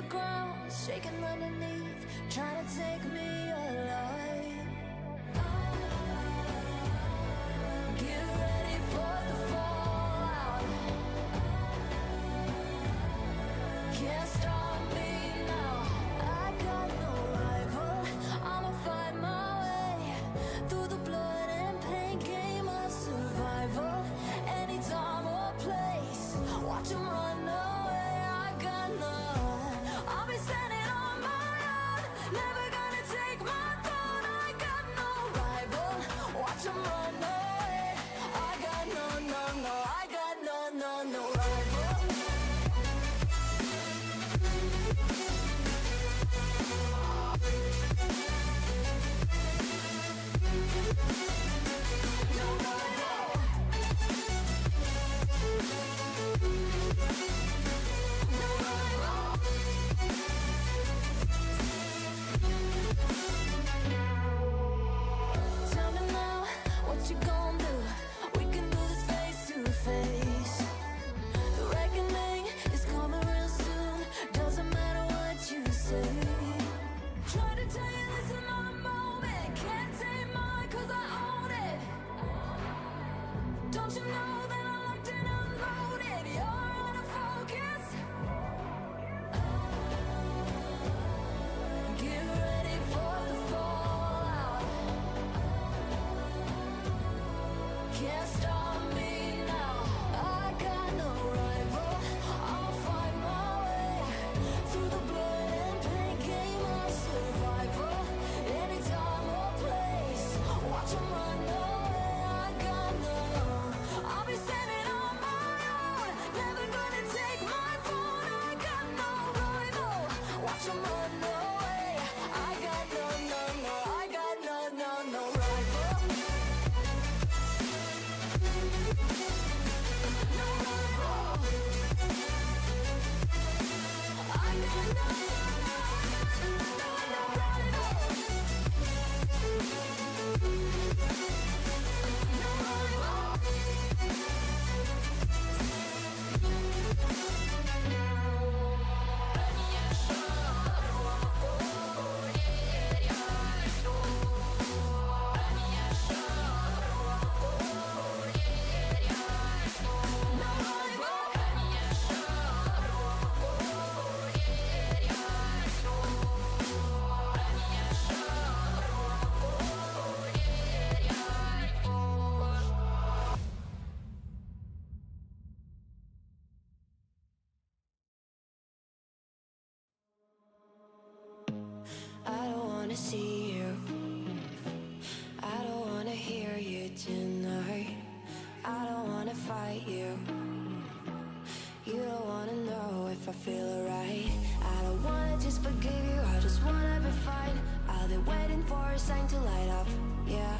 ground, shaking underneath, trying to take me alive. Get ready for the fallout. Can't stop me now. I got no rival. I'ma fight my way through the blood and pain game of survival. Anytime or place, watch 'em run away. I got none. I'll be standing on my own, never gonna take my throne. I got no rival. Watch 'em run away. I got no, I got no rival. Tell me now, what you gonna do? We can do this face to face. The reckoning is coming real soon. Doesn't matter what you say. Try to tell you this is my moment. Can't take mine 'cause I own it. Don't you know that I'm locked and unloaded? You're out of focus. Get ready for the fallout. Can't stop me now. I got no rival. I'll fight my way through the blood and pain game of survival. Anytime or place, watch 'em run away. I got no. I'll be standing on my own, never gonna take my phone. I got no rival. Watch 'em run away. I got no, I got no rival. No rival. I got no rival. No rival. I don't wanna see you. I don't wanna hear you tonight. I don't wanna fight you. You don't wanna know if I feel alright. I don't wanna just forgive you, I just wanna be fine. I've been waiting for a sign to light up, yeah.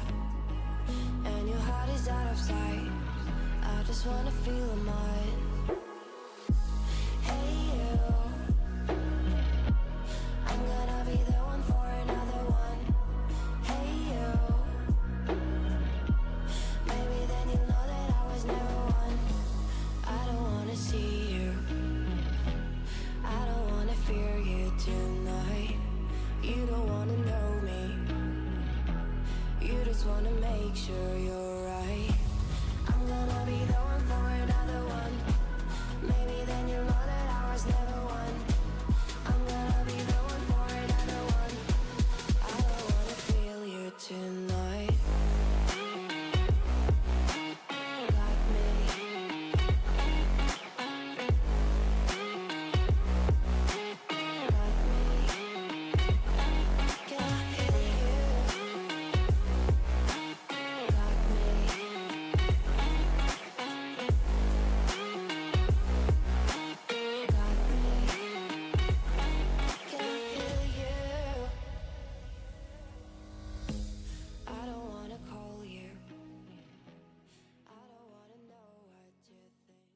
And your heart is out of sight. I just wanna feel mine. Hey you, I'm gonna be the one for another one. Hey you, maybe then you'll know that I was never one. I don't wanna see you. I don't wanna fear you tonight. You don't wanna know me. You just wanna make sure you're right. I'm gonna be the one for another one. Maybe then you'll know that I was never one. I'm gonna be the one for another one. I don't wanna feel you tonight. Got me. Got me. Can I hear you? Got me. Got me. Can I hear you? I don't wanna call you. I don't wanna know what you think.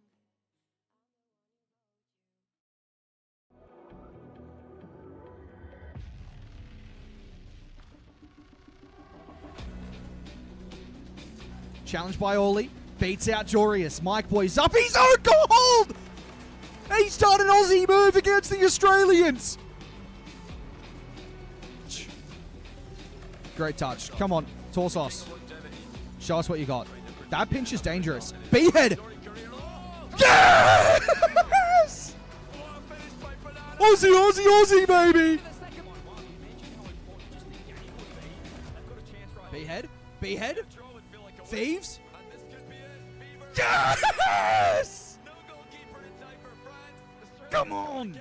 Challenged by Orly. Beats out Jorius. Mike Boy's up. He's own goal hold! he's done an Aussie move against the Australians. Great touch. Come on, Torsos. Show us what you got. That pinch is dangerous. B-head. Yes! Aussie, Aussie, Aussie, baby. B-head. B-head. Thieves. Yes! Come on.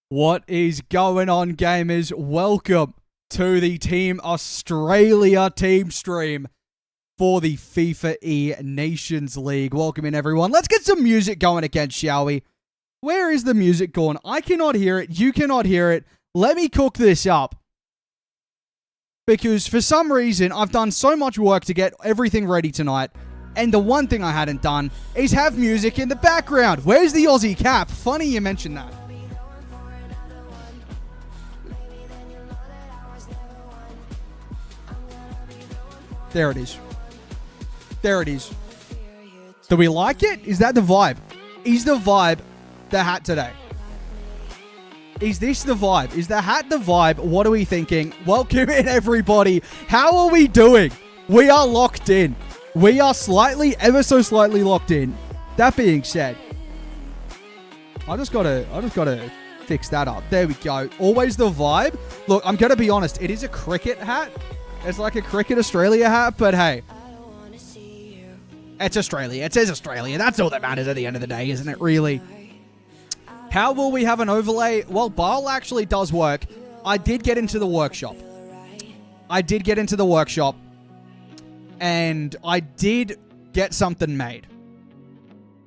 What is going on, gamers? Welcome to the Team Australia team stream for the FIFAe Nations League. Welcome in, everyone. Let's get some music going again, shall we? Where is the music going? I cannot hear it. You cannot hear it. Let me cook this up. Because for some reason, I've done so much work to get everything ready tonight. And the one thing I hadn't done is have music in the background. Where's the Aussie cap? Funny you mentioned that. There it is. There it is. Do we like it? Is that the vibe? Is the vibe the hat today? Is this the vibe? Is the hat the vibe? What are we thinking? Welcome in, everybody. How are we doing? We are locked in. We are slightly, ever so slightly locked in. That being said, I just gotta fix that up. There we go. Always the vibe. Look, I'm gonna be honest. It is a cricket hat. It's like a Cricket Australia hat, but hey. It's Australia. It says Australia. That's all that matters at the end of the day, isn't it, really? How will we have an overlay? Well, Bile actually does work. I did get into the workshop. And I did get something made.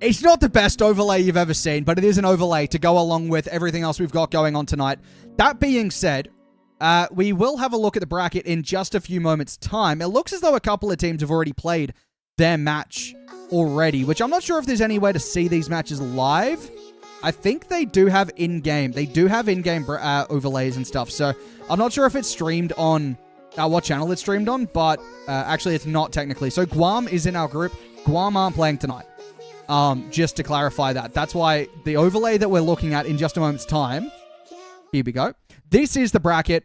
It's not the best overlay you've ever seen, but it is an overlay to go along with everything else we've got going on tonight. That being said, we will have a look at the bracket in just a few moments' time. It looks as though a couple of teams have already played their match already, which I'm not sure if there's any way to see these matches live. I think they do have in-game. They do have in-game overlays and stuff, so I'm not sure if it's streamed on what channel it's streamed on, but actually it's not technically. So Guam is in our group. Guam aren't playing tonight. Just to clarify that. That's why the overlay that we're looking at in just a moment's time, here we go. This is the bracket.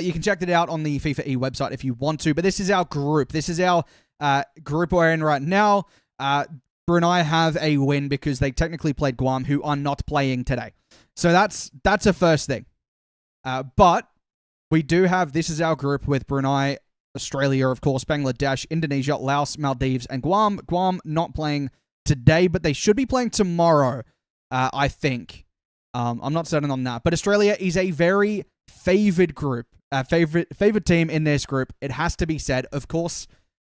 You can check it out on the FIFAe website if you want to, but this is our group. This is our group we're in right now. Brunei have a win because they technically played Guam, who are not playing today. So that's a first thing. But we do have, this is our group with Brunei, Australia, of course, Bangladesh, Indonesia, Laos, Maldives, and Guam. Guam not playing today, but they should be playing tomorrow, I think. I'm not certain on that. But Australia is a very favored group, favored team in this group. It has to be said, of course.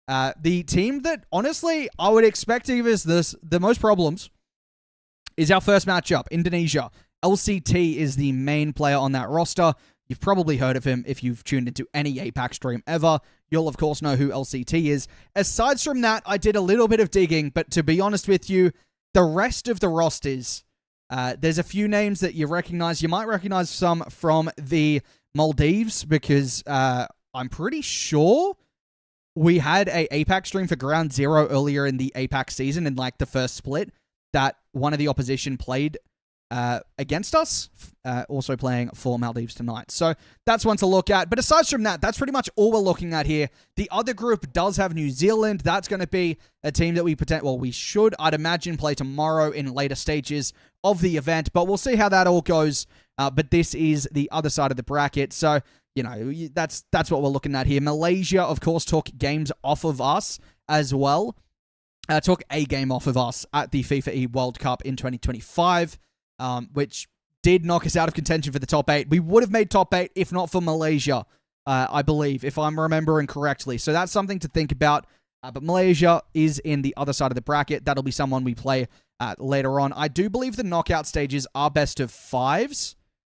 The team that, honestly, I would expect to give us the most problems is our first matchup, Indonesia. LCT is the main player on that roster. You've probably heard of him if you've tuned into any APAC stream ever. You'll, of course, know who LCT is. Aside from that, I did a little bit of digging, but to be honest with you, the rest of the rosters, there's a few names that you recognize. You might recognize some from the Maldives because I'm pretty sure we had a APAC stream for Ground Zero earlier in the APAC season in like the first split that one of the opposition played against us, also playing for Maldives tonight. So that's one to look at. But aside from that, that's pretty much all we're looking at here. The other group does have New Zealand. That's going to be a team that we should, I'd imagine, play tomorrow in later stages of the event. But we'll see how that all goes. But this is the other side of the bracket. So, you know, that's what we're looking at here. Malaysia, of course, took games off of us as well. Took a game off of us at the FIFAe World Cup in 2025. Which did knock us out of contention for the top 8. We would have made top 8 if not for Malaysia, I believe, if I'm remembering correctly. So that's something to think about. But Malaysia is in the other side of the bracket. That'll be someone we play later on. I do believe the knockout stages are best of 5s.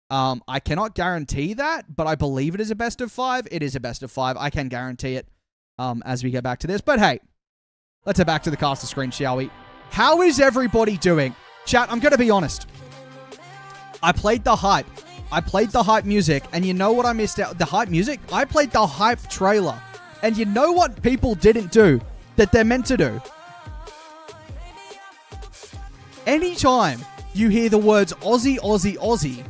I cannot guarantee that, but I believe it is a best of 5. It is a best of 5. I can guarantee it as we get back to this. But hey, let's head back to the caster screen, shall we? How is everybody doing? Chat, I'm going to be honest. I played the hype I played the hype music, and you know what I missed out? The hype music? I played the hype trailer. And you know what people didn't do that they're meant to do? Anytime you hear the words Aussie, Aussie, Aussie,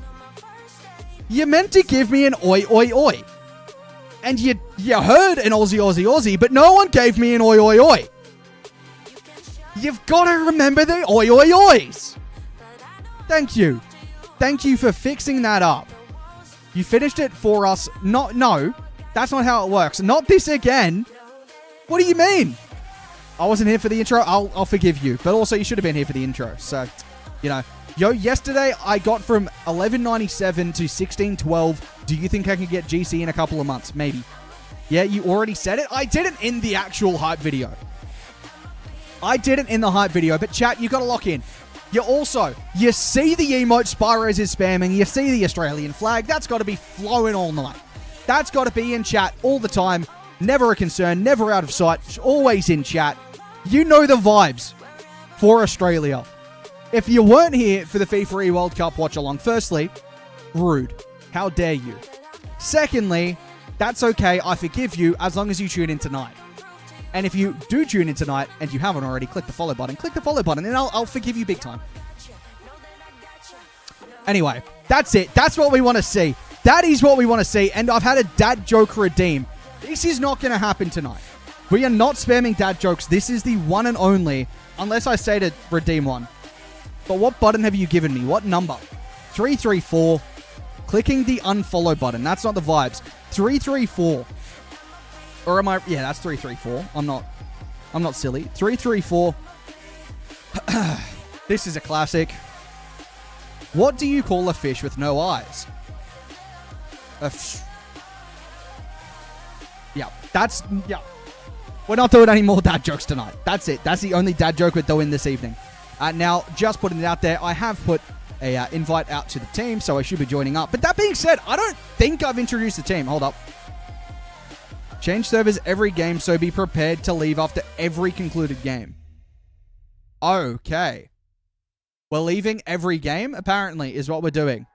you're meant to give me an oi, oi, oi. And you heard an Aussie, Aussie, Aussie, but no one gave me an oi, oi, oi. You've got to remember the oi, oi, ois. Thank you. Thank you for fixing that up. You finished it for us. No, that's not how it works. Not this again. What do you mean? I wasn't here for the intro. I'll forgive you. But also, you should have been here for the intro. So, you know. Yo, yesterday I got from 11.97 to 16.12. Do you think I can get GC in a couple of months? Maybe. Yeah, you already said it. I didn't in the actual hype video. I didn't in the hype video. But chat, you got to lock in. You see the emote Spyros is spamming. You see the Australian flag. That's got to be flowing all night. That's got to be in chat all the time. Never a concern. Never out of sight. Always in chat. You know the vibes for Australia. If you weren't here for the FIFAe World Cup watch along, firstly, rude. How dare you? Secondly, that's okay. I forgive you as long as you tune in tonight. And if you do tune in tonight and you haven't already, click the follow button. Click the follow button and I'll forgive you big time. Anyway, that's it. That's what we want to see. That is what we want to see. And I've had a dad joke redeem. This is not going to happen tonight. We are not spamming dad jokes. This is the one and only, unless I say to redeem one. But what button have you given me? What number? 334. Clicking the unfollow button. That's not the vibes. 334. Or am I? Yeah, that's 334. I'm not silly. 334. This is a classic. What do you call a fish with no eyes? Yeah. We're not doing any more dad jokes tonight. That's it. That's the only dad joke we're doing this evening. Now, just putting it out there, I have put a invite out to the team, so I should be joining up. But that being said, I don't think I've introduced the team. Hold up. Change servers every game, so be prepared to leave after every concluded game. Okay. We're leaving every game, apparently, is what we're doing.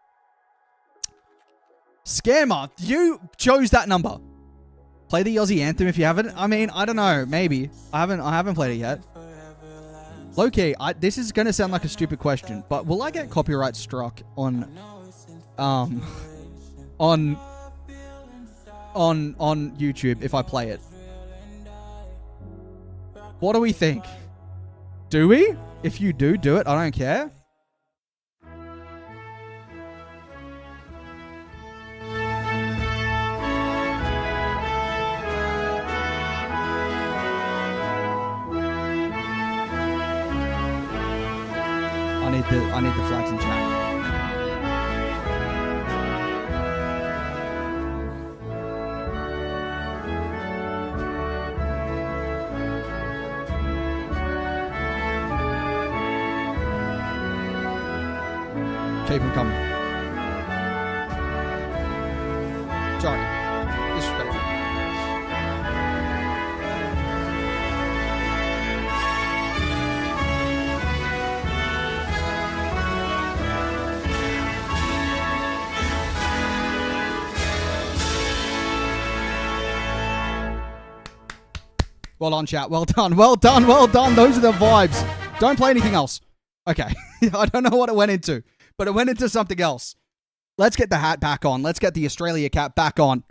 Scammer, you chose that number. Play the Aussie anthem if you haven't. I mean, I don't know. Maybe. I haven't played it yet. Low-key, this is going to sound like a stupid question, but will I get copyright struck on YouTube if I play it? What do we think? Do we? If you do it. I don't care. I need the flags in chat. Keep them coming. Sorry. Disrespectful. Well done, chat. Well done. Well done. Well done. Those are the vibes. Don't play anything else. Okay. I don't know what it went into, but it went into something else. Let's get the hat back on. Let's get the Australia cap back on.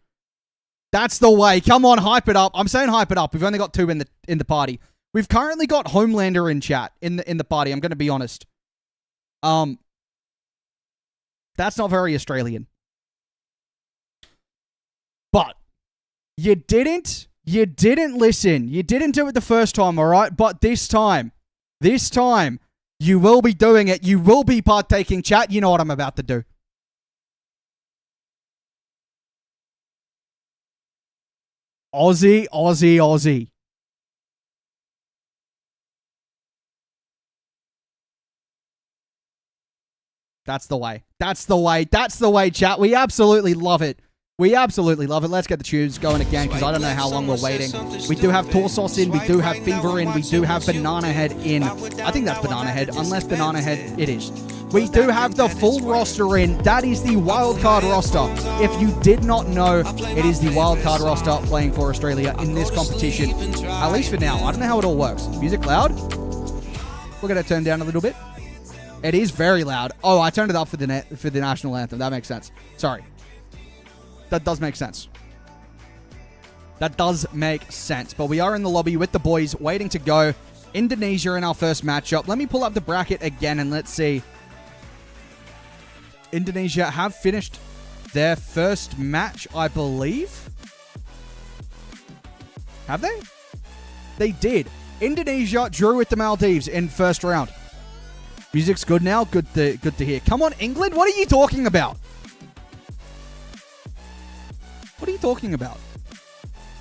That's the way. Come on, hype it up. I'm saying hype it up. We've only got two in the party. We've currently got Homelander in chat in the party. I'm going to be honest. That's not very Australian. But you didn't listen. You didn't do it the first time, all right? But this time, you will be doing it. You will be partaking, chat. You know what I'm about to do. Aussie, Aussie, Aussie. That's the way. That's the way. That's the way, chat. We absolutely love it. We absolutely love it. Let's get the tunes going again, because I don't know how long we're waiting. We do have Torsos in. We do have Fever in. We do have Banana Head in. I think that's Banana Head. Unless Banana Head, it is. We do have the full roster in. That is the wildcard roster. If you did not know, it is the wildcard roster playing for Australia in this competition. At least for now. I don't know how it all works. Music loud? We're going to turn down a little bit. It is very loud. Oh, I turned it up for the national anthem. That makes sense. Sorry. That does make sense. That does make sense. But we are in the lobby with the boys waiting to go. Indonesia in our first matchup. Let me pull up the bracket again and let's see. Indonesia have finished their first match, I believe. Have they? They did. Indonesia drew with the Maldives in first round. Music's good now. Good to hear. Come on, England. What are you talking about? What are you talking about?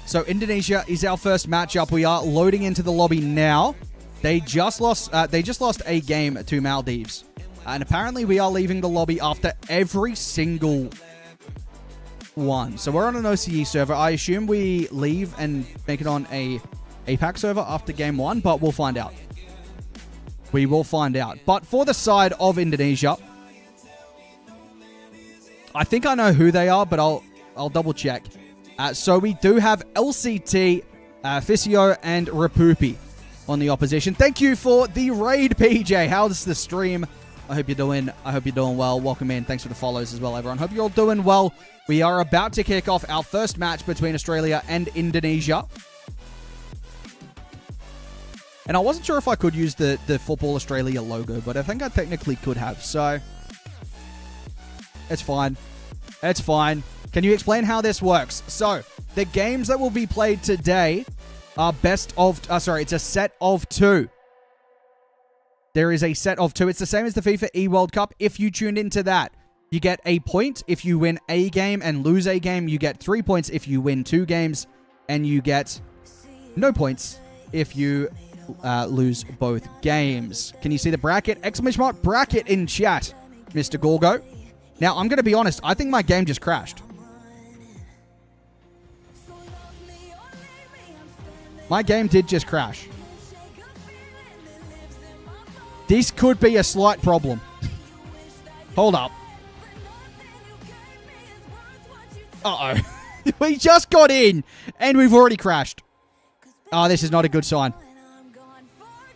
So Indonesia is our first matchup. We are loading into the lobby now. They just lost a game to Maldives. And apparently we are leaving the lobby after every single one. So we're on an OCE server. I assume we leave and make it on a APAC server after game one, but we'll find out. We will find out. But for the side of Indonesia, I think I know who they are, but I'll double check. So we do have LCT, Fisio, and Rapupi on the opposition. Thank you for the raid, PJ. How's the stream? I hope you're doing well. Welcome in. Thanks for the follows as well, everyone. Hope you're all doing well. We are about to kick off our first match between Australia and Indonesia. And I wasn't sure if I could use the Football Australia logo, but I think I technically could have. So it's fine. It's fine. Can you explain how this works? So the games that will be played today are it's a set of two. There is a set of two. It's the same as the FIFAe World Cup. If you tuned into that, you get a point. If you win a game and lose a game, you get 3 points. If you win 2 games, and you get no points if you lose both games. Can you see the bracket? Exclamation mark bracket in chat, Mr. Gorgo. Now, I'm going to be honest. I think my game just crashed. My game did just crash. This could be a slight problem. Hold up. Uh-oh. We just got in, and we've already crashed. Oh, this is not a good sign.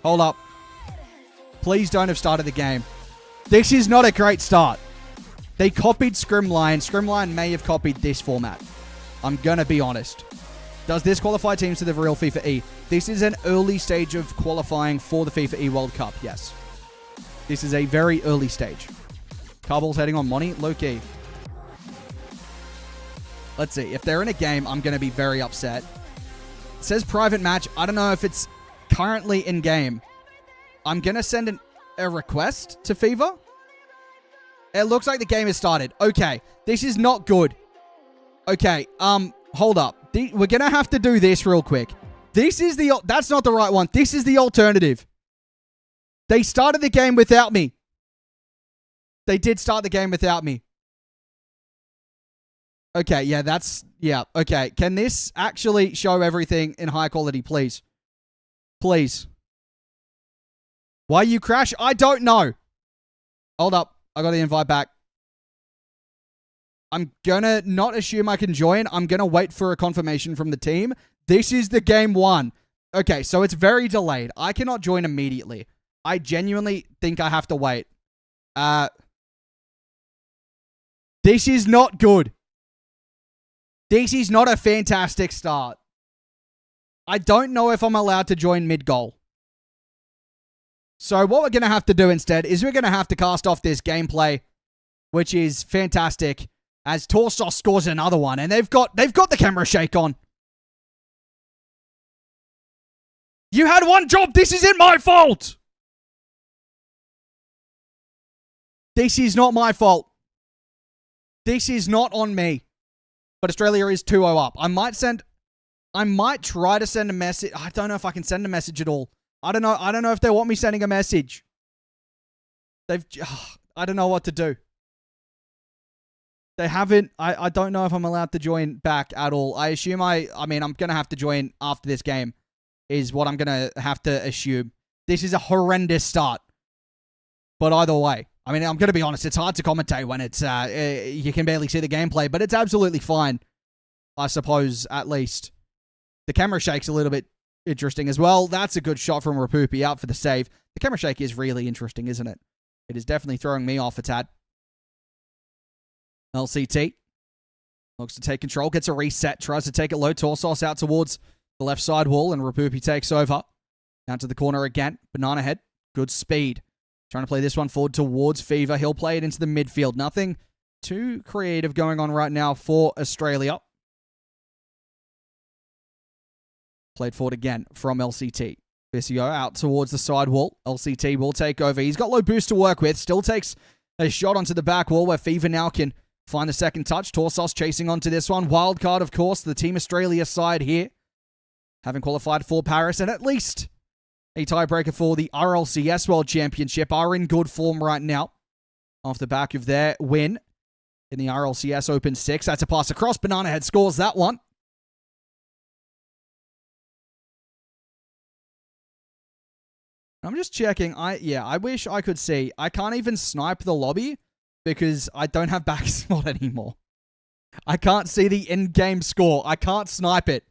Hold up. Please don't have started the game. This is not a great start. They copied Scrimline. Scrimline may have copied this format. I'm going to be honest. Does this qualify teams to the real FIFAe? This is an early stage of qualifying for the FIFAe World Cup, yes. This is a very early stage. Kabul's heading on Money, low-key. Let's see. If they're in a game, I'm going to be very upset. It says private match. I don't know if it's currently in game. I'm going to send a request to FIFA. It looks like the game has started. Okay. This is not good. Okay. Hold up. We're going to have to do this real quick. That's not the right one. This is the alternative. They started the game without me. They did start the game without me. Okay, yeah, okay. Can this actually show everything in high quality, please? Please. Why you crash? I don't know. Hold up. I got the invite back. I'm gonna not assume I can join. I'm gonna wait for a confirmation from the team. This is the game one. Okay, so it's very delayed. I cannot join immediately. I genuinely think I have to wait. This is not good. This is not a fantastic start. I don't know if I'm allowed to join mid-goal. So what we're going to have to do instead is we're going to have to cast off this gameplay, which is fantastic, as Torsos scores another one, and they've got the camera shake on. You had one job. This isn't my fault. This is not my fault. This is not on me. But Australia is 2-0 up. I might try to send a message. I don't know if I can send a message at all. I don't know if they want me sending a message. I don't know what to do. They haven't. I don't know if I'm allowed to join back at all. I assume I'm going to have to join after this game is what I'm going to have to assume. This is a horrendous start. But either way, I mean, I'm going to be honest, it's hard to commentate when it's you can barely see the gameplay, but it's absolutely fine, I suppose, at least. The camera shake's a little bit interesting as well. That's a good shot from Rapupi out for the save. The camera shake is really interesting, isn't it? It is definitely throwing me off a tad. LCT looks to take control, gets a reset, tries to take it low. Torsos out towards the left side wall, and Rapupi takes over. Down to the corner again. Banana Head, good speed. Trying to play this one forward towards FIFAe. He'll play it into the midfield. Nothing too creative going on right now for Australia. Played forward again from LCT. Visio out towards the side wall. LCT will take over. He's got low boost to work with. Still takes a shot onto the back wall where FIFAe now can find the second touch. Torsos chasing onto this one. Wildcard, of course, the Team Australia side here. Having qualified for Paris and at least a tiebreaker for the RLCS World Championship, are in good form right now. Off the back of their win in the RLCS Open 6. That's a pass across. Banana Head scores that one. I'm just checking. I wish I could see. I can't even snipe the lobby because I don't have back spot anymore. I can't see the in-game score. I can't snipe it.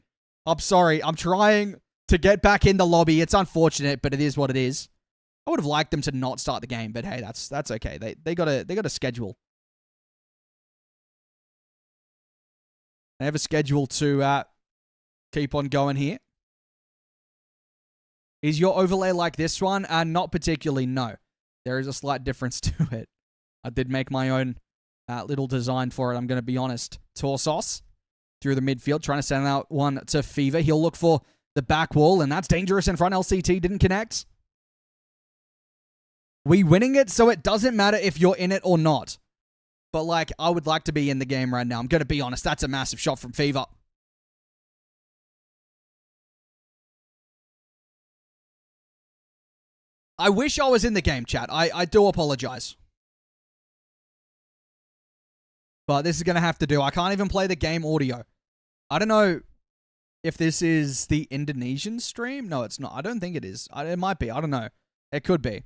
I'm sorry. I'm trying to get back in the lobby. It's unfortunate, but it is what it is. I would have liked them to not start the game, but hey, that's okay. They got a schedule. They have a schedule to keep on going here. Is your overlay like this one? Not particularly, no. There is a slight difference to it. I did make my own little design for it, I'm going to be honest. Torsos through the midfield, trying to send out one to FIFAe. He'll look for the back wall, and that's dangerous in front. LCT didn't connect. We winning it, so it doesn't matter if you're in it or not. But, like, I would like to be in the game right now. I'm going to be honest. That's a massive shot from FIFAe. I wish I was in the game, chat. I do apologize. But this is going to have to do. I can't even play the game audio. I don't know if this is the Indonesian stream. No, it's not. I don't think it is. It might be. I don't know. It could be.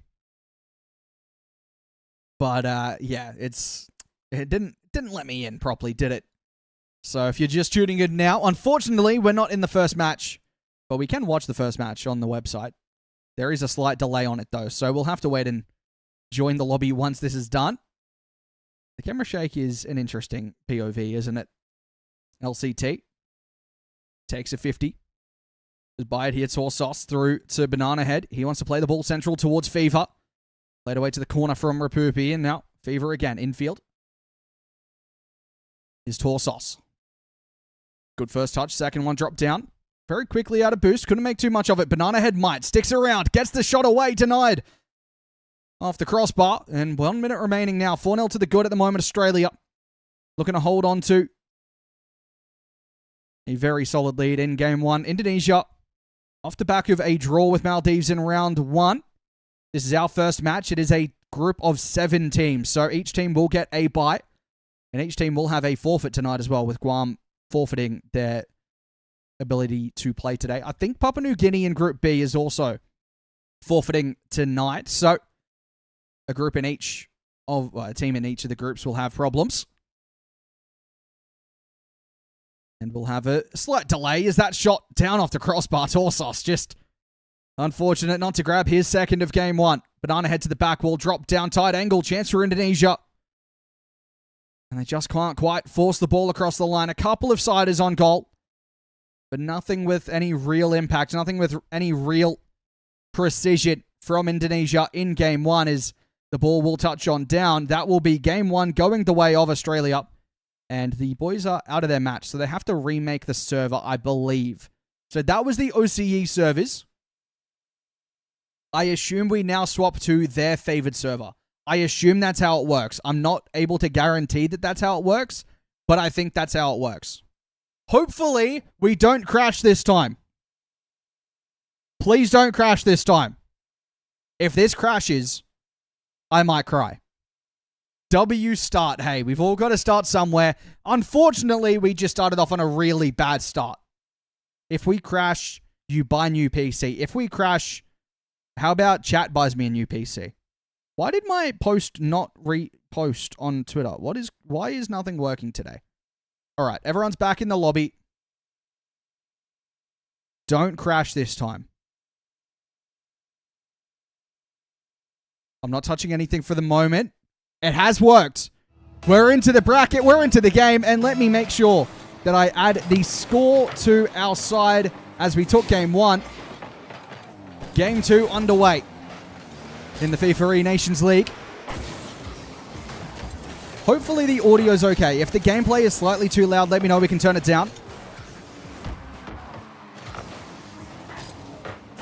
But, yeah, it didn't let me in properly, did it? So if you're just tuning in now, unfortunately, we're not in the first match. But we can watch the first match on the website. There is a slight delay on it, though, so we'll have to wait and join the lobby once this is done. The camera shake is an interesting POV, isn't it? LCT takes a 50. Just by it here, Torsos through to Banana Head. He wants to play the ball central towards FIFAe. Played away to the corner from Rapupi, and now FIFAe again, infield. Is Torsos. Good first touch, second one dropped down. Very quickly out of boost. Couldn't make too much of it. Banana Head might. Sticks around. Gets the shot away. Denied. Off the crossbar. And 1 minute remaining now. 4-0 to the good at the moment. Australia looking to hold on to a very solid lead in game one. Indonesia off the back of a draw with Maldives in round one. This is our first match. It is a group of 7 teams. So each team will get a bye. And each team will have a forfeit tonight as well, with Guam forfeiting their ability to play today. I think Papua New Guinea in Group B is also forfeiting tonight. So a group in each of a team in each of the groups will have problems. And we'll have a slight delay as that shot down off the crossbar. Torsos just unfortunate not to grab his second of game one. Banana Head to the back wall, drop down, tight angle, chance for Indonesia. And they just can't quite force the ball across the line. A couple of siders on goal, but nothing with any real impact, nothing with any real precision from Indonesia in game one as the ball will touch on down. That will be game one going the way of Australia. And the boys are out of their match, so they have to remake the server, I believe. So that was the OCE servers. I assume we now swap to their favored server. I assume that's how it works. I'm not able to guarantee that that's how it works, but I think that's how it works. Hopefully, we don't crash this time. Please don't crash this time. If this crashes, I might cry. W start. Hey, we've all got to start somewhere. Unfortunately, we just started off on a really bad start. If we crash, you buy new PC. If we crash, how about chat buys me a new PC? Why did my post not repost on Twitter? Why is nothing working today? All right, everyone's back in the lobby. Don't crash this time. I'm not touching anything for the moment. It has worked. We're into the bracket. We're into the game. And let me make sure that I add the score to our side as we took game 1. Game 2 underway in the FIFAe Nations League. Hopefully the audio's okay. If the gameplay is slightly too loud, let me know. We can turn it down.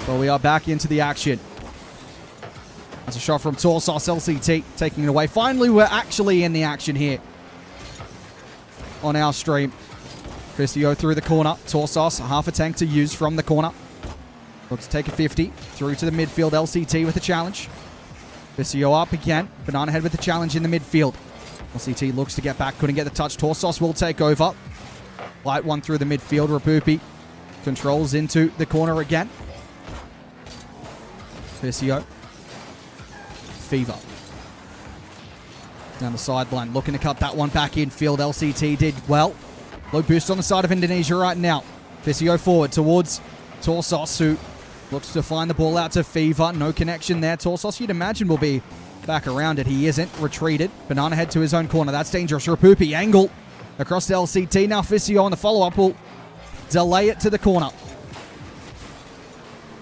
Well, we are back into the action. That's a shot from Torsos. LCT taking it away. Finally, we're actually in the action here on our stream. FIFAe through the corner. Torsos, half a tank to use from the corner. Looks to take a 50. Through to the midfield. LCT with a challenge. FIFAe up again. Banana Head with the challenge in the midfield. LCT looks to get back. Couldn't get the touch. Torsos will take over. Light one through the midfield. Rapupi controls into the corner again. FIFAe. Fever. Down the sideline. Looking to cut that one back in field. LCT did well. Low boost on the side of Indonesia right now. FIFAe forward towards Torsos, who looks to find the ball out to Fever. No connection there. Torsos, you'd imagine, will be back around it. He isn't. Retreated. Banana Head to his own corner. That's dangerous. Rapupi angle across to LCT. Now FIFAe on the follow-up will delay it to the corner.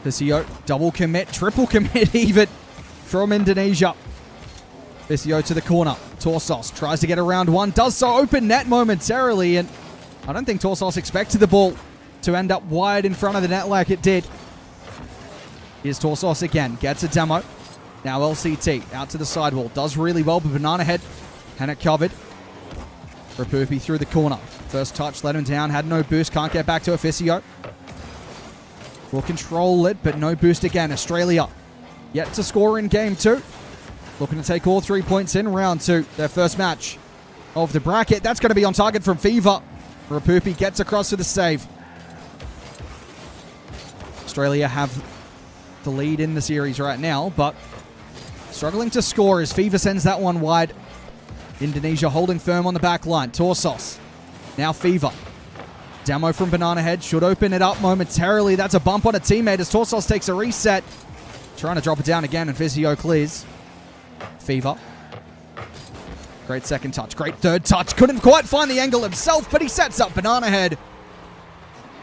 FIFAe double commit. Triple commit even from Indonesia. FIFAe to the corner. Torsos tries to get around one. Does so. Open net momentarily. And I don't think Torsos expected the ball to end up wide in front of the net like it did. Here's Torsos again. Gets a demo. Now LCT out to the sidewall. Does really well, but Banana Head had it covered. Rapupi through the corner. First touch let him down. Had no boost. Can't get back to FIFAe. Will control it, but no boost again. Australia yet to score in game 2. Looking to take all 3 points in round 2. Their first match of the bracket. That's going to be on target from Fever. Rapupi gets across to the save. Australia have the lead in the series right now, but struggling to score as Fever sends that one wide. Indonesia holding firm on the back line. Torsos. Now Fever. Demo from Banana Head. Should open it up momentarily. That's a bump on a teammate as Torsos takes a reset. Trying to drop it down again, and FIFAe clears. Fever. Great second touch. Great third touch. Couldn't quite find the angle himself, but he sets up Banana Head.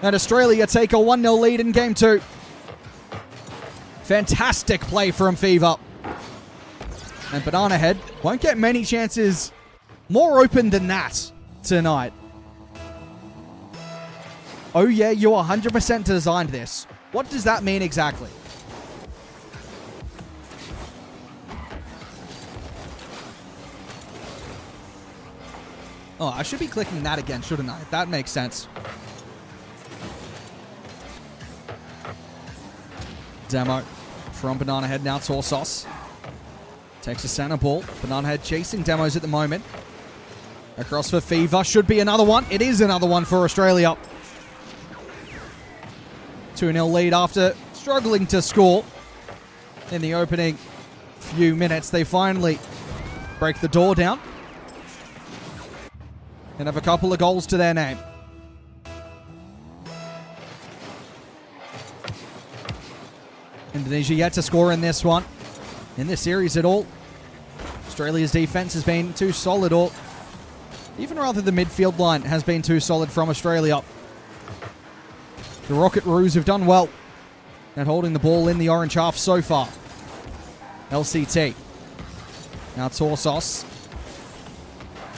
And Australia take a 1-0 lead in game 2. Fantastic play from Fever. And Banana Head won't get many chances more open than that tonight. Oh yeah, you 100% designed this. What does that mean exactly? Oh, I should be clicking that again, shouldn't I? That makes sense. Demo from Banana Head. Now Torsos. Takes a center ball. Banana Head chasing demos at the moment. Across for Fever. Should be another one. It is another one for Australia. 2-0 lead after struggling to score in the opening few minutes. They finally break the door down and have a couple of goals to their name. Indonesia yet to score in this one, in this series at all. Australia's defense has been too solid, or even rather the midfield line has been too solid from Australia. The Rocket Roos have done well at holding the ball in the orange half so far. LCT. Now Torsos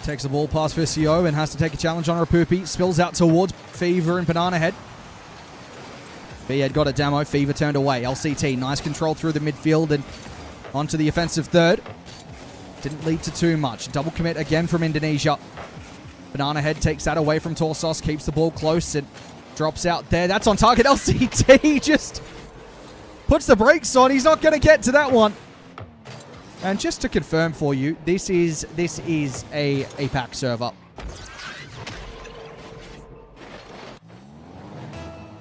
takes the ball past FIFAe and has to take a challenge on Rapupi. Spills out towards Fever and Banana Head. B-Head got a demo. Fever turned away. LCT, nice control through the midfield and onto the offensive third. Didn't lead to too much. Double commit again from Indonesia. Banana Head takes that away from Torsos. Keeps the ball close and drops out there. That's on target. LCT just puts the brakes on. He's not going to get to that one. And just to confirm for you, this is a APAC server.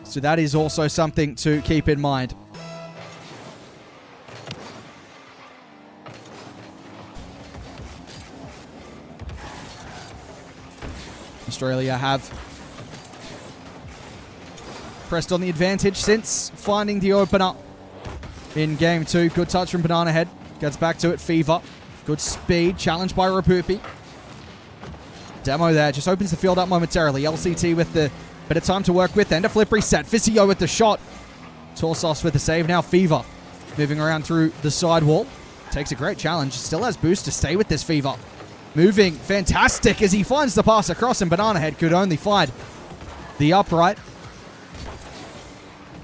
So that is also something to keep in mind. Australia have pressed on the advantage since finding the opener in game 2. Good touch from Banana Head. Gets back to it. Fever. Good speed. Challenged by Rapupi. Demo there. Just opens the field up momentarily. LCT with the bit of time to work with. And a flip reset. FIFAe with the shot. Torsos with the save. Now Fever moving around through the sidewall. Takes a great challenge. Still has boost to stay with this Fever. Moving fantastic as he finds the pass across, and Banana Head could only find the upright.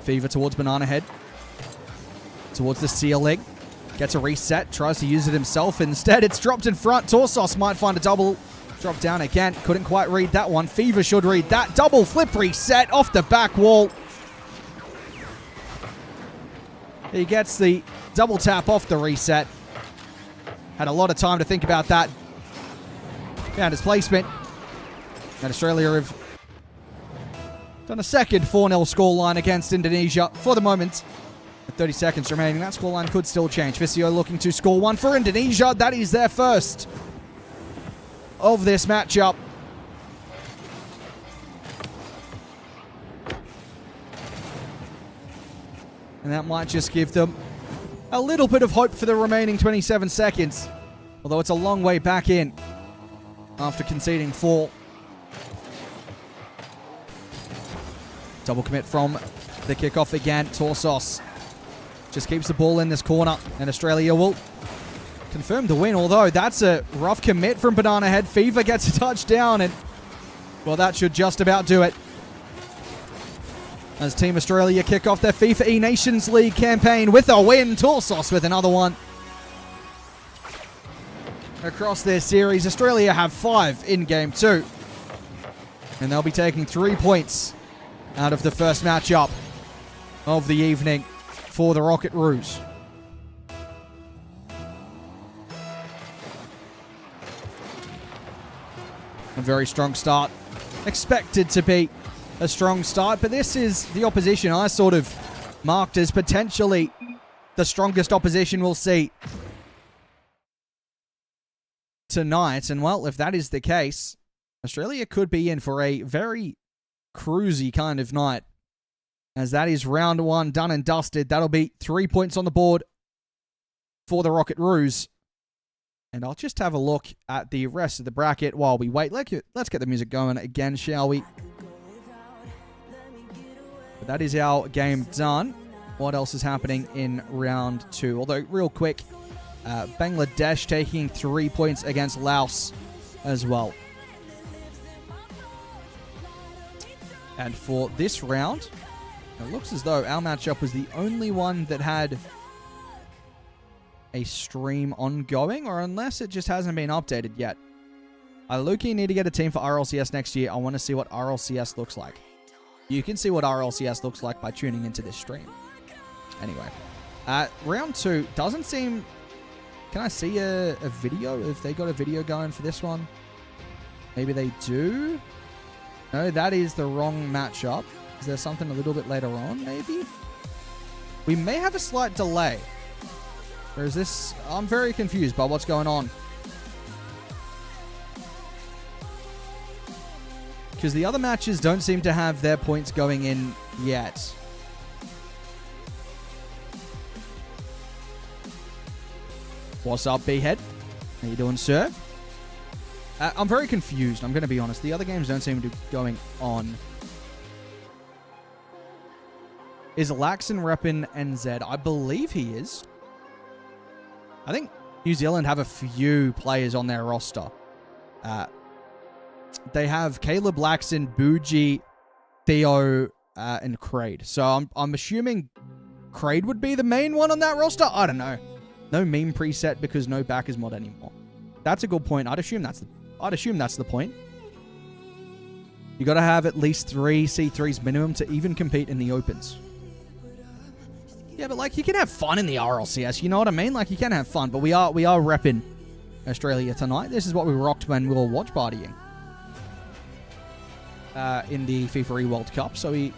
Fever towards Banana Head. Towards the ceiling. Gets a reset. Tries to use it himself. Instead, it's dropped in front. Torsos might find a double. Drop down again. Couldn't quite read that one. Fever should read that. Double flip reset off the back wall. He gets the double tap off the reset. Had a lot of time to think about that. Found his placement. And Australia have done a second 4-0 scoreline against Indonesia for the moment. With 30 seconds remaining, that scoreline could still change. FIFAe looking to score one for Indonesia. That is their first of this matchup. And that might just give them a little bit of hope for the remaining 27 seconds. Although it's a long way back in after conceding 4. Double commit from the kickoff again. Torsos just keeps the ball in this corner. And Australia will confirm the win. Although that's a rough commit from Banana Head. Fever gets a touchdown. And, well, that should just about do it. As Team Australia kick off their FIFAe Nations League campaign with a win. Torsos with another one. Across their series, Australia have 5 in game 2. And they'll be taking 3 points out of the first matchup of the evening for the Rocket Roos. A very strong start. Expected to be a strong start, but this is the opposition I sort of marked as potentially the strongest opposition we'll see tonight. And, well, if that is the case, Australia could be in for a very cruisy kind of night, as that is round 1 done and dusted. That'll be 3 points on the board for the Rocket Roos. And I'll just have a look at the rest of the bracket while we wait. Let's get the music going again, shall we? But that is our game done. What else is happening in round 2? Although, real quick, Bangladesh taking 3 points against Laos as well. And for this round, it looks as though our matchup was the only one that had a stream ongoing, or unless it just hasn't been updated yet. I low-key need to get a team for RLCS next year. I want to see what RLCS looks like. You can see what RLCS looks like by tuning into this stream. Anyway, round 2 doesn't seem... Can I see a video? If they got a video going for this one? Maybe they do? No, that is the wrong matchup. Is there something a little bit later on, maybe? We may have a slight delay. Or is this... I'm very confused by what's going on. Because the other matches don't seem to have their points going in yet. What's up, B-Head? How you doing, sir? I'm very confused, I'm going to be honest. The other games don't seem to be going on. Is Laxon repping NZ? I believe he is. I think New Zealand have a few players on their roster. They have Caleb, Laxon, Bougie, Theo, and Kraid. So I'm assuming Kraid would be the main one on that roster? I don't know. No meme preset because no backers mod anymore. That's a good point. I'd assume that's the point. You got to have at least 3 C3s minimum to even compete in the opens. Yeah, but like you can have fun in the RLCS. You know what I mean? Like you can have fun, but we are repping Australia tonight. This is what we rocked when we were watch partying in the FIFAe World Cup. So we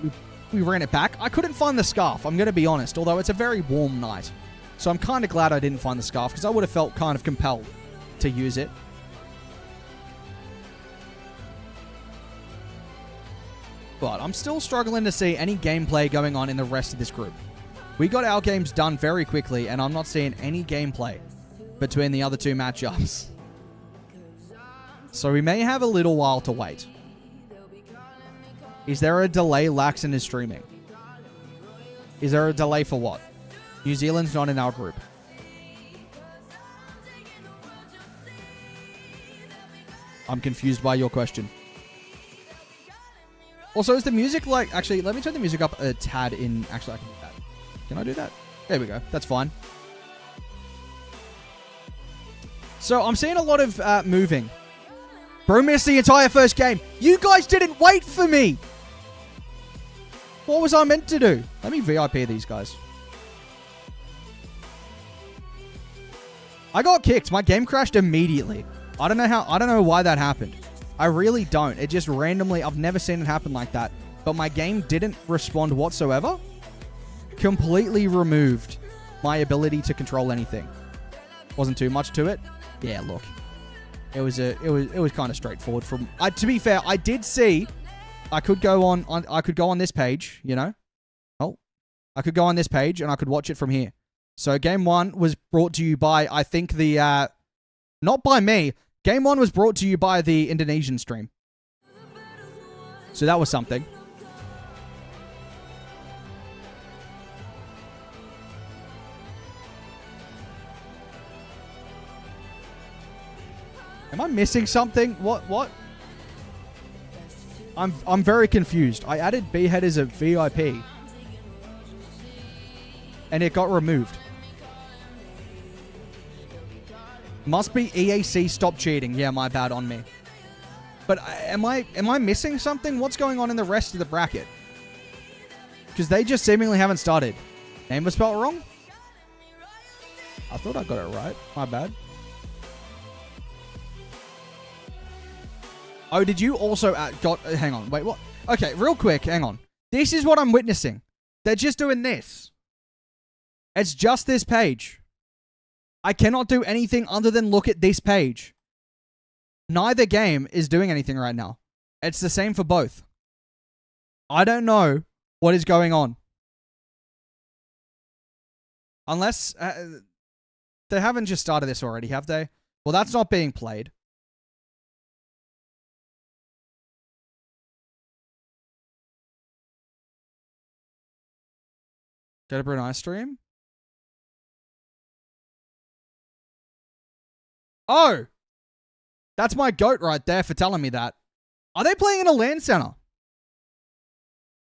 ran it back. I couldn't find the scarf. I'm going to be honest. Although it's a very warm night. So I'm kind of glad I didn't find the scarf because I would have felt kind of compelled to use it. But I'm still struggling to see any gameplay going on in the rest of this group. We got our games done very quickly, and I'm not seeing any gameplay between the other two matchups. So we may have a little while to wait. Is there a delay? Laxon is streaming. Is there a delay for what? New Zealand's not in our group. I'm confused by your question. Also, is the music like... Actually, let me turn the music up a tad in... Actually, I can do that. Can I do that? There we go. That's fine. So, I'm seeing a lot of moving. Bro missed the entire first game. You guys didn't wait for me. What was I meant to do? Let me VIP these guys. I got kicked. My game crashed immediately. I don't know why that happened. I really don't. It just randomly, I've never seen it happen like that. But my game didn't respond whatsoever. Completely removed my ability to control anything. Wasn't too much to it. Yeah, look. It was kind of straightforward from to be fair, I did see I could go on this page, you know? Oh. I could go on this page and I could watch it from here. So game 1 was brought to you by I think the not by me. Game 1 was brought to you by the Indonesian stream. So that was something. Am I missing something? What? I'm very confused. I added B-Head as a VIP. And it got removed. Must be EAC stop cheating. Yeah, my bad on me. But am I missing something? What's going on in the rest of the bracket? Because they just seemingly haven't started. Name was spelled wrong? I thought I got it right. My bad. Oh, did you also hang on. Wait, what? Okay, real quick. Hang on. This is what I'm witnessing. They're just doing this. It's just this page. I cannot do anything other than look at this page. Neither game is doing anything right now. It's the same for both. I don't know what is going on. Unless they haven't just started this already, have they? Well, that's not being played. Get a Brunei stream? Oh! That's my goat right there for telling me that. Are they playing in a LAN center?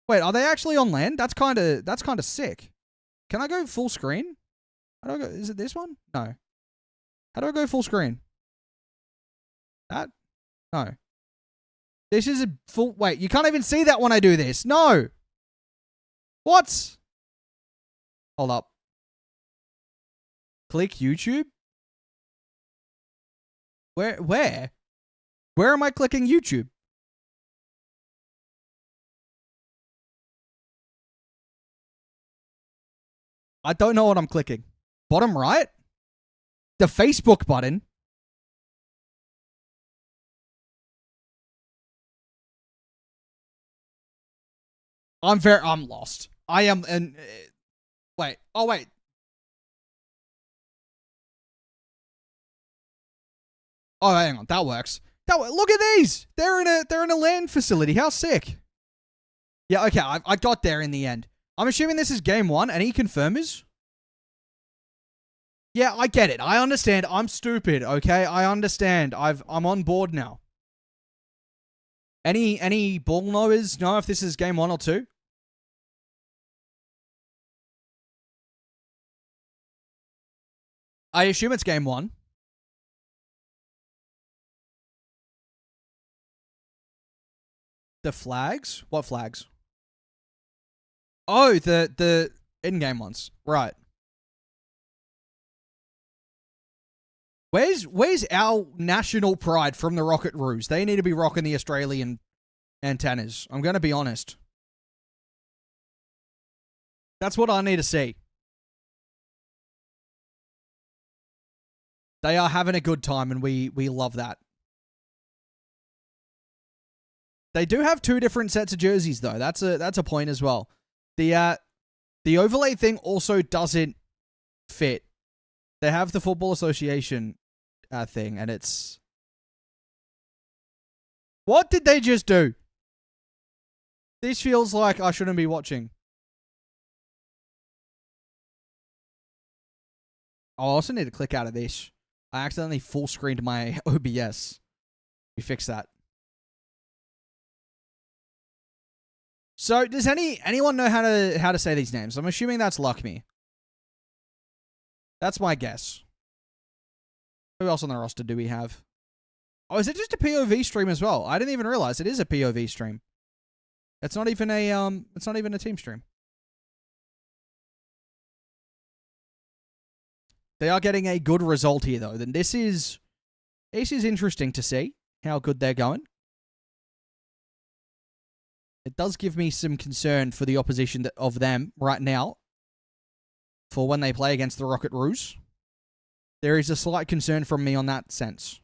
Wait, are they actually on LAN? That's kind of sick. Can I go full screen? How do I go? Is it this one? No. How do I go full screen? That? No. This is a full... Wait, you can't even see that when I do this. No! What? Hold up. Click YouTube? Where? Where am I clicking YouTube? I don't know what I'm clicking. Bottom right? The Facebook button? I'm lost. I am wait. Oh wait. Oh, hang on. That works. Look at these. They're in a LAN facility. How sick. Yeah, okay. I got there in the end. I'm assuming this is game 1. Any confirmers? Yeah, I get it. I understand. I'm stupid, okay? I understand. I'm on board now. Any ball knowers know if this is game 1 or 2? I assume it's game 1. The flags? What flags? Oh, the in-game ones. Right. Where's our national pride from the Rocket Roos? They need to be rocking the Australian antennas. I'm going to be honest. That's what I need to see. They are having a good time, and we love that. They do have two different sets of jerseys, though. That's a point as well. The overlay thing also doesn't fit. They have the Football Association thing, and it's... What did they just do? This feels like I shouldn't be watching. I also need to click out of this. I accidentally full screened my OBS. We fix that. So, does anyone know how to say these names? I'm assuming that's Luckme. That's my guess. Who else on the roster do we have? Oh, is it just a POV stream as well? I didn't even realize it is a POV stream. It's not even a team stream. They are getting a good result here, though. Then this is interesting to see how good they're going. It does give me some concern for the opposition of them right now for when they play against the Rocket Rouge. There is a slight concern from me on that sense.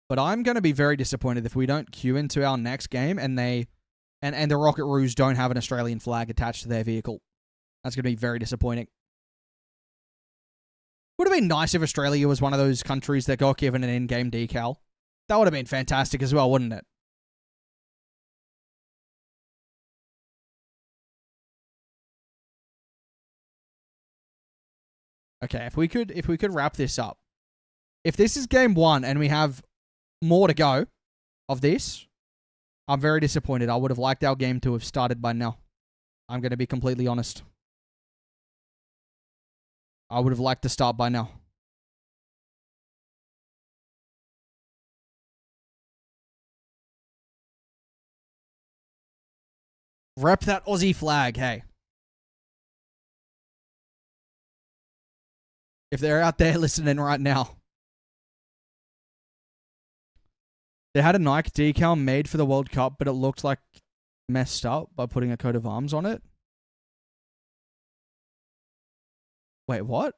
But I'm going to be very disappointed if we don't queue into our next game and the Rocket Rouge don't have an Australian flag attached to their vehicle. That's going to be very disappointing. Would have been nice if Australia was one of those countries that got given an in-game decal. That would have been fantastic as well, wouldn't it? Okay, if we could wrap this up. If this is game one and we have more to go of this, I'm very disappointed. I would have liked our game to have started by now. I'm going to be completely honest. I would have liked to start by now. Rep that Aussie flag, hey. If they're out there listening right now. They had a Nike decal made for the World Cup, but it looked like messed up by putting a coat of arms on it. Wait, what?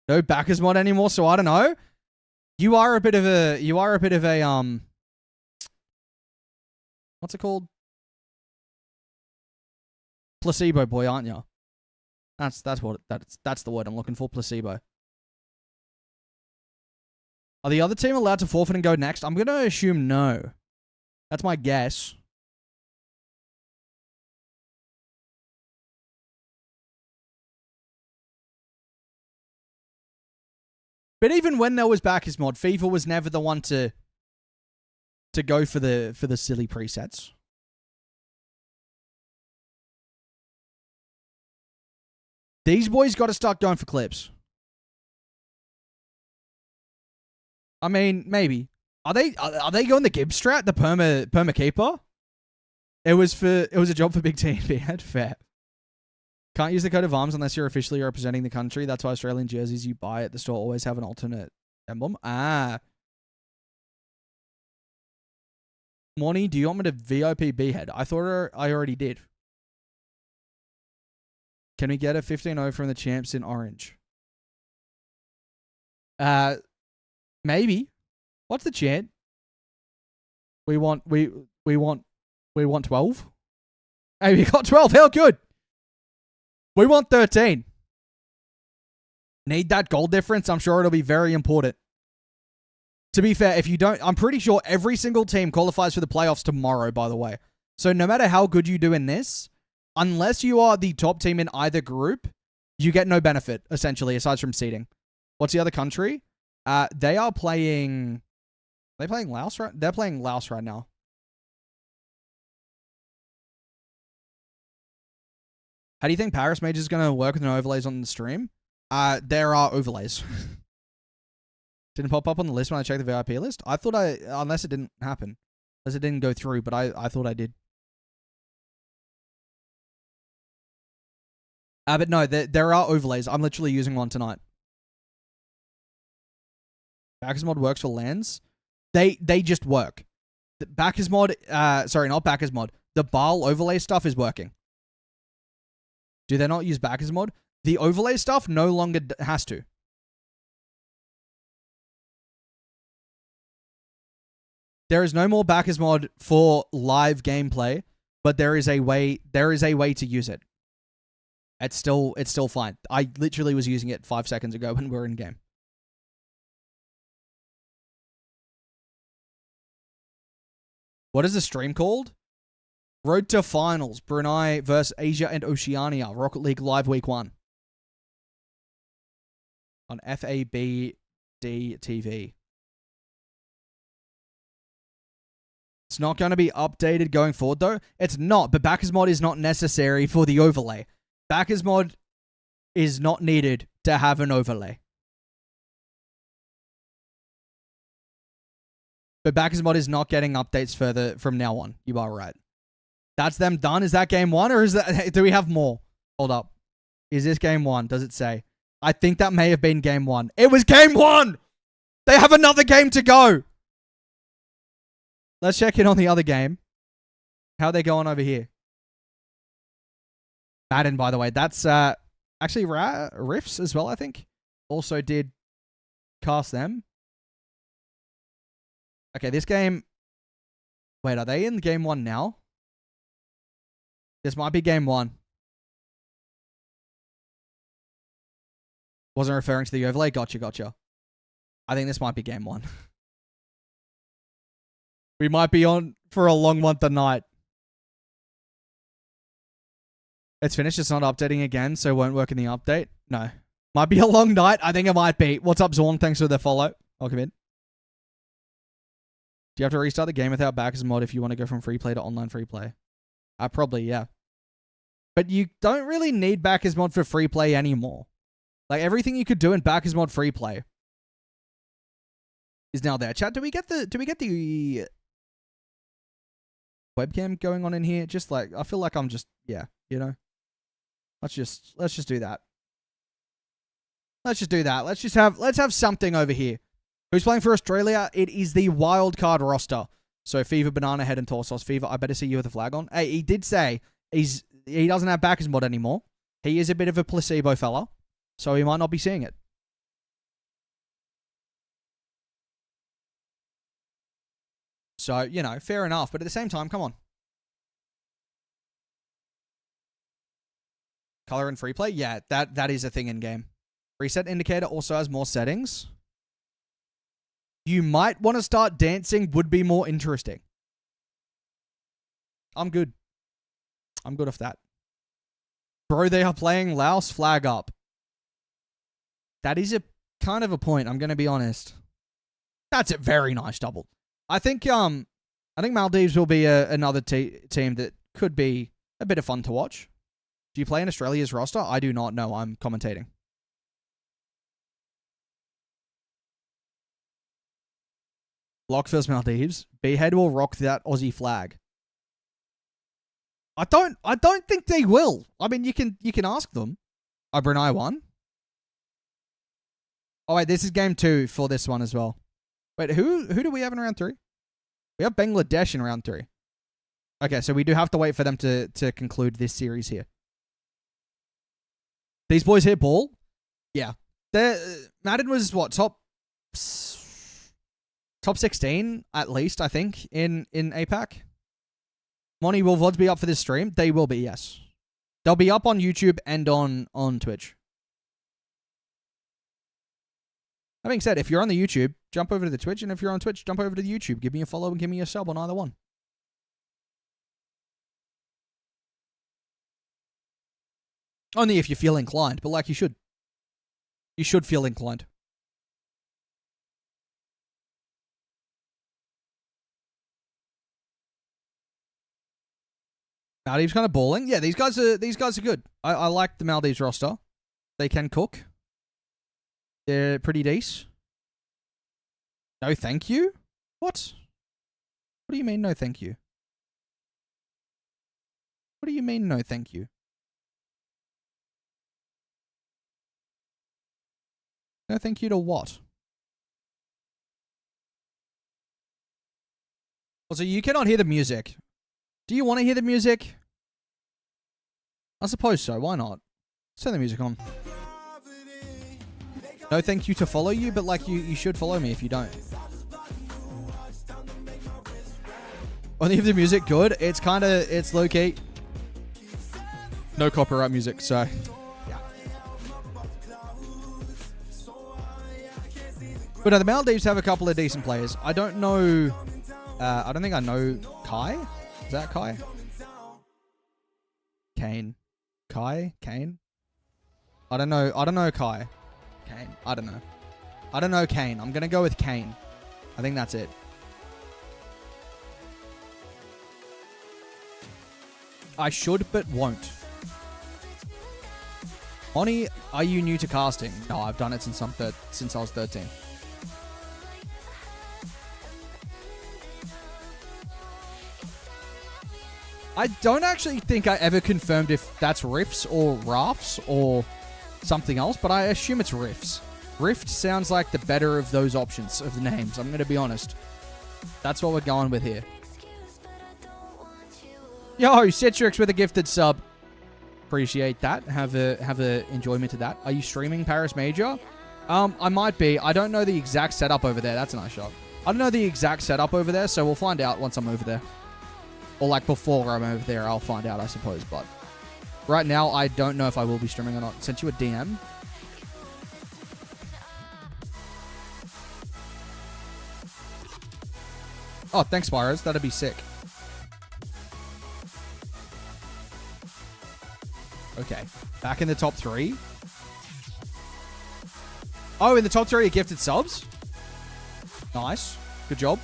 No backers mod anymore, so I don't know. You are a bit of a what's it called? Placebo boy, aren't you? That's the word I'm looking for, placebo. Are the other team allowed to forfeit and go next? I'm going to assume no. That's my guess. But even when there was backers mod, FIFA was never the one to go for the silly presets. These boys got to start going for clips. I mean, maybe. Are they going the Gibbs strat, the perma keeper? It was a job for Big T. Fair. Can't use the coat of arms unless you're officially representing the country. That's why Australian jerseys you buy at the store always have an alternate emblem. Ah. Monty, do you want me to VIP B-head? I thought I already did. Can we get a 15-0 from the champs in orange? Maybe. What's the chant? We want 12. Hey, we got 12. Hell good. We want 13. Need that goal difference. I'm sure it'll be very important. To be fair, if you don't, I'm pretty sure every single team qualifies for the playoffs tomorrow, by the way. So no matter how good you do in this, unless you are the top team in either group, you get no benefit, essentially, aside from seeding. What's the other country? They are playing... Are they playing Laos right? They're playing Laos right now. How do you think Paris Major is going to work with no overlays on the stream? There are overlays. Didn't pop up on the list when I checked the VIP list. I thought unless it didn't happen. Unless it didn't go through, but I thought I did. But no, there are overlays. I'm literally using one tonight. Backers mod works for lands. They just work. The backers mod, sorry, not backers mod. The BAL overlay stuff is working. Do they not use backers mod? The overlay stuff no longer has to. There is no more backers mod for live gameplay, but there is a way to use it. It's still fine. I literally was using it 5 seconds ago when we were in game. What is the stream called? Road to Finals, Brunei versus Asia and Oceania, Rocket League Live Week 1. On FABD TV. It's not going to be updated going forward, though. It's not, but backers mod is not necessary for the overlay. Backers mod is not needed to have an overlay. But backers mod is not getting updates further from now on. You are right. That's them done. Is that game 1 or is that... Do we have more? Hold up. Is this game 1? Does it say? I think that may have been game 1. It was game 1! They have another game to go! Let's check in on the other game. How are they going over here? Madden, by the way. That's actually Riffs as well, I think. Also did cast them. Okay, this game... Wait, are they in game 1 now? This might be game 1. Wasn't referring to the overlay. Gotcha. I think this might be game 1. We might be on for a long one tonight. It's finished. It's not updating again, so it won't work in the update. No. Might be a long night. I think it might be. What's up, Zorn? Thanks for the follow. I'll come in. Do you have to restart the game without backers mod if you want to go from free play to online free play? Probably, yeah. But you don't really need backers mod for free play anymore. Like, everything you could do in backers mod free play is now there. Chat, do we get the webcam going on in here? Just like, I feel like I'm just, yeah, you know. Let's just do that. Let's just have something over here. Who's playing for Australia? It is the wild card roster. So Fever, Banana Head, and Torsos. Fever, I better see you with a flag on. Hey, he did say he doesn't have backers mod anymore. He is a bit of a placebo fella, so he might not be seeing it. So, you know, fair enough. But at the same time, come on. Color and free play? Yeah, that is a thing in game. Reset indicator also has more settings. You might want to start dancing, would be more interesting. I'm good. I'm good with that. Bro, they are playing Laos flag up. That is a kind of a point, I'm going to be honest. That's a very nice double. I think Maldives will be another team that could be a bit of fun to watch. Do you play in Australia's roster? I do not know. I'm commentating. Block first Maldives. B-Head will rock that Aussie flag. I don't think they will. I mean, you can ask them. Oh, Brunei won. Oh wait, this is game 2 for this one as well. Wait, who do we have in round 3? We have Bangladesh in round 3. Okay, so we do have to wait for them to conclude this series here. These boys hit ball. Yeah. Madden was what, top 16 at least, I think, in APAC. Monty, will VODs be up for this stream? They will be, yes. They'll be up on YouTube and on Twitch. That being said, if you're on the YouTube, jump over to the Twitch, and if you're on Twitch, jump over to the YouTube. Give me a follow and give me a sub on either one. Only if you feel inclined, but like you should. You should feel inclined. Maldives kind of balling. Yeah, these guys are good. I like the Maldives roster. They can cook. They're pretty decent. No thank you? What? What do you mean no thank you? What do you mean no thank you? No thank you to what? Also, you cannot hear the music. Do you want to hear the music? I suppose so. Why not? Let's turn the music on. No thank you to follow you, but like you should follow me if you don't. Only if the music good. It's low key. No copyright music, so yeah. But no, the Maldives have a couple of decent players. I don't know. I don't think I know Kai. Is that Kai? Kane. Kai? Kane? I don't know. I don't know Kai. Kane. I don't know. I don't know Kane. I'm going to go with Kane. I think that's it. I should, but won't. Oni, are you new to casting? No, I've done it since I was 13. I don't actually think I ever confirmed if that's Rifts or Rafts or something else, but I assume it's Rifts. Rift sounds like the better of those options of the names. I'm going to be honest. That's what we're going with here. Yo, Citrix with a gifted sub. Appreciate that. Have a enjoyment of that. Are you streaming Paris Major? I might be. I don't know the exact setup over there. That's a nice shot. I don't know the exact setup over there, so we'll find out once I'm over there. Or like before I'm over there, I'll find out, I suppose. But right now, I don't know if I will be streaming or not. Sent you a DM. Oh, thanks, Spyros. That'd be sick. Okay. Back in the top 3. Oh, in the top 3 are gifted subs? Nice. Good job.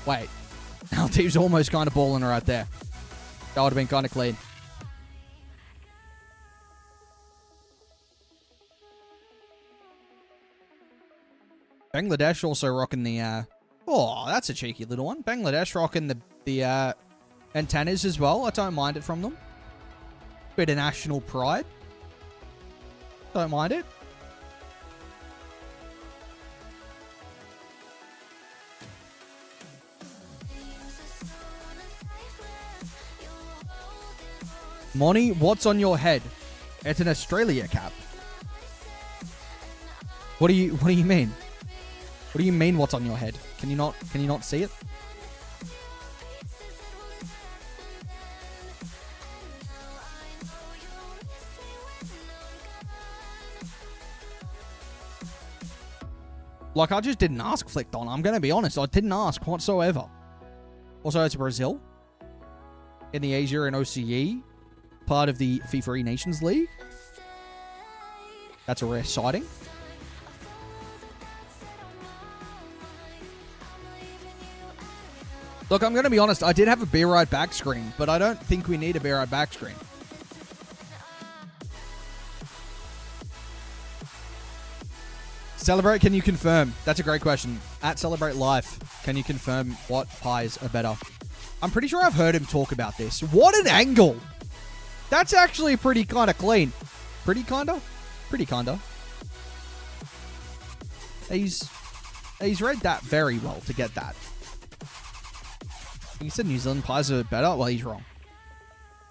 Wait. Our team's almost kind of balling right there. That would have been kind of clean. Bangladesh also rocking the... oh, that's a cheeky little one. Bangladesh rocking the antennas as well. I don't mind it from them. Bit of national pride. Don't mind it. Moni, what's on your head? It's an Australia cap. What do you mean? What do you mean what's on your head? Can you not see it? Like, I just didn't ask Flicked on. I'm going to be honest. I didn't ask whatsoever. Also, it's Brazil. In the Asia and OCE. Part of the FIFAe Nations League. That's a rare sighting. Look, I'm going to be honest. I did have a beer ride back screen, but I don't think we need a beer ride back screen. Celebrate, can you confirm? That's a great question. At Celebrate Life, can you confirm what pies are better? I'm pretty sure I've heard him talk about this. What an angle! That's actually pretty kind of clean. Pretty kind of? Pretty kind of. He's read that very well to get that. He said New Zealand pies are better? Well, he's wrong.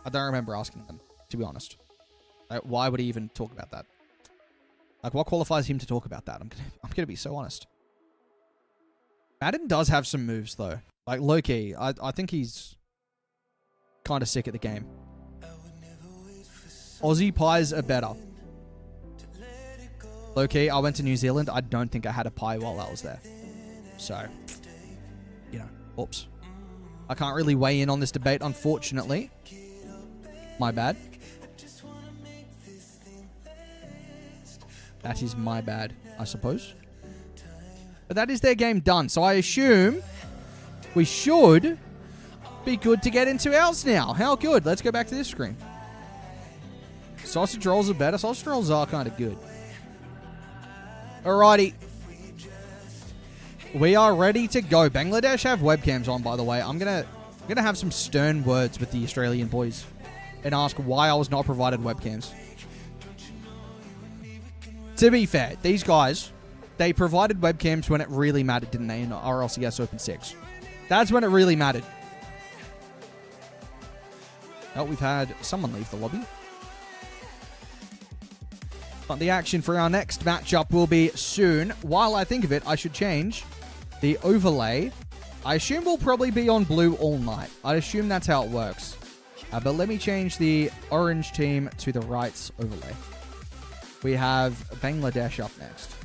I don't remember asking them, to be honest. Like, why would he even talk about that? Like, what qualifies him to talk about that? I'm gonna be so honest. Madden does have some moves, though. Like, low-key, I think he's kind of sick at the game. Aussie pies are better. Low-key, I went to New Zealand. I don't think I had a pie while I was there. So, you know, oops. I can't really weigh in on this debate, unfortunately. My bad. That is my bad, I suppose. But that is their game done. So I assume we should be good to get into ours now. How good? Let's go back to this screen. Sausage rolls are better. Sausage rolls are kind of good. Alrighty. We are ready to go. Bangladesh have webcams on, by the way. I'm gonna have some stern words with the Australian boys and ask why I was not provided webcams. To be fair, these guys, they provided webcams when it really mattered, didn't they, in RLCS Open 6? That's when it really mattered. Oh, we've had someone leave the lobby. But the action for our next matchup will be soon. While I think of it, I should change the overlay. I assume we'll probably be on blue all night. I assume that's how it works. But let me change the orange team to the rights overlay. We have Bangladesh up next.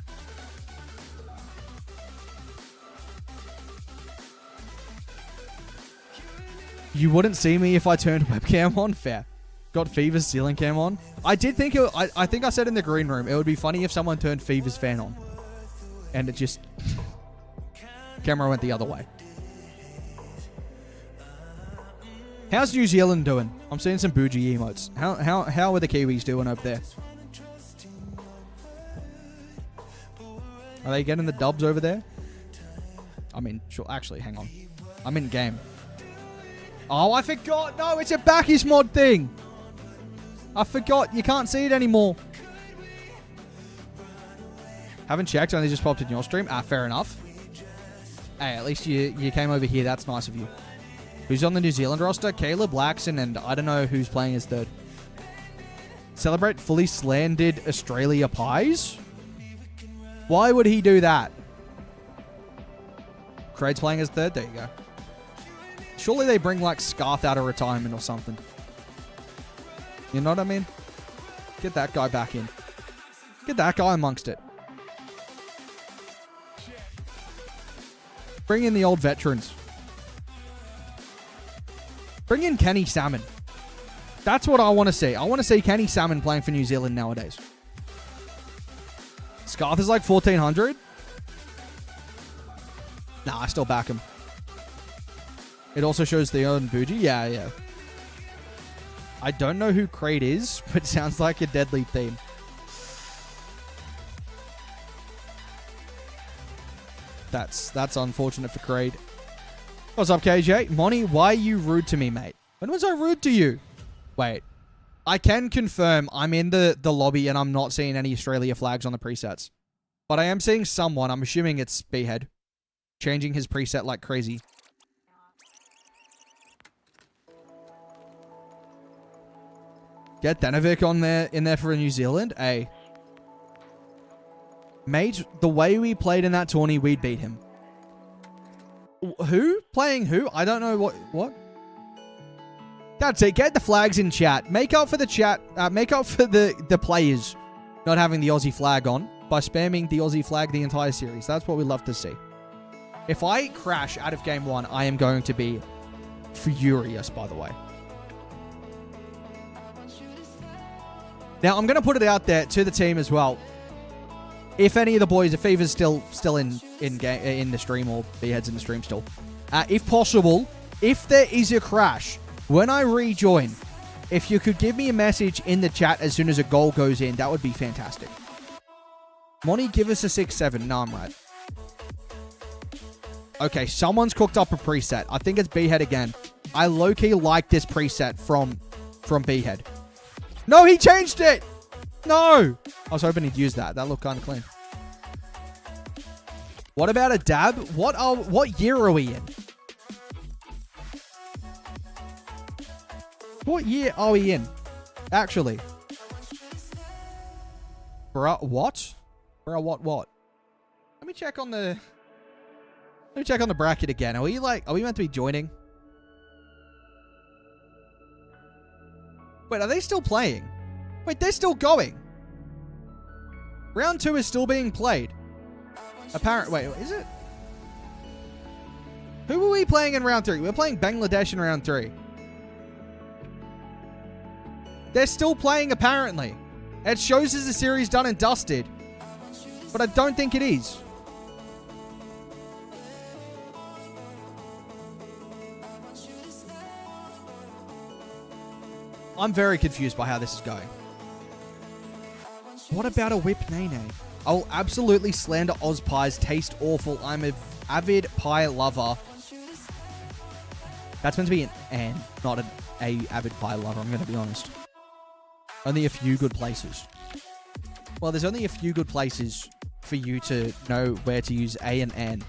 You wouldn't see me if I turned webcam on? Fair. Got Fever's ceiling cam on. I did think I think I said in the green room it would be funny if someone turned Fever's fan on. And it just camera went the other way. How's New Zealand doing? I'm seeing some bougie emotes. How are the Kiwis doing up there? Are they getting the dubs over there? I mean, sure. Actually, hang on. I'm in game. Oh, I forgot. No, it's a Bacchus mod thing. I forgot. You can't see it anymore. Haven't checked. Only just popped in your stream. Fair enough. Hey, at least you came over here. That's nice of you. Who's on the New Zealand roster? Caleb Laxon, and I don't know who's playing as third. Celebrate fully slandered Australia pies? Why would he do that? Craig's playing as third? There you go. Surely they bring like Scarth out of retirement or something. You know what I mean? Get that guy back in. Get that guy amongst it. Bring in the old veterans. Bring in Kenny Salmon. That's what I want to see. I want to see Kenny Salmon playing for New Zealand nowadays. Scarth is like 1,400. Nah, I still back him. It also shows Theo and Bougie. Yeah. I don't know who Kraid is, but sounds like a deadly theme. That's unfortunate for Kraid. What's up, KJ? Monty, why are you rude to me, mate? When was I rude to you? Wait. I can confirm I'm in the lobby and I'm not seeing any Australia flags on the presets. But I am seeing someone, I'm assuming it's Spearhead, changing his preset like crazy. Get Danovic in there for New Zealand. Hey. Mate, the way we played in that tourney, we'd beat him. Who? Playing who? I don't know what? That's it. Get the flags in chat. Make up for the chat. Make up for the players not having the Aussie flag on by spamming the Aussie flag the entire series. That's what we love to see. If I crash out of game one, I am going to be furious, by the way. Now, I'm going to put it out there to the team as well. If any of the boys, if Fever's still in the stream or B-Head's in the stream still, if possible, if there is a crash, when I rejoin, if you could give me a message in the chat as soon as a goal goes in, that would be fantastic. Monty, give us a 6-7. No, I'm right. Okay, someone's cooked up a preset. I think it's B-Head again. I low-key like this preset from B-Head. No, he changed it! No! I was hoping he'd use that. That looked kind of clean. What about a dab? What year are we in? What year are we in? Actually. Bruh, what? Bruh, what? Let me check on the bracket again. Are we meant to be joining? Wait, are they still playing? Wait, they're still going. Round 2 is still being played. Wait, is it? Who were we playing in round 3? We're playing Bangladesh in round 3. They're still playing, apparently. It shows as a series done and dusted. But I don't think it is. I'm very confused by how this is going. What about a whip Nene? I will absolutely slander Oz pies. Taste awful. I'm an avid pie lover. That's meant to be an and, not a avid pie lover, I'm going to be honest. Only a few good places. Well, there's only a few good places for you to know where to use a and an,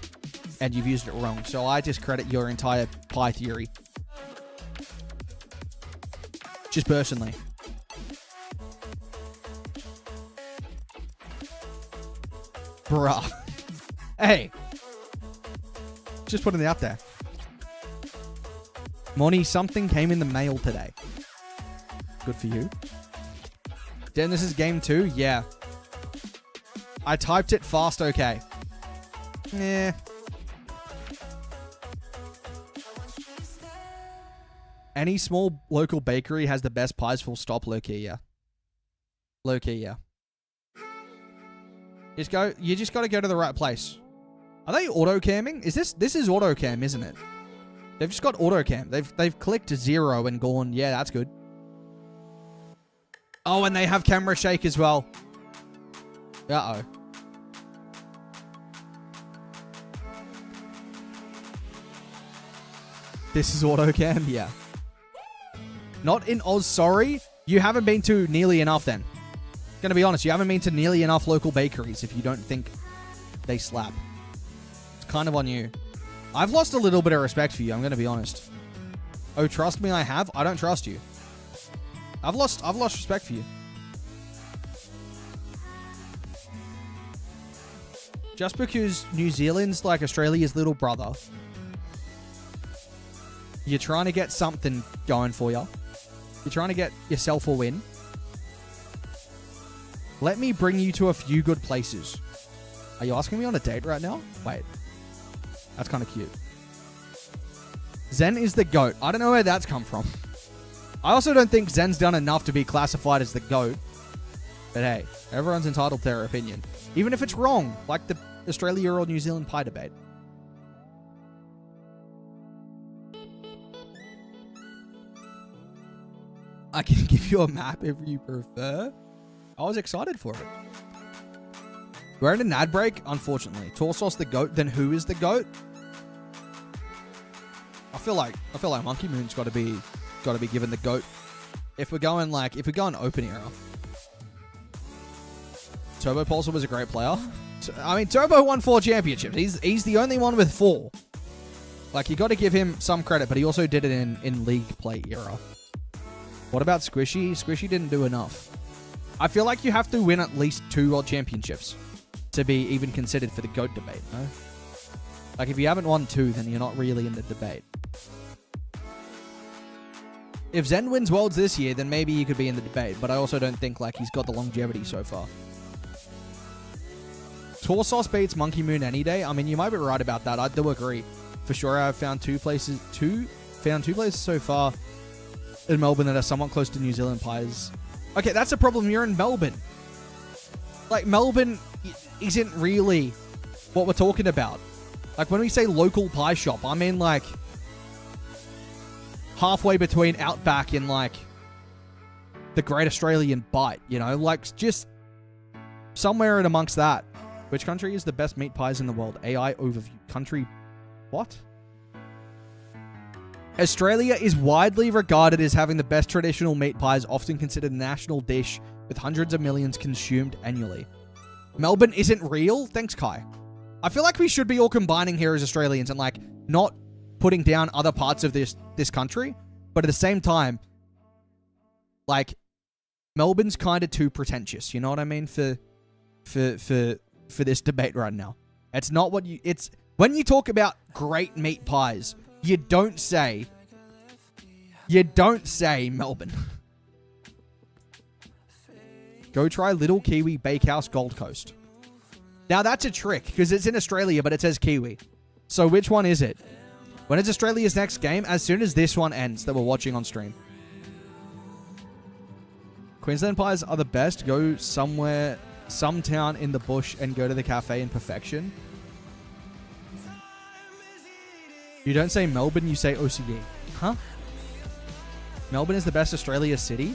and you've used it wrong. So I discredit your entire pie theory. Just personally. Bruh. Hey. Just putting it out there. Monty, something came in the mail today. Good for you. Dan, this is game 2? Yeah. I typed it fast, okay. Yeah. Any small local bakery has the best pies, full stop. Low-key, yeah. Low-key, yeah. You just got to go to the right place. Are they auto-camming? This is auto-cam, isn't it? They've just got auto-cam. They've clicked 0 and gone, yeah, that's good. Oh, and they have camera shake as well. Uh-oh. This is auto-cam? Yeah. Not in Oz, sorry. You haven't been to nearly enough then. Gonna be honest, you haven't been to nearly enough local bakeries if you don't think they slap. It's kind of on you. I've lost a little bit of respect for you, I'm gonna be honest. Oh, trust me, I have? I don't trust you. I've lost respect for you. Just because New Zealand's like Australia's little brother, you're trying to get something going for you. You're trying to get yourself a win. Let me bring you to a few good places. Are you asking me on a date right now? Wait. That's kind of cute. Zen is the GOAT. I don't know where that's come from. I also don't think Zen's done enough to be classified as the GOAT. But hey, everyone's entitled to their opinion. Even if it's wrong, like the Australia or New Zealand pie debate. I can give you a map if you prefer. I was excited for it. We're in an ad break, unfortunately. Torsos the GOAT, then who is the GOAT? I feel like Monkey Moon's got to be given the GOAT. If we're going open era. Turbo Pulsar was a great player. I mean, Turbo won 4 championships. He's the only one with 4. Like, you got to give him some credit, but he also did it in league play era. What about Squishy? Squishy didn't do enough. I feel like you have to win at least 2 world championships to be even considered for the GOAT debate, no? Like, if you haven't won 2, then you're not really in the debate. If Zen wins Worlds this year, then maybe he could be in the debate, but I also don't think, like, he's got the longevity so far. Torsos beats Monkey Moon any day? I mean, you might be right about that. I do agree. For sure, I've found two places so far in Melbourne that are somewhat close to New Zealand pies. Okay, that's a problem. You're in Melbourne. Like, Melbourne isn't really what we're talking about. Like, when we say local pie shop, I mean, like, halfway between Outback and, like, the Great Australian Bite, you know? Like, just somewhere in amongst that. Which country is the best meat pies in the world? AI overview. Country... what? Australia is widely regarded as having the best traditional meat pies, often considered a national dish, with hundreds of millions consumed annually. Melbourne isn't real? Thanks, Kai. I feel like we should be all combining here as Australians and, like, not putting down other parts of this country, but at the same time, like, Melbourne's kind of too pretentious, you know what I mean, for this debate right now. It's not what you... it's... when you talk about great meat pies, you don't say Melbourne. Go try Little Kiwi Bakehouse Gold Coast. Now that's a trick, because it's in Australia, but it says Kiwi. So which one is it? When is Australia's next game? As soon as this one ends that we're watching on stream. Queensland pies are the best. Go somewhere, some town in the bush, and go to the cafe in perfection. You don't say Melbourne, you say OCD. Huh? Melbourne is the best Australia city?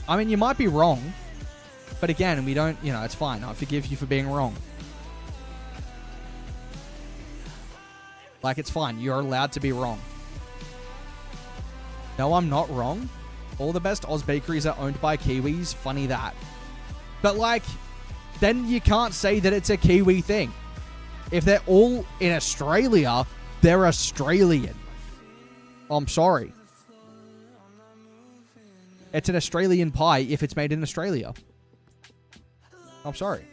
I mean, you might be wrong. But again, we don't, you know, it's fine. I forgive you for being wrong. Like, it's fine. You're allowed to be wrong. No, I'm not wrong. All the best Oz bakeries are owned by Kiwis. Funny that. But, like, then you can't say that it's a Kiwi thing. If they're all in Australia, they're Australian. I'm sorry. It's an Australian pie if it's made in Australia. I'm sorry.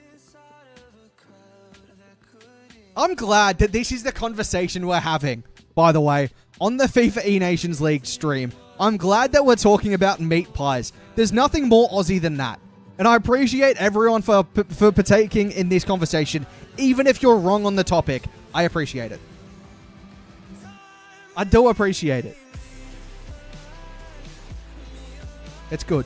I'm glad that this is the conversation we're having, by the way, on the FIFA E-Nations League stream. I'm glad that we're talking about meat pies. There's nothing more Aussie than that. And I appreciate everyone for partaking in this conversation, even if you're wrong on the topic. I appreciate it. I do appreciate it. It's good.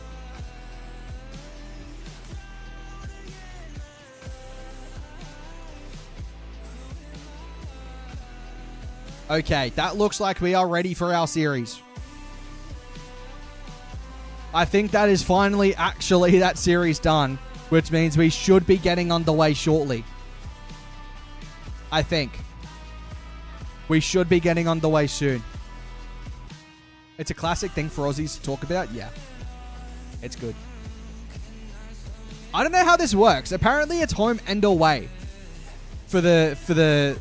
Okay, that looks like we are ready for our series. I think that is finally actually that series done, which means we should be getting underway shortly. I think. We should be getting underway soon. It's a classic thing for Aussies to talk about. Yeah. It's good. I don't know how this works. Apparently it's home and away for the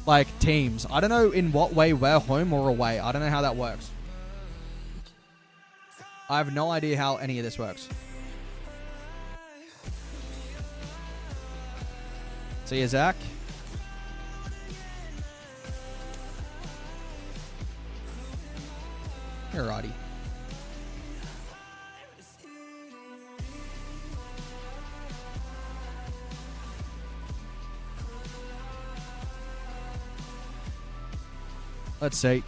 like teams. I don't know in what way we're home or away. I don't know how that works. I have no idea how any of this works. See you, Zach. Alrighty. Let's see.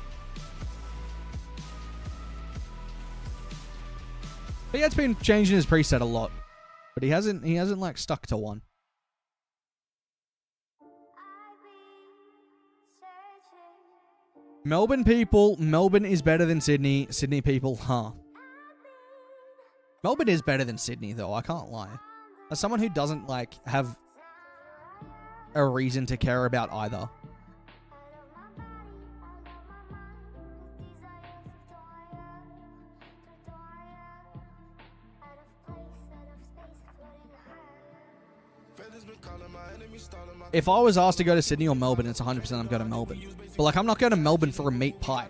He has been changing his preset a lot, but he hasn't like stuck to one. Melbourne people, Melbourne is better than Sydney. Sydney people, huh? Melbourne is better than Sydney though, I can't lie. As someone who doesn't like have a reason to care about either. If I was asked to go to Sydney or Melbourne, it's 100% I'm going to Melbourne. But, like, I'm not going to Melbourne for a meat pie.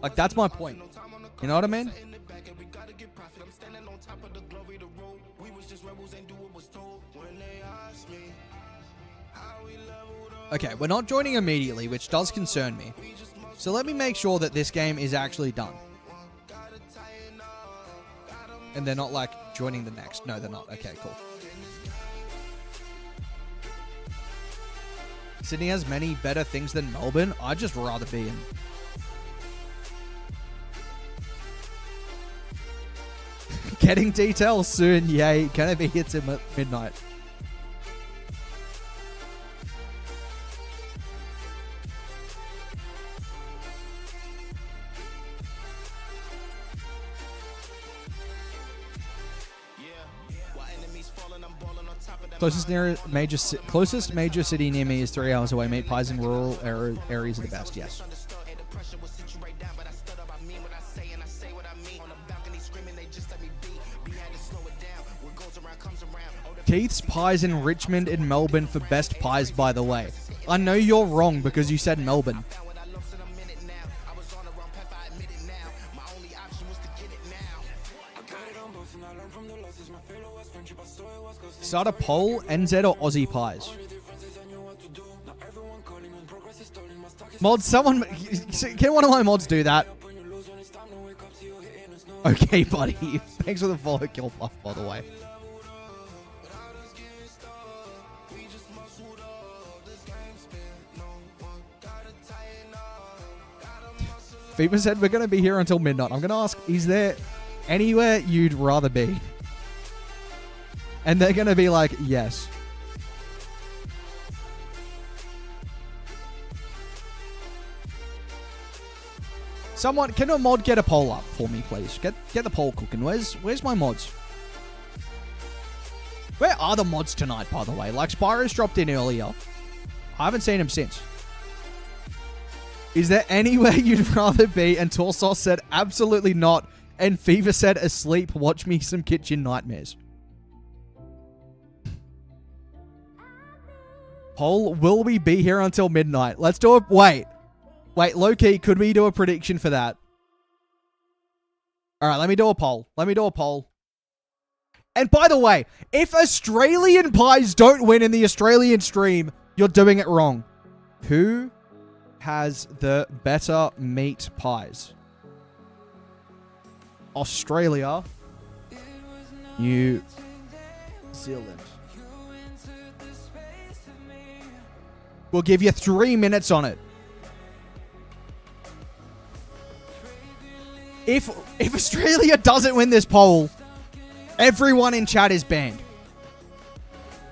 Like, that's my point. You know what I mean? Okay, we're not joining immediately, which does concern me. So let me make sure that this game is actually done. And they're not, like, joining the next. No, they're not. Okay, cool. Sydney has many better things than Melbourne. I'd just rather be in. Getting details soon. Yay. Can it be here till midnight? Closest major city near me is 3 hours away. Meat pies in rural areas are the best. Yes. Keith's Pies in Richmond in Melbourne for best pies, by the way. I know you're wrong because you said Melbourne. Start a poll, NZ or Aussie pies? Mods, someone... Can one of my mods do that? Okay, buddy. Thanks for the follow kill buff, by the way. FIFA said we're going to be here until midnight. I'm going to ask, is there anywhere you'd rather be? And they're going to be like, yes. Someone, can a mod get a poll up for me, please? Get the poll cooking. Where's my mods? Where are the mods tonight, by the way? Like, Spyro's dropped in earlier. I haven't seen him since. Is there anywhere you'd rather be? And Torsos said, absolutely not. And Fever said, asleep. Watch me some kitchen nightmares. Poll, will we be here until midnight? Let's do it. Wait, low-key, could we do a prediction for that? All right, let me do a poll. And by the way, if Australian pies don't win in the Australian stream, you're doing it wrong. Who has the better meat pies? Australia, New Zealand. We'll give you 3 minutes on it. If Australia doesn't win this poll, everyone in chat is banned.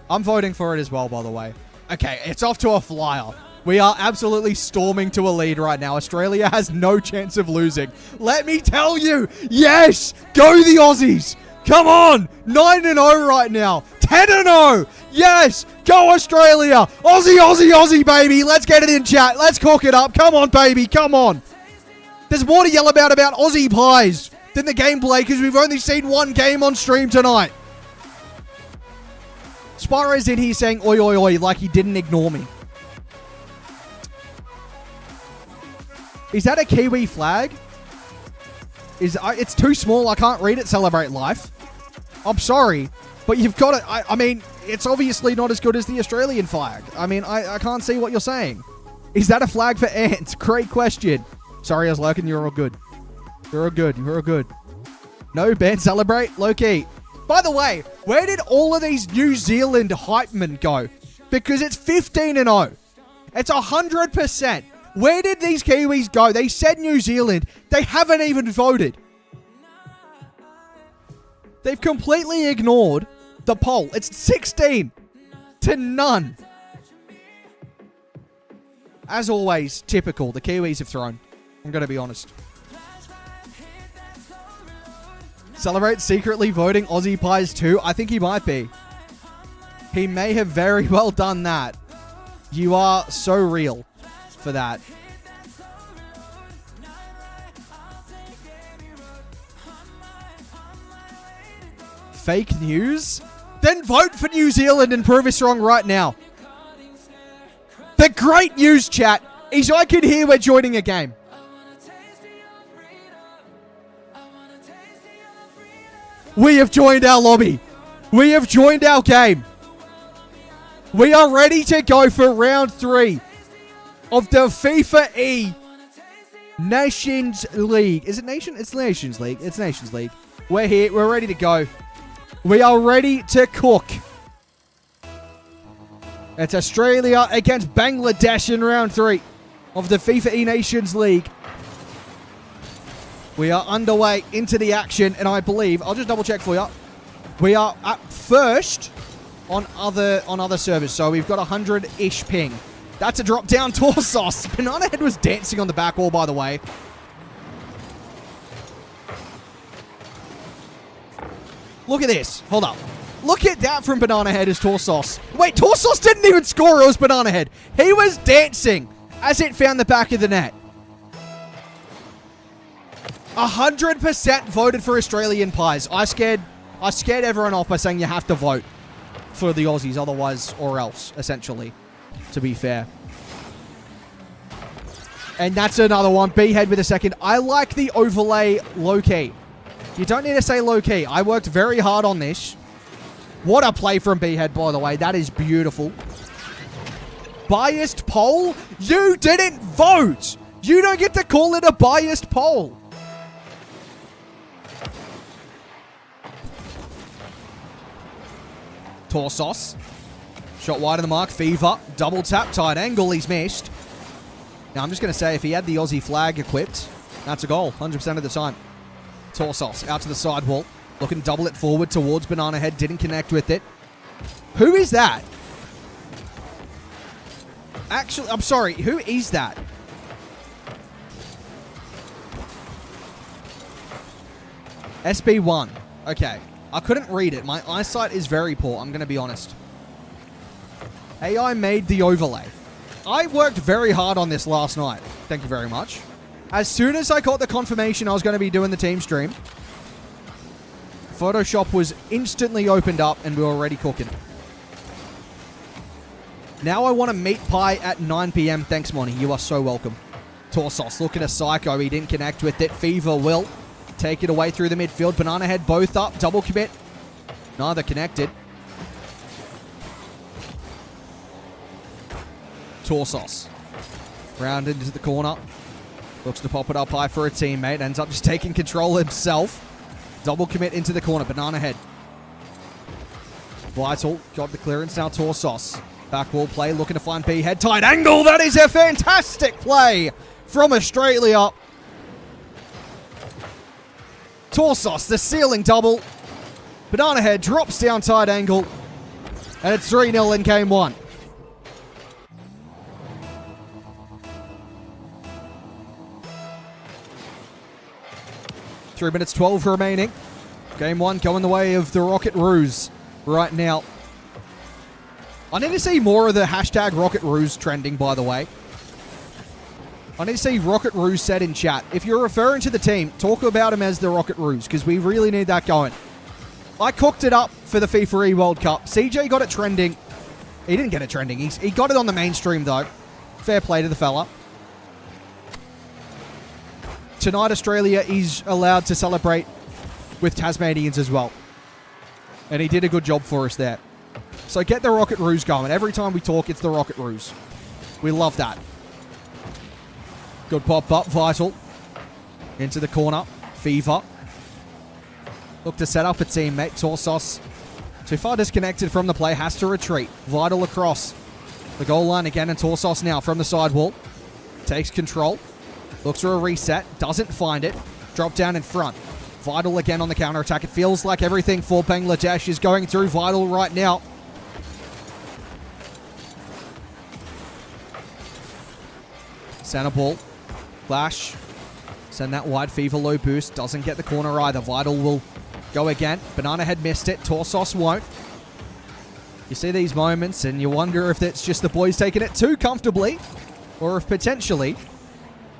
I'm voting for it as well, by the way. Okay, it's off to a flyer. We are absolutely storming to a lead right now. Australia has no chance of losing. Let me tell you, yes, go the Aussies. Come on, 9-0 right now. 10-0. Yes, go Australia. Aussie, Aussie, Aussie, baby. Let's get it in chat. Let's cook it up. Come on, baby. Come on. There's more to yell about Aussie pies than the gameplay because we've only seen one game on stream tonight. Spyro's in here saying oi, oi, oi, like he didn't ignore me. Is that a Kiwi flag? It's too small. I can't read it. Celebrate life. I'm sorry, but you've got it. I mean, it's obviously not as good as the Australian flag. I mean, I can't see what you're saying. Is that a flag for ants? Great question. Sorry, I was lurking. You're all good. You're all good. You're all good. No, ban celebrate. Low key. By the way, where did all of these New Zealand hype men go? Because it's 15-0. It's 100%. Where did these Kiwis go? They said New Zealand. They haven't even voted. They've completely ignored the poll. It's 16-0. As always, typical. The Kiwis have thrown. I'm going to be honest. Celebrate secretly voting Aussie Pies too. I think he might be. He may have very well done that. You are so real for that. Fake news? Then vote for New Zealand and prove us wrong right now. The great news, chat, is I can hear we're joining a game. We have joined our lobby. We have joined our game. We are ready to go for round 3 of the FIFAe Nations League. Is it Nation? It's Nations League. It's Nations League. We're here. We're ready to go. We are ready to cook. It's Australia against Bangladesh in round 3 of the FIFAe Nations League. We are underway into the action, and I believe, I'll just double check for you. We are at first on other servers, so we've got 100-ish ping. That's a drop down Torsos. Banana Head was dancing on the back wall, by the way. Look at this. Hold up. Look at that from Banana Head as Torsos. Wait, Torsos didn't even score. It was Banana Head. He was dancing as it found the back of the net. 100% voted for Australian pies. I scared everyone off by saying you have to vote for the Aussies, otherwise or else, essentially, to be fair. And that's another one. B-Head with a second. I like the overlay low-key. You don't need to say low-key. I worked very hard on this. What a play from B-Head, by the way. That is beautiful. Biased poll? You didn't vote! You don't get to call it a biased poll. Torsos. Shot wide of the mark. Fever. Double tap. Tight angle. He's missed. Now, I'm just going to say, if he had the Aussie flag equipped, that's a goal. 100% of the time. Torsos out to the sidewall. Looking to double it forward towards Banana Head. Didn't connect with it. Who is that? Actually, I'm sorry. Who is that? SB1. Okay. I couldn't read it. My eyesight is very poor. I'm going to be honest. AI made the overlay. I worked very hard on this last night. Thank you very much. As soon as I got the confirmation I was going to be doing the team stream, Photoshop was instantly opened up and we were already cooking. Now I want a meat pie at 9 p.m. Thanks, Monty. You are so welcome. Torsos looking at Psycho. He didn't connect with it. Fever will. take it away through the midfield. Banana Head both up. Double commit. Neither connected. Torsos. Round into the corner. Looks to pop it up high for a teammate. Ends up just taking control himself. Double commit into the corner. Banana Head. Vital. Got the clearance now. Torsos. Back wall play. Looking to find B Head. Tight angle. That is a fantastic play from Australia. Torsos. The ceiling double. Banana Head drops down tight angle. And it's 3-0 in game one. 3 minutes 12 remaining. Game one going the way of the Rocket Ruse right now. I need to see more of the hashtag Rocket Ruse trending, by the way. I need to see Rocket Ruse said in chat. If you're referring to the team, talk about him as the Rocket Ruse, because we really need that going. I cooked it up for the FIFAe World Cup. CJ got it trending. He didn't get it trending. He got it on the mainstream, though. Fair play to the fella. Tonight, Australia is allowed to celebrate with Tasmanians as well. And he did a good job for us there. So get the Rocket Ruse going. Every time we talk, it's the Rocket Ruse. We love that. Good pop-up. Vital. Into the corner. Fever. Look to set up a teammate. Torsos. Too far disconnected from the play. Has to retreat. Vital across the goal line again. And Torsos now from the sidewall. Takes control. Looks for a reset. Doesn't find it. Drop down in front. Vital again on the counter-attack. It feels like everything for Bangladesh is going through Vital right now. Center ball. Flash. Send that wide. Fever low boost. Doesn't get the corner either. Vital will go again. Banana Head missed it. Torsos won't. You see these moments and you wonder if it's just the boys taking it too comfortably or if potentially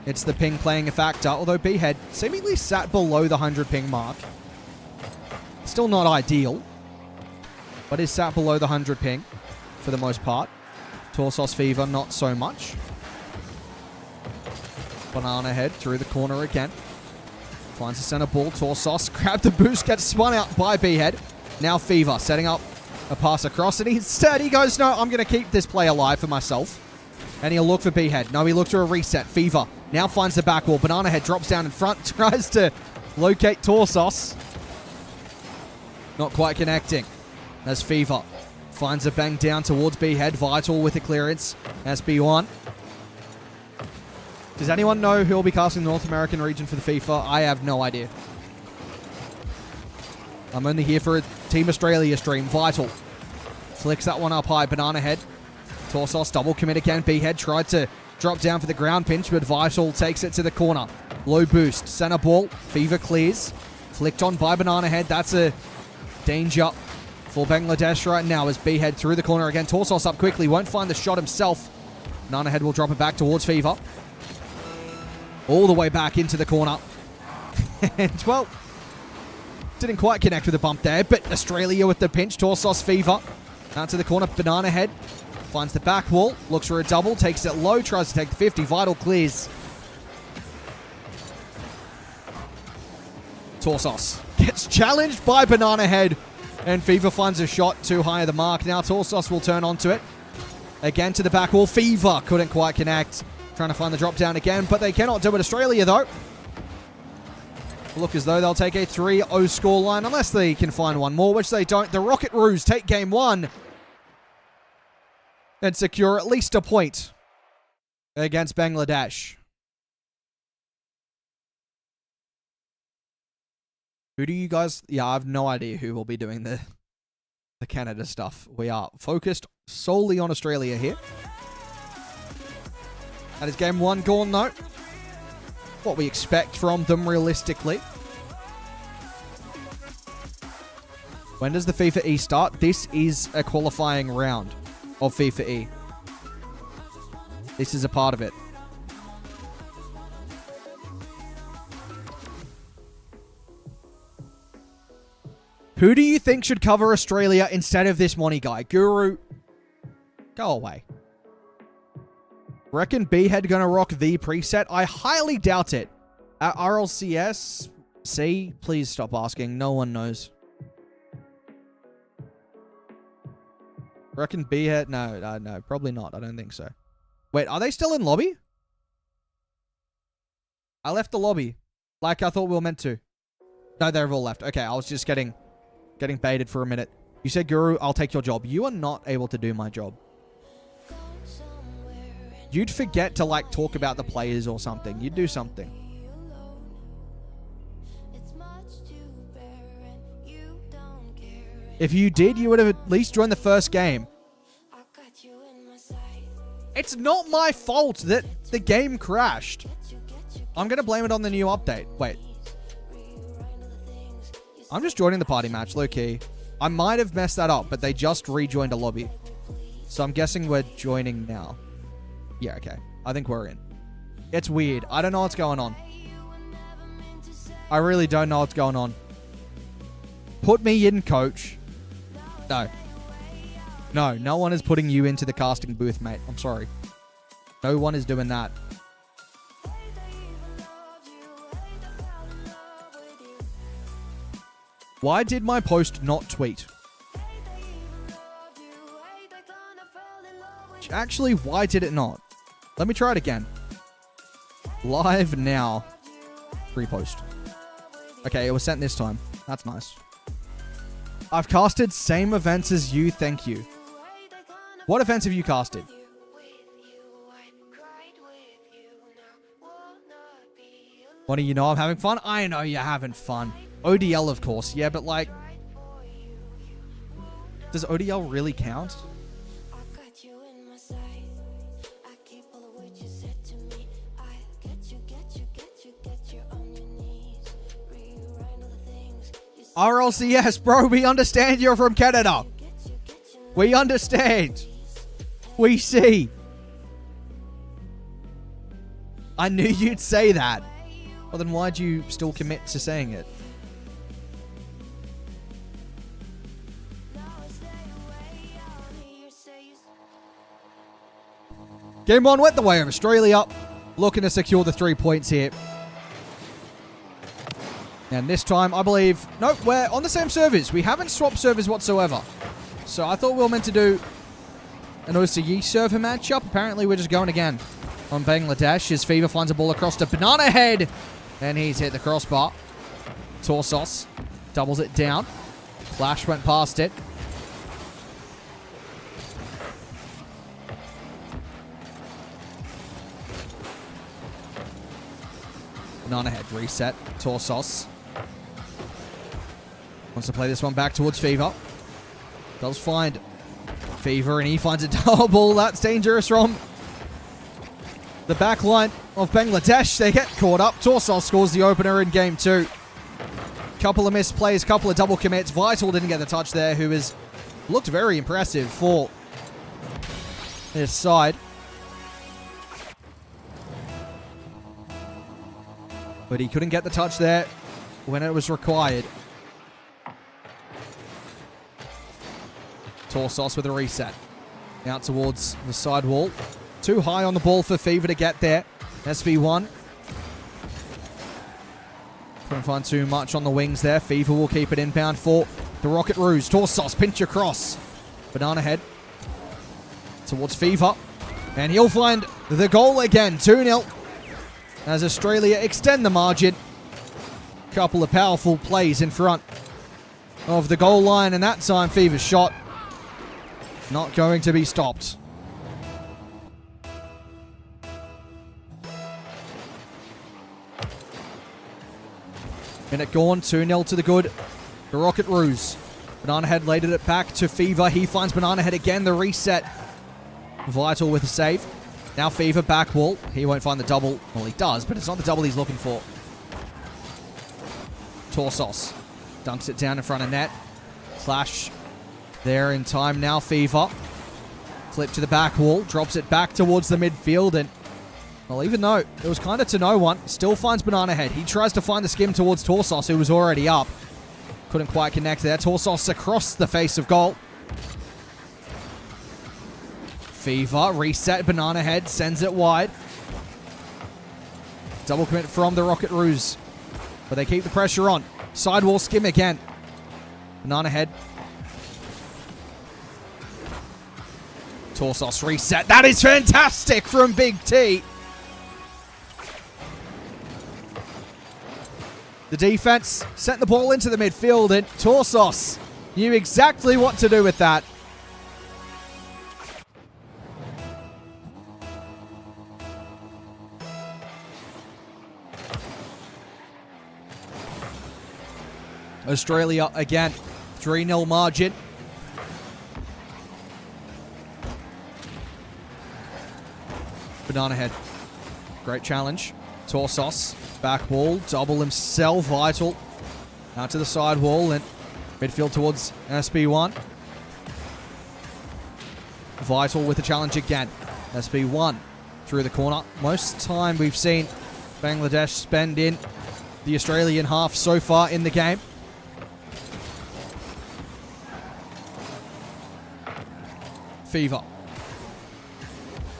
it's the ping playing a factor, although B-Head seemingly sat below the 100 ping mark. Still not ideal, but is sat below the 100 ping for the most part. Torsos Fever, not so much. Banana Head through the corner again. Finds the center ball. Torsos grab the boost, gets spun out by B-Head. Now Fever setting up a pass across, and instead he goes, no, I'm going to keep this play alive for myself. And he'll look for B-Head. No, he looks for a reset. Fever now finds the back wall. Banana Head drops down in front. Tries to locate Torsos. Not quite connecting. As Fever finds a bang down towards B-Head. Vital with a clearance. As B1. Does anyone know who will be casting the North American region for the FIFA? I have no idea. I'm only here for a Team Australia stream. Vital flicks that one up high. Banana Head. Torsos double commit again. B-Head tried to drop down for the ground pinch, but Vital takes it to the corner. Low boost. Center ball. Fever clears. Flicked on by Banana Head. That's a danger for Bangladesh right now as B-Head through the corner again. Torsos up quickly. Won't find the shot himself. Banana Head will drop it back towards Fever. All the way back into the corner. And, well, didn't quite connect with the bump there, but Australia with the pinch. Torsos Fever. Out to the corner. Banana Head finds the back wall. Looks for a double. Takes it low. Tries to take the 50. Vital clears. Torsos gets challenged by Banana Head. And Fever finds a shot too high of the mark. Now Torsos will turn onto it. Again to the back wall. Fever couldn't quite connect. Trying to find the drop down again, but they cannot do it. Australia, though, look as though they'll take a 3-0 scoreline, unless they can find one more, which they don't. The Rocket Ruse take game one and secure at least a point against Bangladesh. Who do you guys... Yeah, I have no idea who will be doing the Canada stuff. We are focused solely on Australia here. That is game one gone, though. What we expect from them realistically. When does the FIFA E start? This is a qualifying round of FIFA E. This is a part of it. Who do you think should cover Australia instead of this Monty guy? Guru, go away. Reckon B-Head gonna rock the preset? I highly doubt it. At RLCS, See? Please stop asking. No one knows. Reckon B head? No, no, probably not. I don't think so. Wait, are they still in lobby? I left the lobby. Like I thought we were meant to. No, they've all left. Okay, I was just getting baited for a minute. You said, Guru, I'll take your job. You are not able to do my job. You'd forget to, like, talk about the players or something. You'd do something. If you did, you would have at least joined the first game. It's not my fault that the game crashed. I'm going to blame it on the new update. Wait. I'm just joining the party match, low key. I might have messed that up, but they just rejoined a lobby. So I'm guessing we're joining now. Yeah, okay. I think we're in. It's weird. I don't know what's going on. I really don't know what's going on. Put me in, coach. No. No, no one is putting you into the casting booth, mate. I'm sorry. No one is doing that. Why did my post not tweet? Actually, why did it not? Let me try it again. Live now. Repost. Okay, it was sent this time. That's nice. I've casted same events as you, thank you. What events have you casted? What do you know? I'm having fun? I know you're having fun. ODL, of course. Yeah, but like... Does ODL really count? RLCS, bro, we understand you're from Canada. We understand. We see. I knew you'd say that. Well, then why'd you still commit to saying it? Game 1 went the way of Australia. Looking to secure the 3 points here. And this time, I believe... Nope, we're on the same servers. We haven't swapped servers whatsoever. So I thought we were meant to do an OCE server matchup. Apparently, we're just going again on Bangladesh as Fever finds a ball across to Banana Head. And he's hit the crossbar. Torsos doubles it down. Flash went past it. Banana Head reset. Torsos wants to play this one back towards Fever. Does find Fever, and he finds a double. That's dangerous from the back line of Bangladesh. They get caught up. Torsos scores the opener in game 2. Couple of missed plays, couple of double commits. Vital didn't get the touch there, who has looked very impressive for his side. But he couldn't get the touch there when it was required. Torsos with a reset. Out towards the side wall. Too high on the ball for Fever to get there. SV1. Couldn't find too much on the wings there. Fever will keep it inbound for the Rocket Ruse. Torsos, pinch across. Banana Head towards Fever. And he'll find the goal again. 2-0. As Australia extend the margin. Couple of powerful plays in front of the goal line. And that time, Fever's shot not going to be stopped. Minute gone, 2-0 to the good. The Rocket Ruse. Banana Head laid it back to Fever. He finds Banana Head again. The reset. Vital with a save. Now Fever back wall. He won't find the double. Well, he does, but it's not the double he's looking for. Torsos dunks it down in front of net. Clash there in time now. Fever. Flip to the back wall. Drops it back towards the midfield. And, well, even though it was kind of to no one, still finds Banana Head. He tries to find the skim towards Torsos, who was already up. Couldn't quite connect there. Torsos across the face of goal. Fever, reset, Banana Head, sends it wide. Double commit from the Rocket Ruse. but they keep the pressure on. Sidewall skim again. Banana head. Torsos reset. That is fantastic from Big T. The defense sent the ball into the midfield, and Torsos knew exactly what to do with that. Australia again. 3-0 margin. Banana head. Great challenge. Torsos. Back wall. Double himself. Vital. Out to the side wall and midfield towards SB1. Vital with the challenge again. SB1 through the corner. Most time we've seen Bangladesh spend in the Australian half so far in the game. Fever.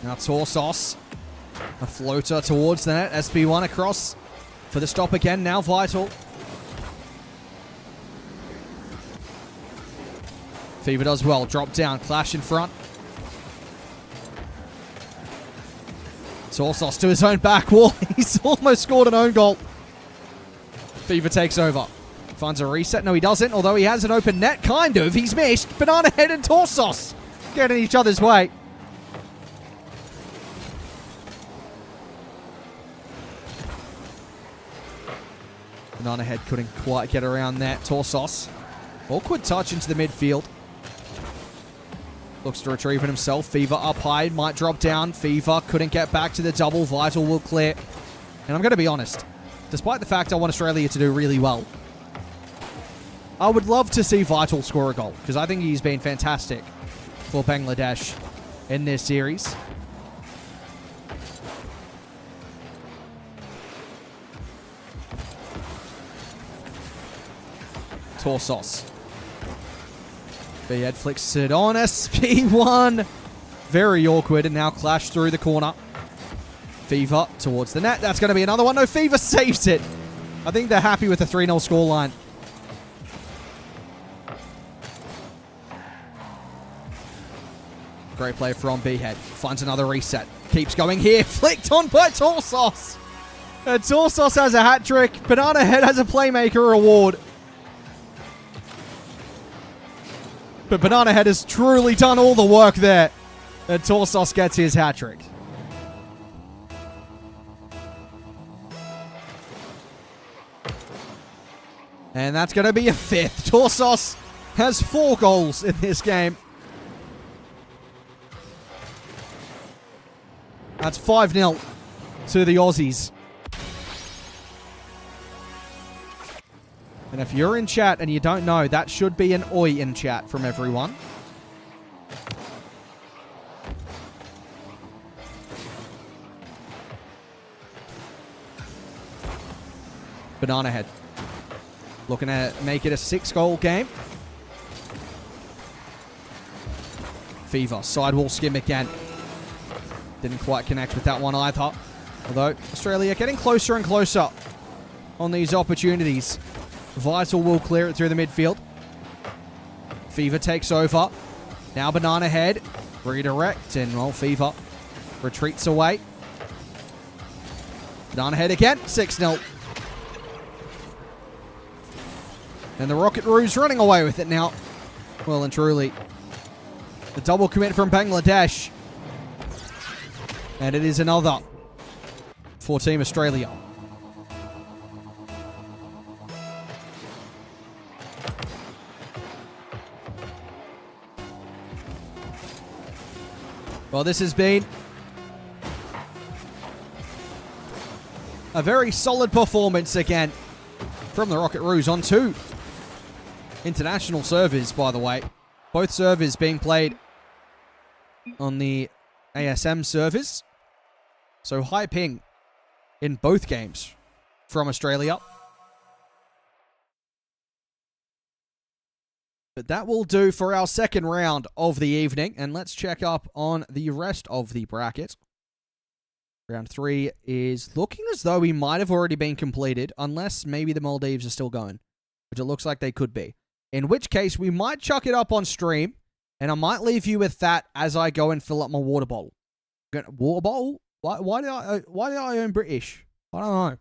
Now Torsos. A floater towards the net. SB1 across for the stop again. Now Vital. Fever does well. Drop down. Clash in front. Torsos to his own back wall. He's almost scored an own goal. Fever takes over. Finds a reset. No, he doesn't. Although he has an open net. Kind of. He's missed. Banana head and Torsos getting each other's way. Banana head couldn't quite get around that. Torsos. Awkward touch into the midfield. Looks to retrieve it himself. Fever up high. Might drop down. Fever couldn't get back to the double. Vital will clear. And I'm going to be honest. Despite the fact I want Australia to do really well, I would love to see Vital score a goal, because I think he's been fantastic for Bangladesh in this series. Torsos. Head flicks it on. SP1. Very awkward, and now Clash through the corner. Fever towards the net. That's going to be another one. No, Fever saves it. I think they're happy with the 3-0 scoreline. Great play from B-Head. Finds another reset. Keeps going here. Flicked on by Torsos. And Torsos has a hat-trick. Banana Head has a Playmaker award. But Banana Head has truly done all the work there. And Torsos gets his hat-trick. And that's going to be a fifth. Torsos has 4 goals in this game. That's 5-0 to the Aussies. And if you're in chat and you don't know, that should be an oi in chat from everyone. Banana Head. Looking to make it a 6-goal game. Fever. Sidewall skim again. Didn't quite connect with that one either. Although, Australia getting closer and closer on these opportunities. Vital will clear it through the midfield. Fever takes over. Now Banana Head. Redirect, and well, Fever retreats away. Banana Head again. 6-0. And the Rockeroos running away with it now. Well and truly. The double commit from Bangladesh. And it is another for Team Australia. Well, this has been a very solid performance again from the Rockeroos on 2 international servers, by the way. Both servers being played on the ASM servers. So high ping in both games from Australia. But that will do for our second round of the evening. And let's check up on the rest of the bracket. Round 3 is looking as though we might have already been completed, unless maybe the Maldives are still going, which it looks like they could be. In which case, we might chuck it up on stream, and I might leave you with that as I go and fill up my water bottle. Water bottle? Why did I own British? I don't know.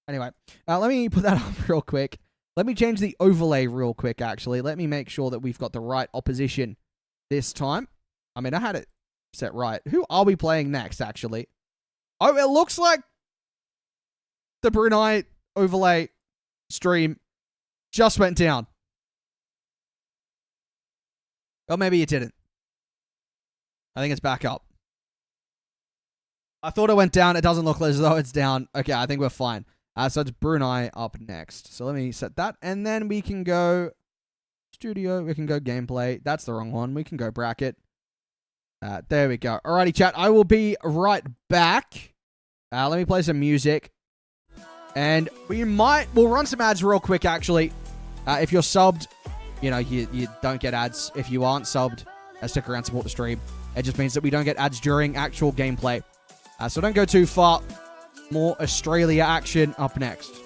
Anyway, let me put that up real quick. Let me change the overlay real quick, actually. Let me make sure that we've got the right opposition this time. I mean, I had it set right. Who are we playing next, actually? Oh, it looks like the Brunei overlay stream just went down. Or maybe it didn't. I think it's back up. I thought it went down. It doesn't look as though it's down. Okay, I think we're fine. So it's Brunei up next. So let me set that. And then we can go studio. We can go gameplay. That's the wrong one. We can go bracket. There we go. Alrighty, chat. I will be right back. Let me play some music. And we'll run some ads real quick, actually. If you're subbed, you know, you don't get ads. If you aren't subbed, stick around, support the stream. It just means that we don't get ads during actual gameplay. So don't go too far. More Australia action up next.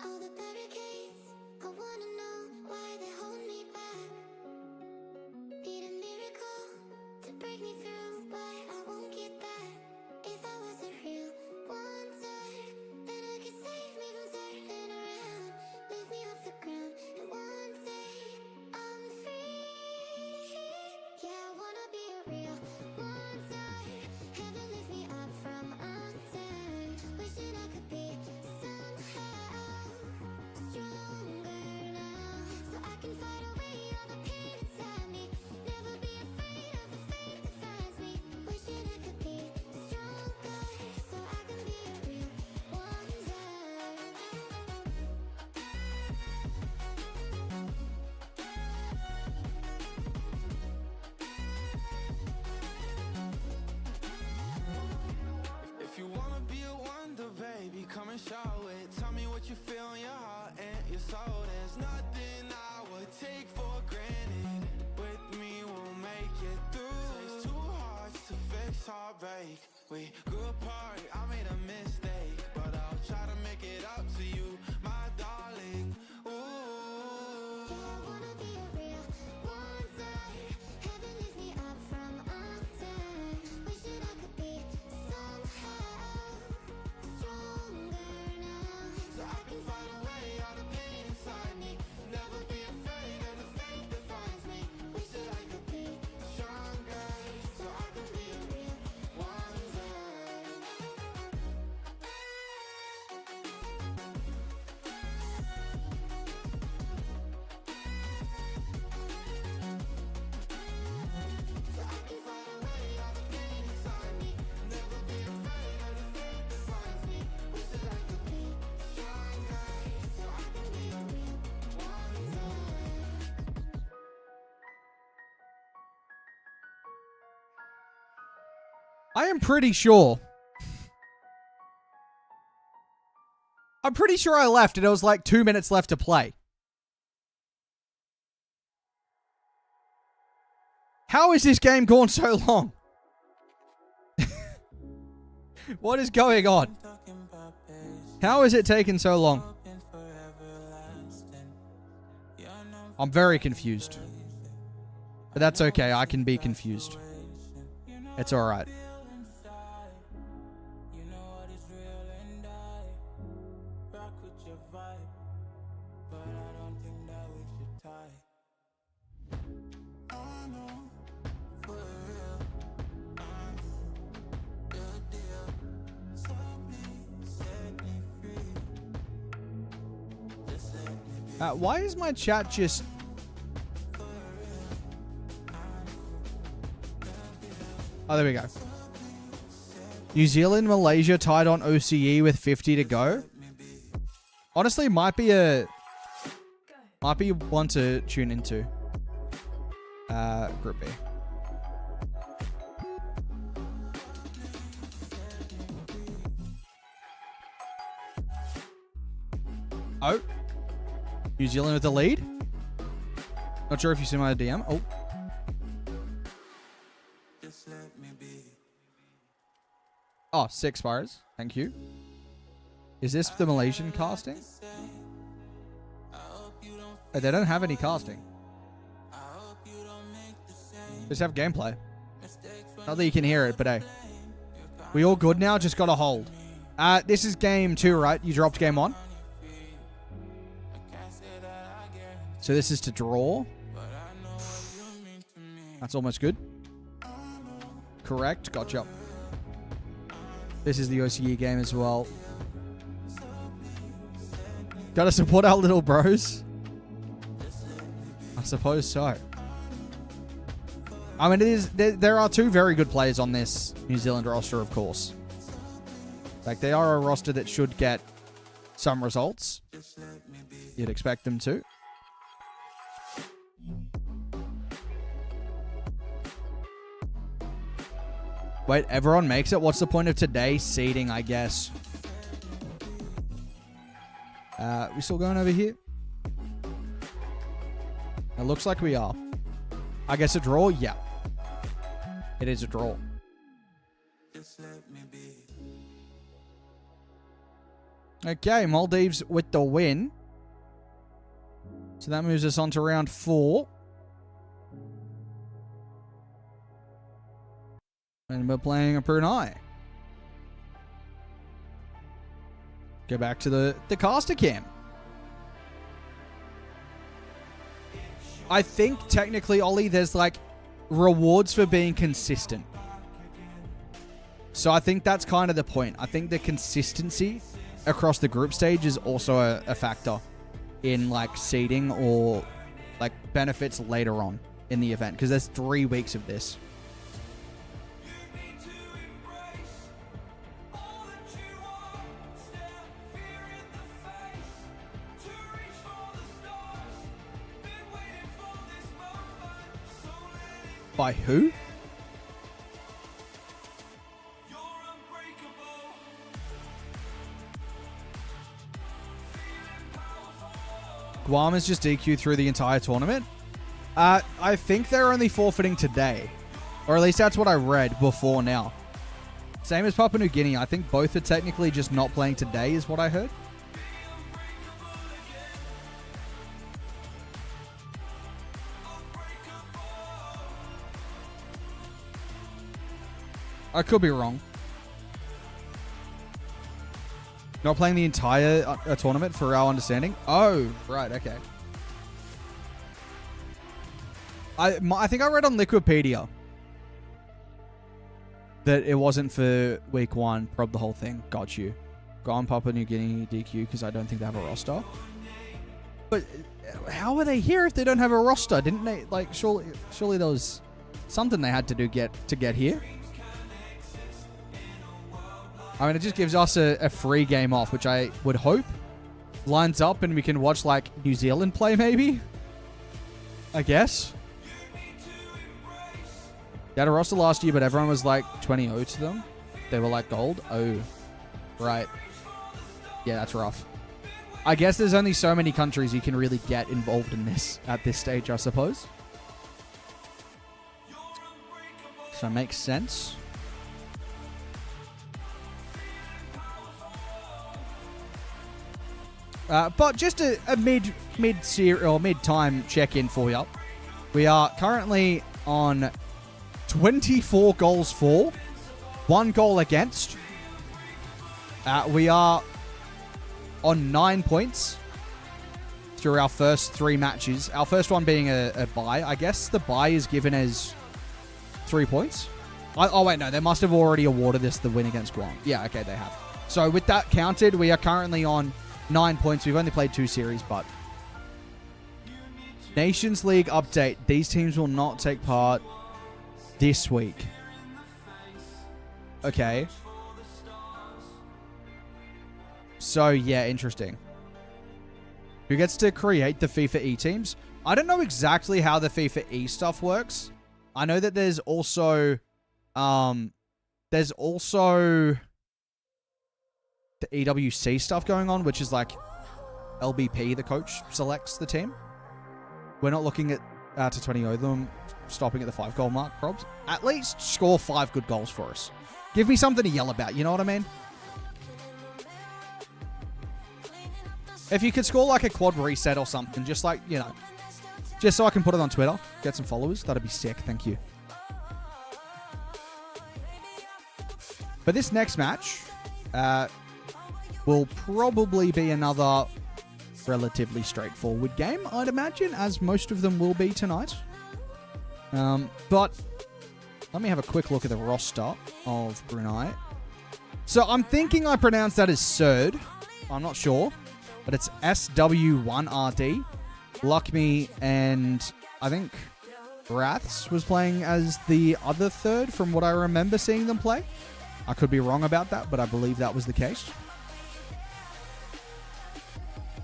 All the barricades, I wanna know why they hold me back. Need a miracle to break me through, but I won't get that. If I was a real wonder, then I could save me from turning around. Lift me off the ground, and one day I'm free. Yeah, I wanna be a real wonder. Heaven lift me up from under. Wishing I could be somehow stronger now, so I can fight away all the pain inside me. Never be afraid of the fate that finds me. Wishing I could be stronger, so I can be a real wonder. If you wanna be a wonder, baby, come and show it. Tell me what you feel in your heart and your soul. There's nothing I would take for granted. With me, we'll make it through. Takes two hearts to fix heartbreak. We grew apart, I made a mistake, but I'll try to make it up to you, my darling. Ooh. Yeah, I wanna be a real wonder. Heaven lift me up from under. Wishing I could be somehow stronger now, So I can fight away all the pain inside me. Never be afraid of the fate that finds me. wishing I could be Stronger, so I can be a real wonder. so I can fight away all the pain inside me. Never be afraid of the fate that finds me. Wishing I could be stronger, so I can be a real wonder. I am pretty sure. I'm pretty sure I left and it was like 2 minutes left to play. How is this game gone so long? What is going on? How is it taking so long? I'm very confused. But that's okay, I can be confused. It's alright. Why is my chat just... Oh, there we go. New Zealand, Malaysia tied on OCE with 50 to go. Honestly, might be one to tune into. Group B. Oh. New Zealand with the lead. Not sure if you see my DM. Oh. Oh, 6 bars. Thank you. Is this the Malaysian casting? Oh, they don't have any casting. Just have gameplay. Not that you can hear it, but hey. We all good now? Just gotta hold. This is game 2, right? You dropped game 1? So this is to draw. That's almost good. Correct. Gotcha. This is the OCE game as well. Gotta support our little bros. I suppose so. I mean, there are 2 very good players on this New Zealand roster, of course. Like, they are a roster that should get some results. You'd expect them to. Wait, everyone makes it? What's the point of today's seeding, I guess? We still going over here? It looks like we are. I guess a draw? Yeah. It is a draw. Okay, Maldives with the win. So that moves us on to round 4. And we're playing a Brunei. Go back to the caster cam. I think technically, Ollie, there's like rewards for being consistent. So I think that's kind of the point. I think the consistency across the group stage is also a factor in like seeding or like benefits later on in the event, because there's 3 weeks of this. By who? Guam is just DQ through the entire tournament. I think they're only forfeiting today. Or at least that's what I read before now. Same as Papua New Guinea. I think both are technically just not playing today is what I heard. I could be wrong. Not playing the entire tournament for our understanding? Oh, right, okay. I think I read on Liquipedia that it wasn't for week 1, prob the whole thing. Got you. Go on Papua New Guinea DQ because I don't think they have a roster. But how are they here if they don't have a roster? Didn't they, like, surely there was something they had to do to get here? I mean, it just gives us a free game off, which I would hope lines up and we can watch, like, New Zealand play, maybe? I guess. They had a roster last year, but everyone was, like, 20-0 to them. They were, like, gold. Oh, right. Yeah, that's rough. I guess there's only so many countries you can really get involved in this at this stage, I suppose. So it makes sense. But just a mid-time check-in for you. We are currently on 24 goals for, 1 goal against. We are on 9 points through our first 3 matches. Our first one being a bye. I guess the bye is given as 3 points. Oh, wait, no. They must have already awarded us the win against Guam. Yeah, okay, they have. So with that counted, we are currently on 9 points. We've only played 2 series, but Nations League update. These teams will not take part this week. Okay. So, yeah, interesting. Who gets to create the FIFA E teams? I don't know exactly how the FIFA E stuff works. I know that there's also the EWC stuff going on, which is like LBP, the coach, selects the team. We're not looking at to 20 them stopping at the 5-goal mark, probs. At least score 5 good goals for us. Give me something to yell about, you know what I mean? If you could score like a quad reset or something, just like, you know, just so I can put it on Twitter, get some followers, that'd be sick, thank you. But this next match will probably be another relatively straightforward game, I'd imagine, as most of them will be tonight. But let me have a quick look at the roster of Brunei. So I'm thinking I pronounced that as Surd. I'm not sure. But it's SW1RD. Luckme and I think Raths was playing as the other third from what I remember seeing them play. I could be wrong about that, but I believe that was the case.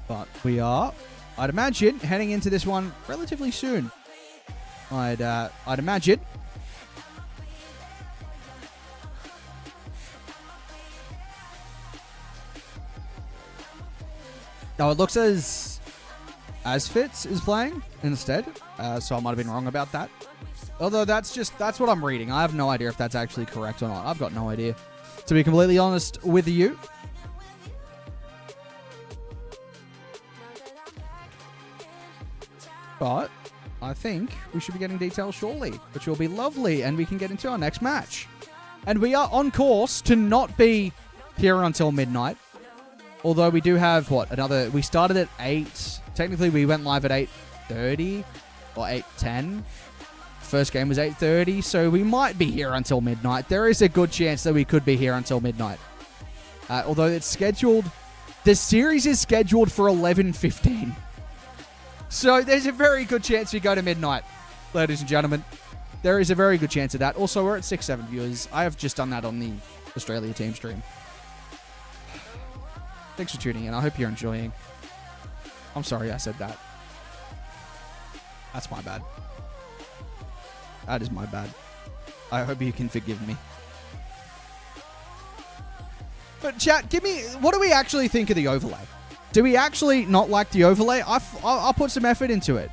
But we are, I'd imagine, heading into this one relatively soon. I'd imagine. Oh, it looks as Fitz is playing instead, so I might have been wrong about that. Although that's what I'm reading. I have no idea if that's actually correct or not. I've got no idea, to be completely honest with you. But I think we should be getting details shortly, which will be lovely, and we can get into our next match. And we are on course to not be here until midnight. Although we do have, we started at 8. Technically, we went live at 8:30 or 8:10. First game was 8:30, so we might be here until midnight. There is a good chance that we could be here until midnight. Although it's scheduled, the series is scheduled for 11:15. So there's a very good chance we go to midnight, ladies and gentlemen. There is a very good chance of that. Also, we're at 6-7 viewers. I have just done that on the Australia team stream. Thanks for tuning in. I hope you're enjoying. I'm sorry I said that. That's my bad. That is my bad. I hope you can forgive me. But chat, what do we actually think of the overlay? Do we actually not like the overlay? I'll put some effort into it.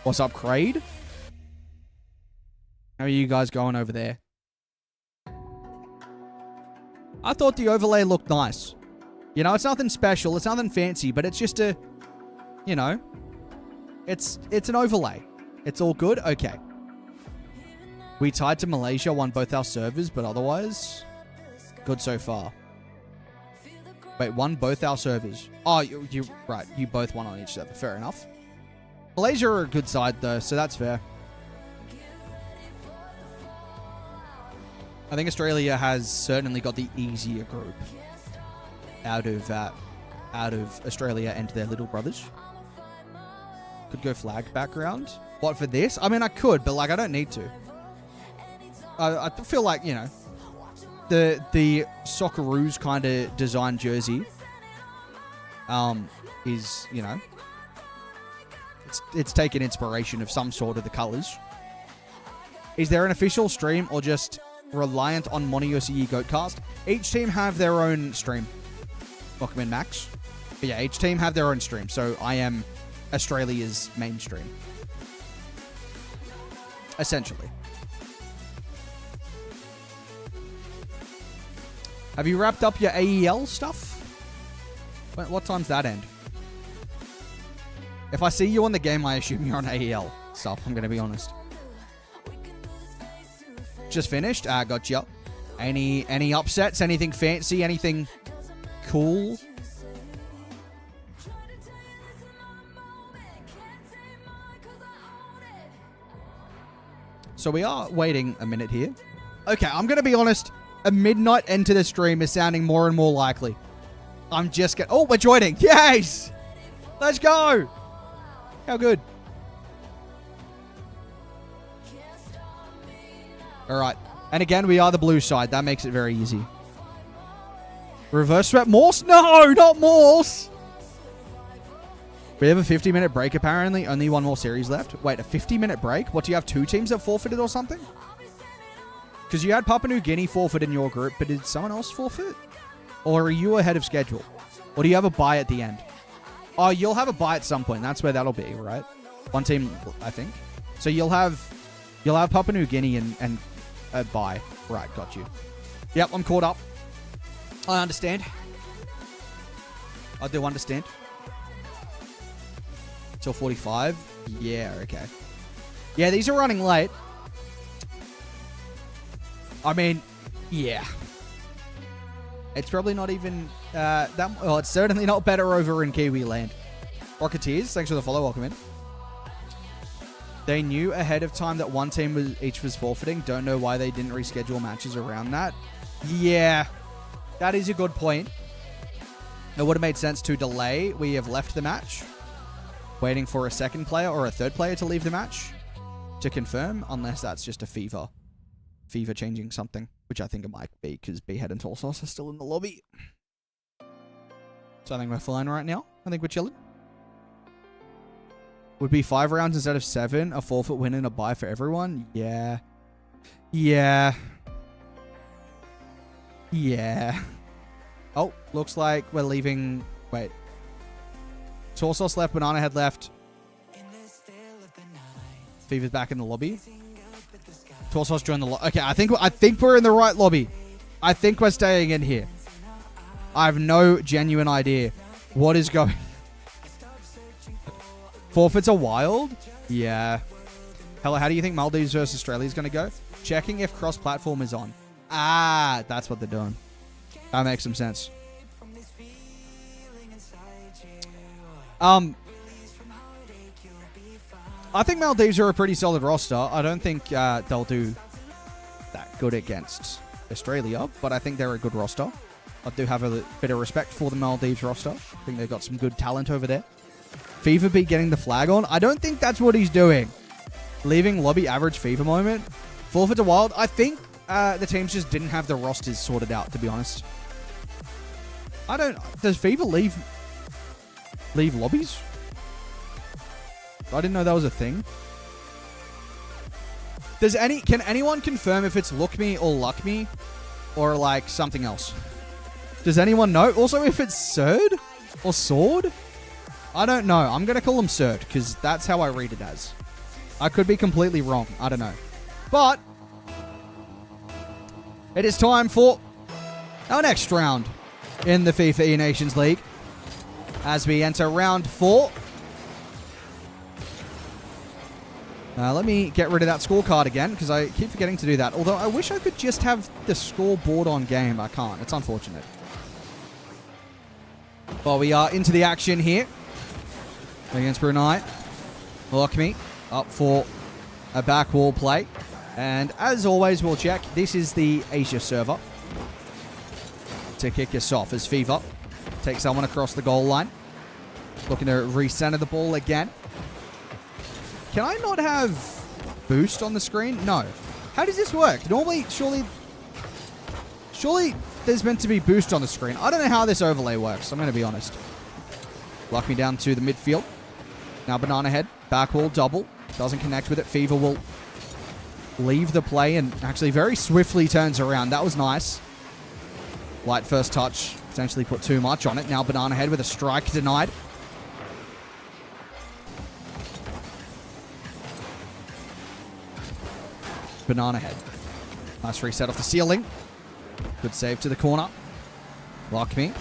What's up, Craig? How are you guys going over there? I thought the overlay looked nice. You know, it's nothing special. It's nothing fancy, but it's just a, you know, it's an overlay. It's all good? Okay. We tied to Malaysia, won both our servers, but otherwise, good so far. Wait, won both our servers. Oh, you right. You both won on each server. Fair enough. Malaysia are a good side, though, so that's fair. I think Australia has certainly got the easier group out of Australia and their little brothers. Could go flag background. What, for this? I mean, I could, but like I don't need to. I feel like, you know, the Socceroos kind of design jersey is, you know, it's taken inspiration of some sort of the colors. Is there an official stream or just reliant on Moniosi Goatcast? Each team have their own stream. Welcome in, Max. But yeah, each team have their own stream. So I am Australia's main stream. Essentially. Have you wrapped up your AEL stuff? What time's that end? If I see you on the game, I assume you're on AEL stuff. I'm going to be honest. Just finished? Gotcha. Any upsets? Anything fancy? Anything cool? So we are waiting a minute here. Okay, I'm going to be honest. A midnight end to the stream is sounding more and more likely. I'm just getting... Oh, we're joining. Yes! Let's go! How good. All right. And again, we are the blue side. That makes it very easy. Reverse swept Morse? No, not Morse. We have a 50-minute break, apparently. Only one more series left. Wait, a 50-minute break? What, do you have 2 teams that forfeited or something? Because you had Papua New Guinea forfeit in your group, but did someone else forfeit? Or are you ahead of schedule? Or do you have a bye at the end? Oh, you'll have a bye at some point. That's where that'll be, right? One team, I think. So you'll have Papua New Guinea and a bye. Right, got you. Yep, I'm caught up. I understand. I do understand. Till 45? Yeah, okay. Yeah, these are running late. I mean, yeah. It's probably not even that... Well, it's certainly not better over in Kiwi land. Rocketeers, thanks for the follow. Welcome in. They knew ahead of time that one team each was forfeiting. Don't know why they didn't reschedule matches around that. Yeah, that is a good point. It would have made sense to delay. We have left the match, waiting for a second player or a third player to leave the match to confirm, unless that's just a FIFA changing something, which I think it might be because Behead and Tall Sauce are still in the lobby. So I think we're fine right now. I think we're chilling. Would be 5 rounds instead of 7, a forfeit win and a bye for everyone. Yeah. Yeah. Yeah. Oh, looks like we're leaving. Wait. Tall Sauce left, Banana Head left. Fever's back in the lobby. Tall Sauce joined the lobby. Okay, I think we're in the right lobby. I think we're staying in here. I have no genuine idea what is going. Forfeits are wild? Yeah. Hello, how do you think Maldives versus Australia is going to go? Checking if cross-platform is on. Ah, that's what they're doing. That makes some sense. I think Maldives are a pretty solid roster. I don't think they'll do that good against Australia, but I think they're a good roster. I do have a bit of respect for the Maldives roster. I think they've got some good talent over there. Fever be getting the flag on. I don't think that's what he's doing. Leaving lobby average Fever moment. Forfeit to wild. I think the teams just didn't have the rosters sorted out, to be honest. I don't... Does Fever leave lobbies? I didn't know that was a thing. Can anyone confirm if it's Look Me or Luck Me? Or like something else? Does anyone know? Also, if it's Surd or Sword? I don't know. I'm going to call him Surd because that's how I read it as. I could be completely wrong. I don't know. But it is time for our next round in the FIFA E-Nations League as we enter round 4. Let me get rid of that scorecard again because I keep forgetting to do that. Although I wish I could just have the scoreboard on game. I can't. It's unfortunate. Well, we are into the action here against Brunei. Lock me up for a back wall play. And as always, we'll check. This is the Asia server to kick us off as Fever takes someone across the goal line. Looking to recenter the ball again. Can I not have boost on the screen? No. How does this work? Normally, surely there's meant to be boost on the screen. I don't know how this overlay works. I'm going to be honest. Lock me down to the midfield. Now Banana Head. Back wall double. Doesn't connect with it. Fever will leave the play and actually very swiftly turns around. That was nice. Light first touch. Potentially put too much on it. Now Banana Head with a strike denied. Banana Head. Nice reset off the ceiling. Good save to the corner. Lock me.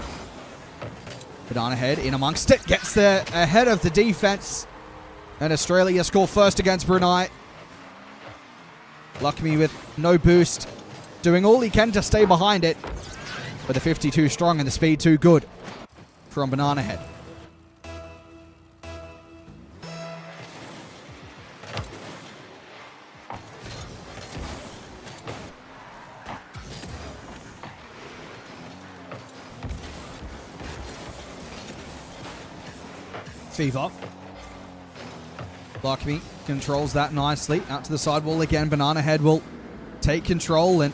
Banana Head in amongst it. Gets there ahead of the defense. And Australia score first against Brunei. Lock me with no boost. Doing all he can to stay behind it. But the 52 strong and the speed too good from Banana Head. Fever. Lock me controls that nicely. Out to the sidewall again. Banana Head will take control and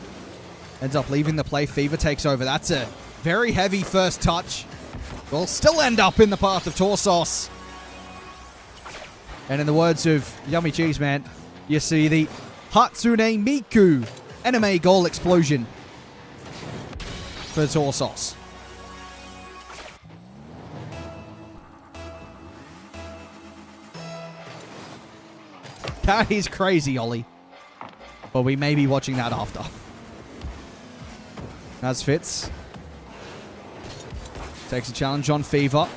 ends up leaving the play. Fever takes over. That's a Very heavy first touch. Will still end up in the path of Torsos. And in the words of Yummy Cheese Man, you see the Hatsune Miku anime goal explosion for Torsos. That is crazy, Ollie. But we may be watching that after. As Fitz takes a challenge on Fever.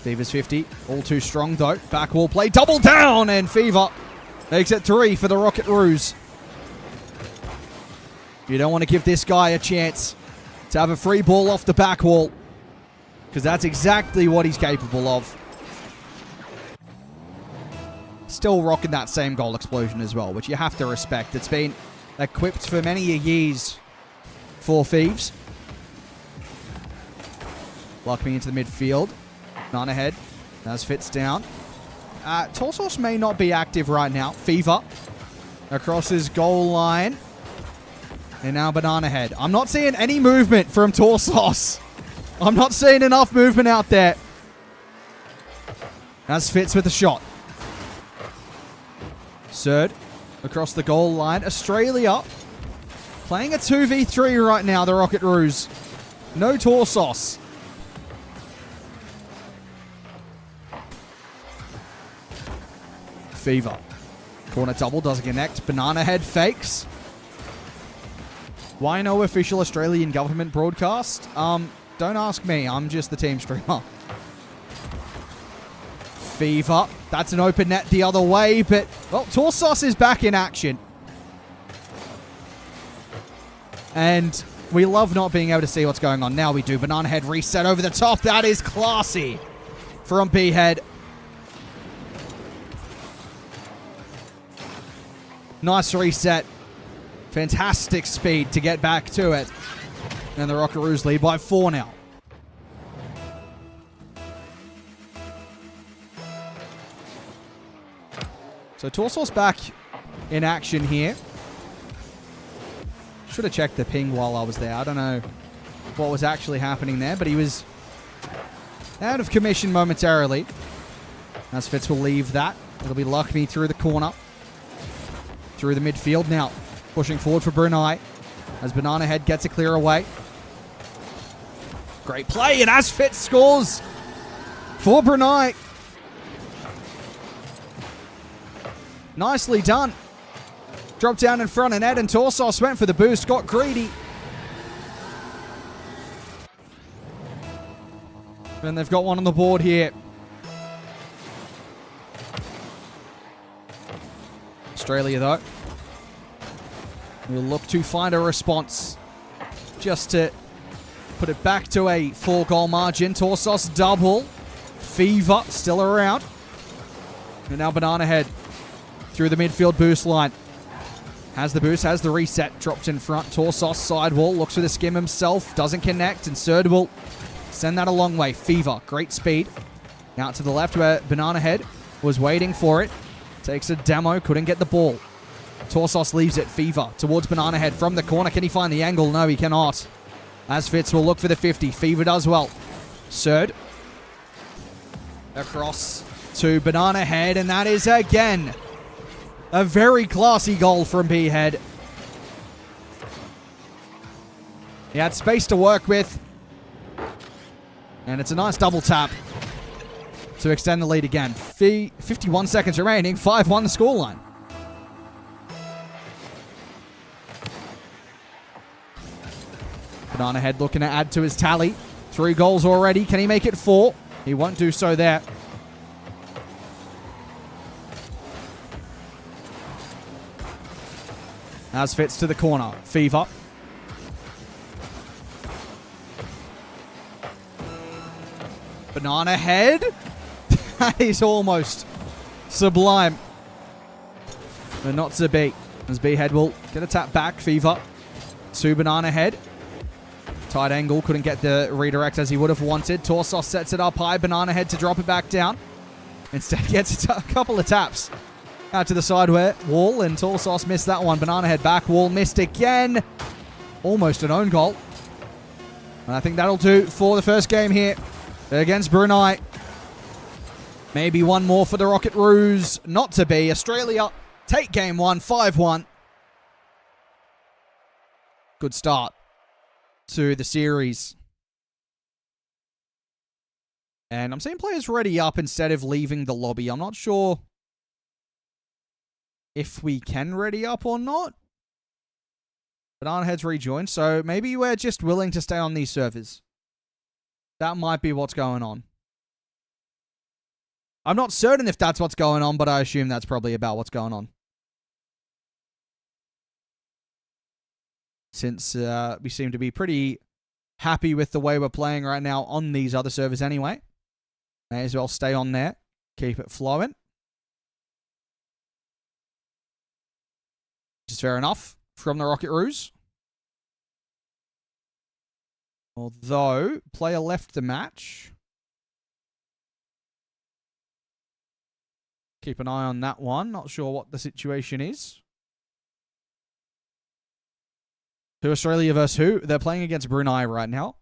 Fever's 50. All too strong, though. Back wall play. Double down! And Fever makes it 3 for the Rocket Roos. You don't want to give this guy a chance to have a free ball off the back wall, because that's exactly what he's capable of. Still rocking that same goal explosion as well, which you have to respect. It's been equipped for many years for Thieves. Lock me into the midfield. None ahead. As Fitz down. Torsos may not be active right now. Fever across his goal line. And now Banana Head. I'm not seeing any movement from Torsos. I'm not seeing enough movement out there. As Fitz with the shot. Surd across the goal line. Australia playing a 2v3 right now, the Rocket Roos. No Torsos. Fever. Corner double, doesn't connect. Banana Head fakes. Why no official Australian government broadcast? Don't ask me. I'm just the team streamer. Fever. That's an open net the other way, but... well, Torsos is back in action. And we love not being able to see what's going on. Now we do. Banana Head reset over the top. That is classy from B-Head. Nice reset. Fantastic speed to get back to it. And the Rockaroos lead by 4 now. So Torsos back in action here. Should have checked the ping while I was there. I don't know what was actually happening there, but he was out of commission momentarily. As Fitz will leave that. It'll be Luckme through the corner. Through the midfield now. Pushing forward for Brunei. As Banana Head gets a clear away. Great play, and as Fitz scores for Brunei. Nicely done. Dropped down in front, and Ed and Torsos went for the boost. Got greedy. And they've got one on the board here. Australia, though, will look to find a response just to put it back to a 4-goal margin. Torsos double. Fever still around. And now Banana Head through the midfield boost line. Has the boost, has the reset. Dropped in front. Torsos sidewall. Looks for the skim himself. Doesn't connect. And Surd will send that a long way. Fever. Great speed. Out to the left where Banana Head was waiting for it. Takes a demo. Couldn't get the ball. Torsos leaves it. Fever towards Banana Head from the corner. Can he find the angle? No, he cannot. As Fitz will look for the 50. Fever does well. Surd across to Banana Head. And that is again a very classy goal from B-Head. He had space to work with. And it's a nice double tap to extend the lead again. 51 seconds remaining. 5-1 the scoreline. Banana Head looking to add to his tally. 3 goals already. Can he make it 4? He won't do so there. As Fitz to the corner. Fever. Banana Head. That is almost sublime. But not to be. As B-Head will get a tap back. Fever to Banana Head. Tight angle. Couldn't get the redirect as he would have wanted. Torsos sets it up high. Banana Head to drop it back down. Instead gets a couple of taps out to the side wall, and Torsos missed that one. Banana Head back wall, missed again. Almost an own goal. And I think that'll do for the first game here against Brunei. Maybe one more for the Rocketroos. Not to be. Australia take game 1, 5-1. Good start to the series. And I'm seeing players ready up instead of leaving the lobby. I'm not sure if we can ready up or not. Banana Head's rejoined, so maybe we're just willing to stay on these servers. That might be what's going on. I'm not certain if that's what's going on, but I assume that's probably about what's going on. Since we seem to be pretty happy with the way we're playing right now on these other servers anyway. May as well stay on there. Keep it flowing. Which is fair enough from the Rocketroos. Although, player left the match. Keep an eye on that one. Not sure what the situation is. Who Australia versus who? They're playing against Brunei right now.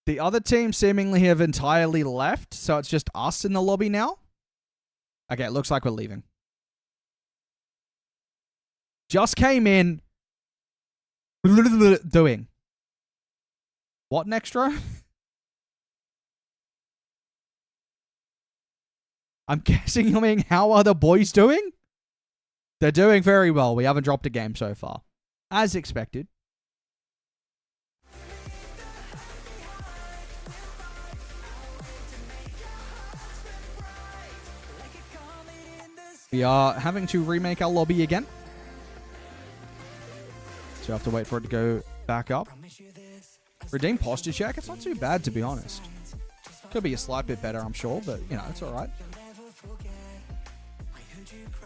The other team seemingly have entirely left, so it's just us in the lobby now. Okay, it looks like we're leaving. Just came in. Doing. What next row? I'm guessing you mean how are the boys doing? They're doing very well. We haven't dropped a game so far. As expected. We are having to remake our lobby again. So you have to wait for it to go back up. Redeem posture check. It's not too bad, to be honest. Could be a slight bit better, I'm sure, but, you know, it's alright.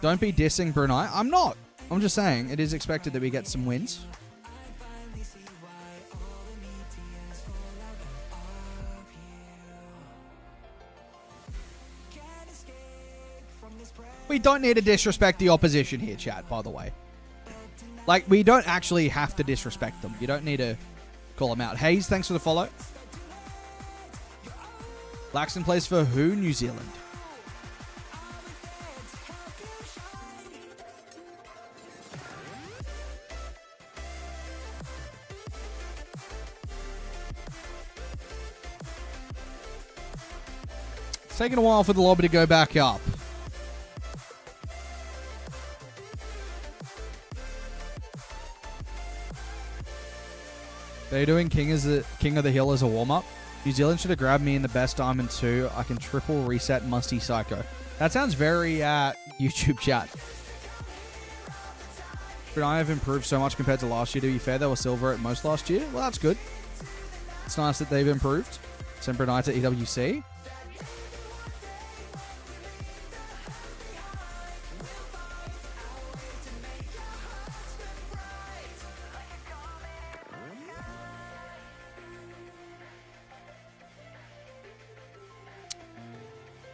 Don't be dissing Brunei. I'm not. I'm just saying, it is expected that we get some wins. We don't need to disrespect the opposition here, chat, by the way. Like, we don't actually have to disrespect them. You don't need to call them out. Hayes, thanks for the follow. Laxton plays for who? New Zealand. It's taking a while for the lobby to go back up. They're doing King of the Hill as a warm-up. New Zealand should have grabbed me in the best diamond 2. I can triple reset Musty Psycho. That sounds very YouTube chat. But I have improved so much compared to last year. To be fair, they were silver at most last year. Well, that's good. It's nice that they've improved. Send Brunei to EWC.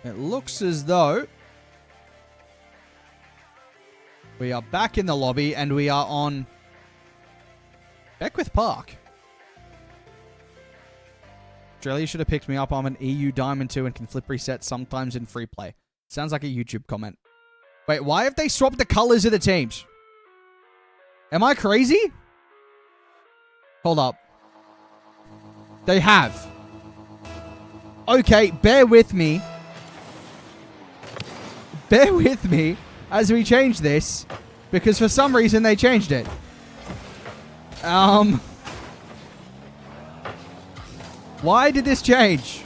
It looks as though we are back in the lobby and we are on Beckwith Park. Australia should have picked me up. I'm an EU Diamond 2 and can flip reset sometimes in free play. Sounds like a YouTube comment. Wait, why have they swapped the colors of the teams? Am I crazy? Hold up. They have. Okay, bear with me. Bear with me as we change this, because for some reason they changed it. Why did this change?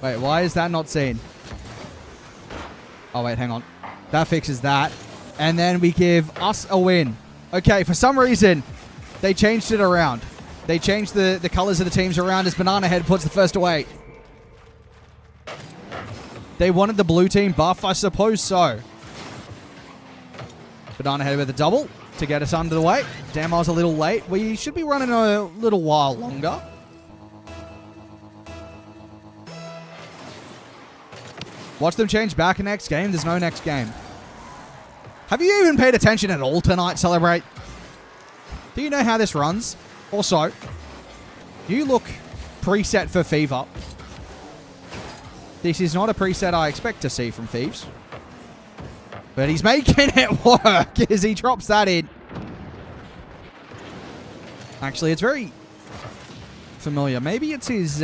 Wait, why is that not seen? Oh, wait, hang on. That fixes that. And then we give us a win. Okay, for some reason, they changed it around. They changed the colors of the teams around as Banana Head puts the first away. They wanted the blue team buff? I suppose so. Banana Head with a double. to get us underway. Damn, I was a little late. We should be running a little while longer. Watch them change back in next game. There's no next game. Have you even paid attention at all tonight, Celebrate? Do you know how this runs? Also, you look preset for FIFA. This is not a preset I expect to see from Thieves. But he's making it work as he drops that in. Actually, it's very familiar. Maybe it's his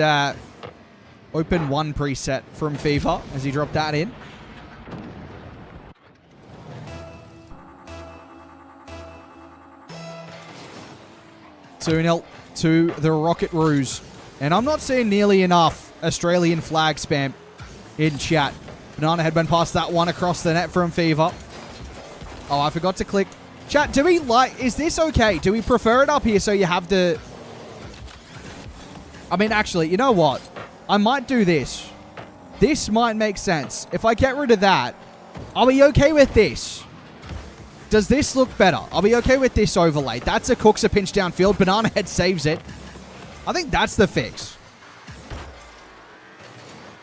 Open 1 preset from FIFA as he dropped that in. Two 0 to the Rocket-Roos. And I'm not seeing nearly enough Australian flag spam in chat. Banana Head went past that one across the net from FIFA. Oh, I forgot to click. Chat, do we like... Is this okay? Do we prefer it up here so you have the... I mean, actually, you know what? I might do this. This might make sense. If I get rid of that, are we okay with this? Does this look better? Are we okay with this overlay? That's a Cooks a pinch downfield. Banana Head saves it. I think that's the fix.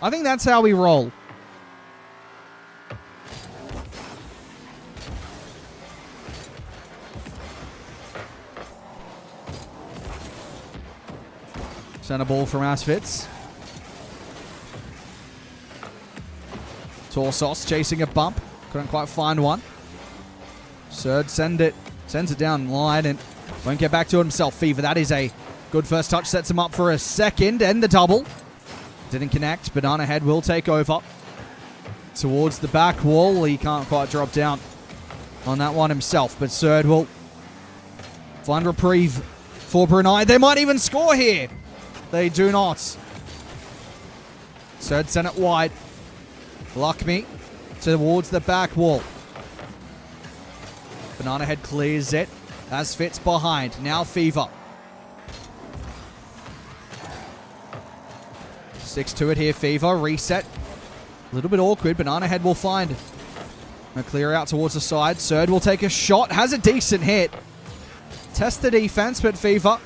I think that's how we roll. Center ball from Asfitz. Torsos chasing a bump. Couldn't quite find one. Surd sends it down line and won't get back to it himself. Fever, that is a good first touch. Sets him up for a second and the double. Didn't connect. Banana Head will take over. Towards the back wall. He can't quite drop down on that one himself. But Surd will find reprieve for Brunei. They might even score here. They do not. Surd sent it wide. Luck me towards the back wall. Banana Head clears it. As Fitz behind. Now Fever. Sticks to it here, Fever. Reset. A little bit awkward. Banana Head will find a clear out towards the side. Surd will take a shot. Has a decent hit. Test the defense, but Fever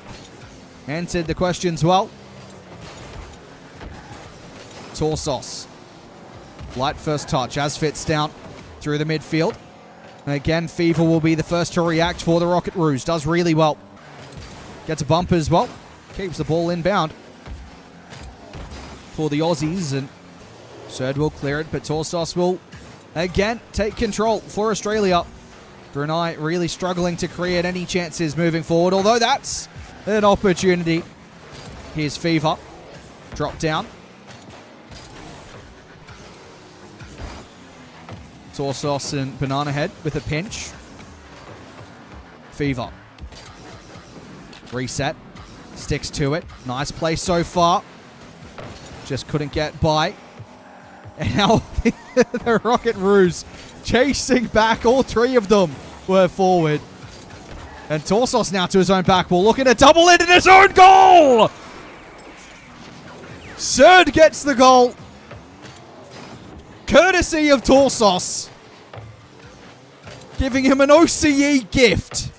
answered the questions well. Torsos. Light first touch. As Fitz down through the midfield. And again, Fever will be the first to react for the Rocket-Roos. Does really well. Gets a bump as well. Keeps the ball inbound for the Aussies. And Surd will clear it, but Torsos will again take control for Australia. Brunei really struggling to create any chances moving forward, although that's an opportunity. Here's Fever. Drop down. Torsos and Banana Head with a pinch. Fever. Reset. Sticks to it. Nice play so far. Just couldn't get by. And now the Rocket-Roos chasing back. All three of them were forward. And Torsos now to his own back wall. Looking to double it in his own goal! Surd gets the goal. Courtesy of Torsos. Giving him an OCE gift.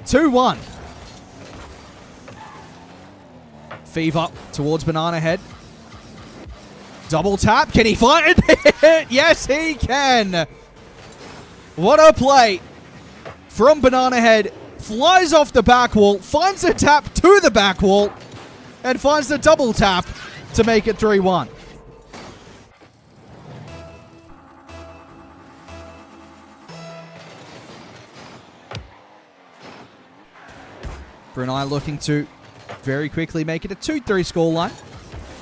Two-1. Fever towards Banana Head. Double tap. Can he find it? Yes, he can. What a play from Banana Head. Flies off the back wall. Finds a tap to the back wall. And finds the double tap to make it 3-1. Brunei looking to very quickly make it a 2-3 scoreline.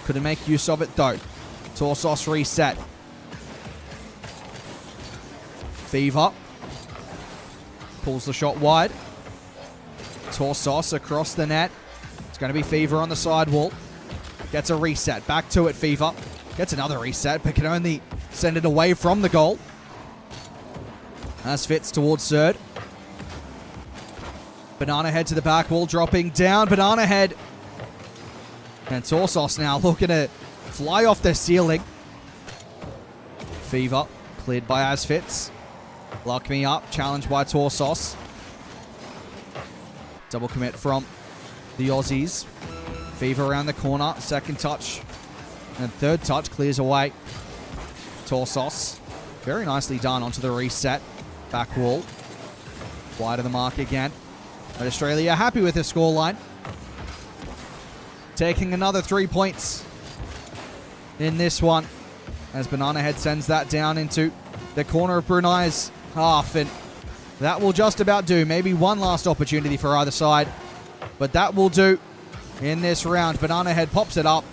Couldn't make use of it though. Torsos reset. Fever. Pulls the shot wide. Torsos across the net. It's going to be Fever on the side wall. Gets a reset. Back to it, Fever. Gets another reset, but can only send it away from the goal. As Fitz towards Surd. Banana Head to the back wall, dropping down. Banana Head. And Torsos now looking to fly off the ceiling. Fever cleared by Asfits. Lock me up. Challenged by Torsos. Double commit from the Aussies. Fever around the corner. Second touch. And third touch clears away. Torsos. Very nicely done onto the reset. Back wall. Wide of the mark again. But Australia happy with the scoreline. Taking another 3 points in this one. As Banana Head sends that down into the corner of Brunei's half. And that will just about do. Maybe one last opportunity for either side. But that will do in this round. Banana Head pops it up.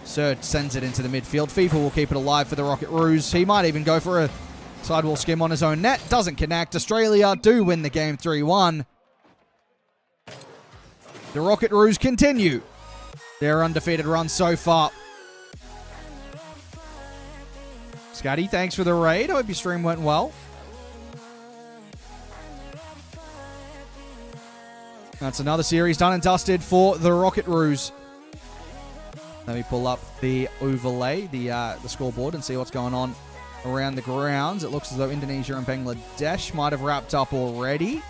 Surt sends it into the midfield. FIFA will keep it alive for the Rocket Roos. He might even go for a sidewall skim on his own net. Doesn't connect. Australia do win the game 3-1. The Rocket Roos continue their undefeated run so far. Scotty, thanks for the raid. I hope your stream went well. That's another series done and dusted for the Rocket Roos. Let me pull up the overlay, the scoreboard, and see what's going on around the grounds. It looks as though Indonesia and Bangladesh might have wrapped up already.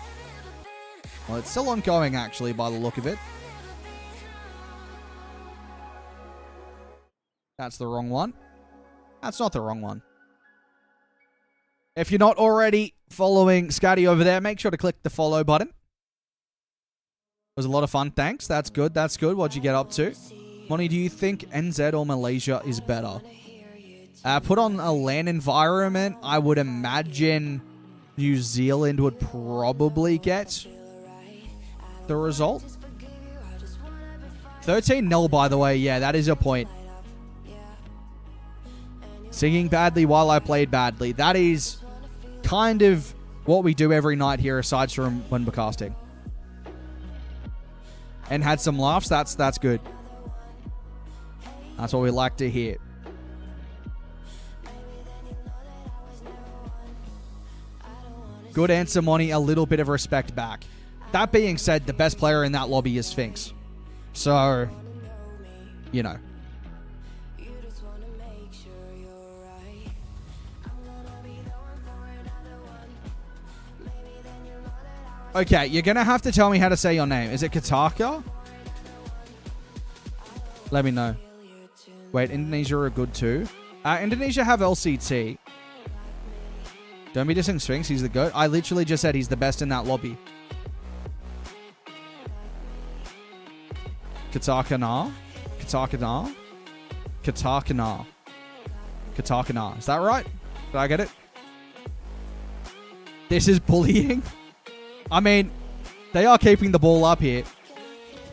Well, it's still ongoing, actually, by the look of it. That's the wrong one. That's not the wrong one. If you're not already following Scotty over there, make sure to click the follow button. It was a lot of fun. Thanks. That's good. That's good. What'd you get up to? Monty, do you think NZ or Malaysia is better? Put on a LAN environment, I would imagine New Zealand would probably get the result. 13-0, by the way. Yeah, that is a point. Singing badly while I played badly. That is kind of what we do every night here, aside from when we're casting. And had some laughs. That's good. That's what we like to hear. Good answer, Monty. A little bit of respect back. That being said, the best player in that lobby is Sphinx. So, you know. Okay, you're going to have to tell me how to say your name. Is it Kataka? Let me know. Wait, Indonesia are good too. Indonesia have LCT. Don't be dissing Sphinx. He's the GOAT. I literally just said he's the best in that lobby. Katakana. Katakana. Katakana. Katakana. Is that right? Did I get it? This is bullying. I mean, they are keeping the ball up here.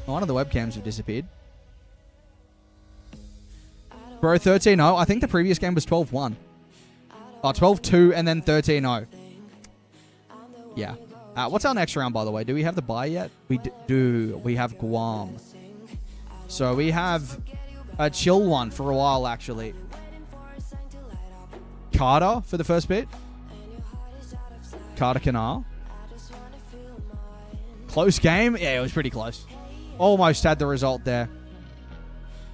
One of the webcams have disappeared. Bro, 13-0. I think the previous game was 12-1. Oh, 12-2 and then 13-0. Yeah. What's our next round, by the way? Do we have the bye yet? We do. We have Guam. So we have a chill one for a while, actually. Carter for the first bit. Carter Canal. Close game? Yeah, it was pretty close. Almost had the result there.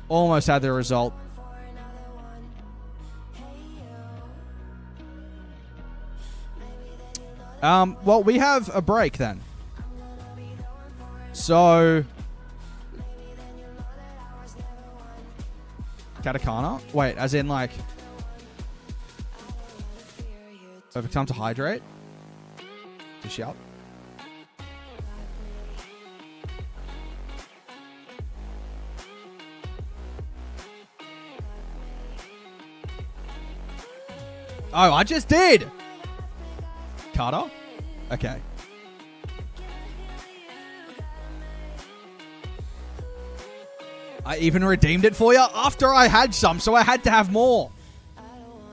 Almost had the result. Well, we have a break then. So... Katakana? Wait, as in like... Perfect time to hydrate? To shout? Oh, I just did! Carter? Okay. I even redeemed it for you after I had some, so I had to have more.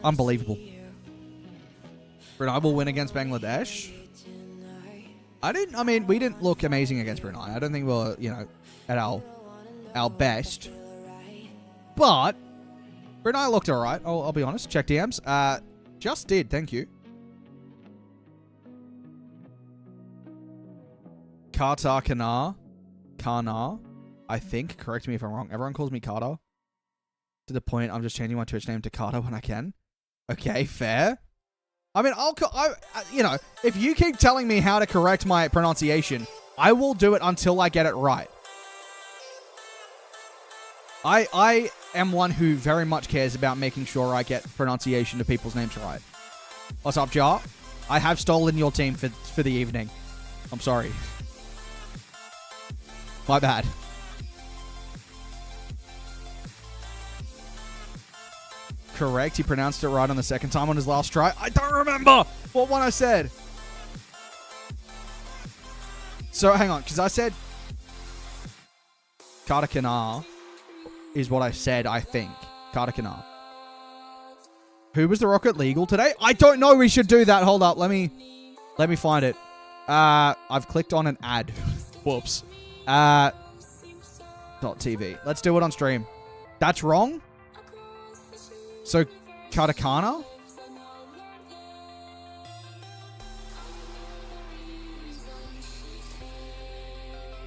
Unbelievable. Brunei will win against Bangladesh. I mean, we didn't look amazing against Brunei. I don't think we were, at our best. But Brunei looked alright, I'll be honest. Check DMs. Just did, thank you. Carter Kanar. Karnar. I think. Correct me if I'm wrong. Everyone calls me Carter. To the point, I'm just changing my Twitch name to Carter when I can. Okay, fair. I mean, you know, if you keep telling me how to correct my pronunciation, I will do it until I get it right. I am one who very much cares about making sure I get pronunciation to people's names right. What's up, Jar? I have stolen your team for the evening. I'm sorry. My bad. Correct. He pronounced it right on the second time on his last try. I don't remember what one I said. So hang on, because I said Carter Kanar is what I said, I think. Carter Kanar. Who was the Rocket Legal today? I don't know. We should do that. Hold up. Let me find it. I've clicked on an ad. Whoops. .tv. Let's do it on stream. That's wrong. So, Katakana?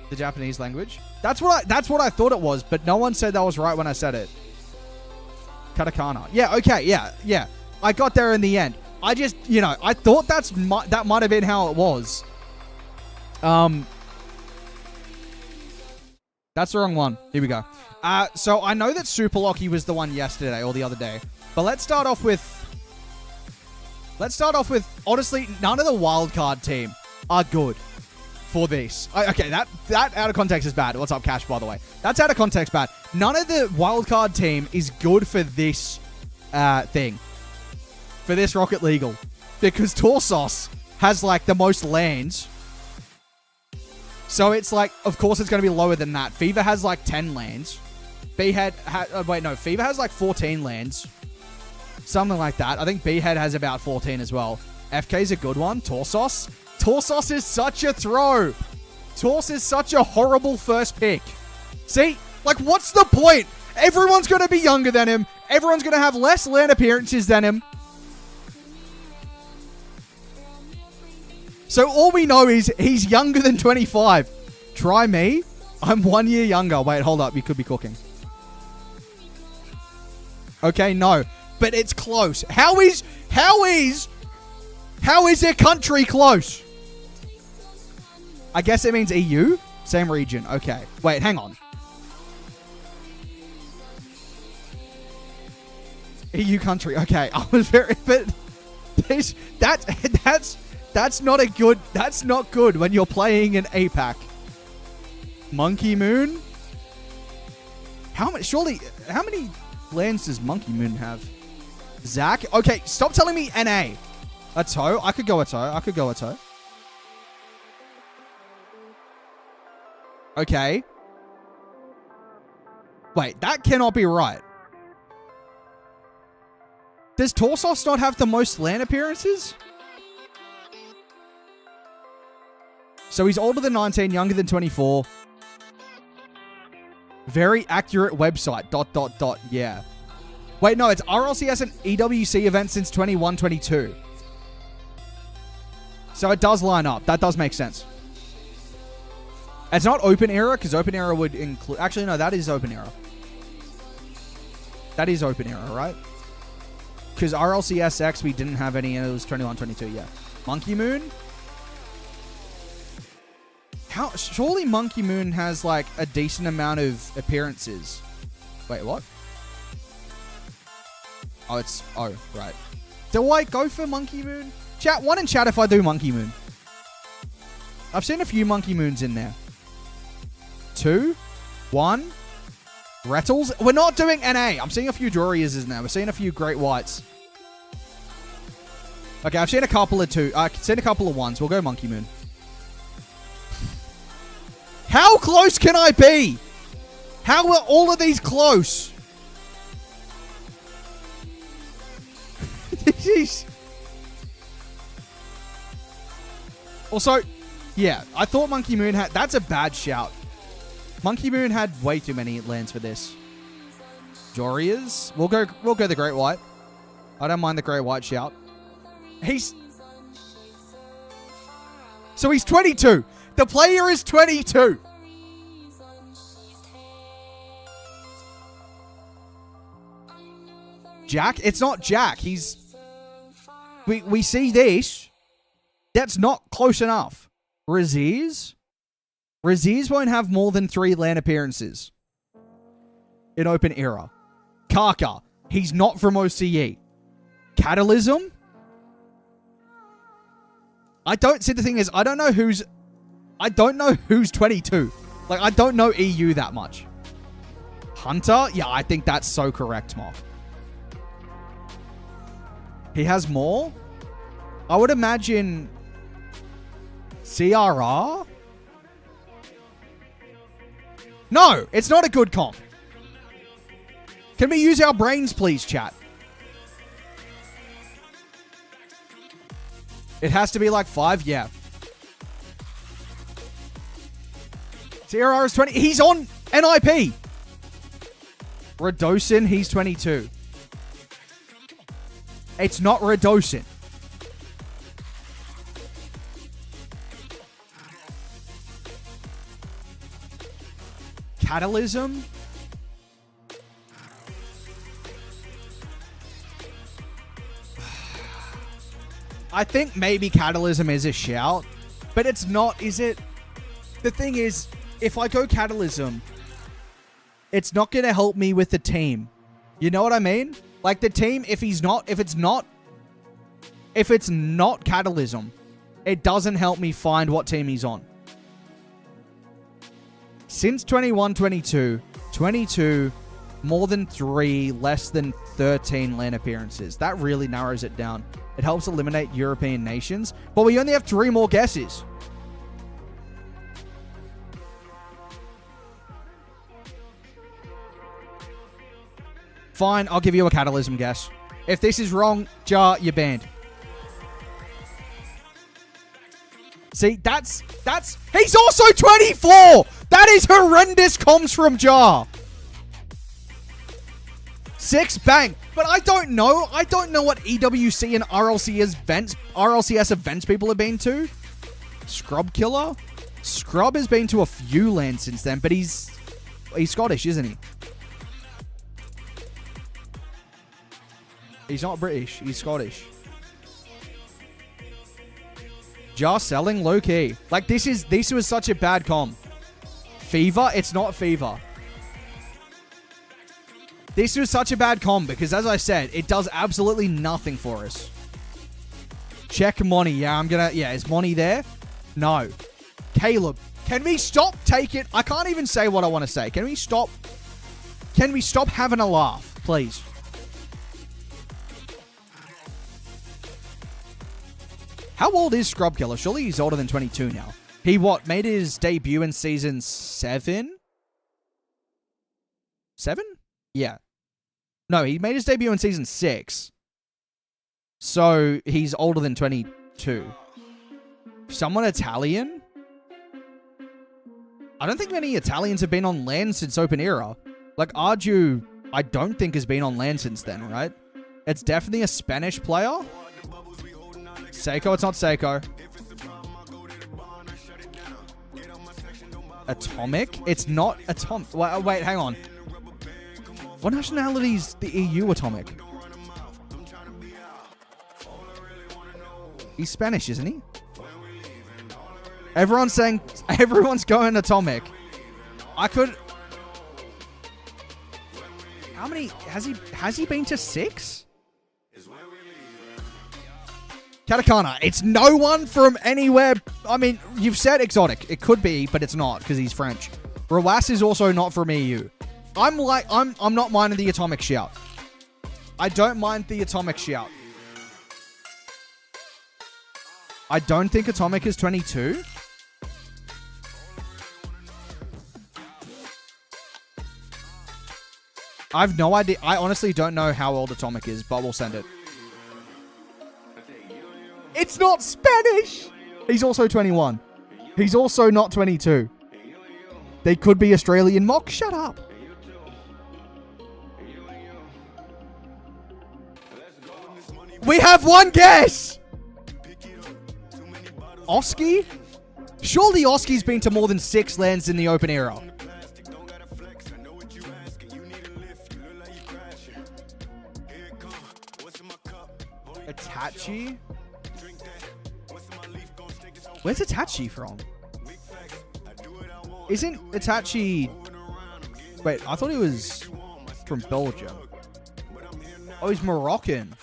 The Japanese language? That's what I thought it was, but no one said that was right when I said it. Katakana. Yeah, okay, yeah. I got there in the end. I just, you know, I thought that might have been how it was. That's the wrong one. Here we go. So I know that Super Locky was the one yesterday or the other day, but let's start off with honestly, none of the wildcard team are good for this. Okay, that out of context is bad. What's up, Cash, by the way? That's out of context bad. None of the wildcard team is good for this thing. For this Rocket Legal. Because Torsos has like the most lands. So it's like, of course it's going to be lower than that. Fever has like 10 lands. Fever has like 14 lands. Something like that. I think B-Head has about 14 as well. FK's a good one. Torsos. Torsos is such a throw. Tors is such a horrible first pick. See? Like, what's the point? Everyone's going to be younger than him. Everyone's going to have less land appearances than him. So all we know is he's younger than 25. Try me. I'm 1 year younger. Wait, hold up. You could be cooking. Okay, no. But it's close. How is their country close? I guess it means EU? Same region. Okay. Wait, hang on. EU country. Okay. I was very... But that's not a good... That's not good when you're playing an APAC. Monkey Moon? How many lands does Monkey Moon have? Zach? Okay, stop telling me NA. A toe? I could go a toe. Okay. Wait, that cannot be right. Does Torsos not have the most land appearances? So he's older than 19, younger than 24. Very accurate website. ... Yeah. Wait, no, it's RLCS and EWC event since 21-22. So it does line up. That does make sense. It's not open era, because open era would include... Actually, no, that is open era. That is open era, right? Because RLCSX, we didn't have any, and it was 21-22, yeah. Monkey Moon? Surely Monkey Moon has, like, a decent amount of appearances. Wait, what? Oh, right. Do I go for Monkey Moon? Chat, one in chat if I do Monkey Moon. I've seen a few Monkey Moons in there. 2, 1, Rattles. We're not doing NA. I'm seeing a few Drawrias now. We're seeing a few Great Whites. Okay, I've seen a couple of 2. I've seen a couple of 1s. We'll go Monkey Moon. How close can I be? How are all of these close? Jeez. Also, yeah, I thought Monkey Moon had... That's a bad shout. Monkey Moon had way too many lands for this. Jorias? We'll go the Great White. I don't mind the Great White shout. So he's 22. The player is 22. Jack? It's not Jack. He's... We see this. That's not close enough. Raziz? Raziz won't have more than 3 LAN appearances in Open Era. Kaka. He's not from OCE. Catalysm? I don't... See, the thing is, I don't know who's 22. Like, I don't know EU that much. Hunter? Yeah, I think that's so correct, Mark. He has more? I would imagine... CRR? No, it's not a good comp. Can we use our brains, please, chat? It has to be like 5, yeah. CRR is 20. He's on NIP. Radosin, he's 22. It's not Radosin. Catalysm? I think maybe Catalysm is a shout, but it's not, is it? The thing is, if I go Catalysm, it's not going to help me with the team. You know what I mean? Like the team, if it's not Catalysm, it doesn't help me find what team he's on. Since 21, 22, 22, more than 3, less than 13 LAN appearances. That really narrows it down. It helps eliminate European nations, but we only have 3 more guesses. Fine, I'll give you a Catalysm guess. If this is wrong, Jar, you're banned. See, that's... He's also 24! That is horrendous comms from Jar. 6 bang. But I don't know. I don't know what EWC and RLCS events people have been to. Scrub Killer? Scrub has been to a few lands since then, but he's Scottish, isn't he? He's not British. He's Scottish. Just selling low key. Like this was such a bad comp. Fever? It's not Fever. This was such a bad comp because, as I said, it does absolutely nothing for us. Check Money. Yeah, yeah, is Money there? No. Caleb. Can we stop taking... I can't even say what I want to say. Can we stop having a laugh, please? How old is Scrub Killer? Surely he's older than 22 now. He made his debut in season 7? 7? Yeah. No, he made his debut in season 6. So he's older than 22. Someone Italian? I don't think many Italians have been on land since Open Era. Like Arju, I don't think has been on land since then, right? It's definitely a Spanish player. Seiko, it's not Seiko. Atomic? It's not Atomic. Wait, hang on. What nationality is the EU Atomic? He's Spanish, isn't he? Everyone's going Atomic. I could... How many... Has he been to 6? Katakana. It's no one from anywhere. I mean, you've said exotic. It could be, but it's not because he's French. Rawas is also not from EU. I'm not minding the Atomic shout. I don't mind the Atomic shout. I don't think Atomic is 22. I've no idea. I honestly don't know how old Atomic is, but we'll send it. It's not Spanish! He's also 21. He's also not 22. They could be Australian. Mock, shut up. We have one guess! Oski? Surely Oski's been to more than 6 lands in the open era. Itachi? Where's Itachi from? Isn't Itachi... Wait, I thought he was from Belgium. Oh, he's Moroccan.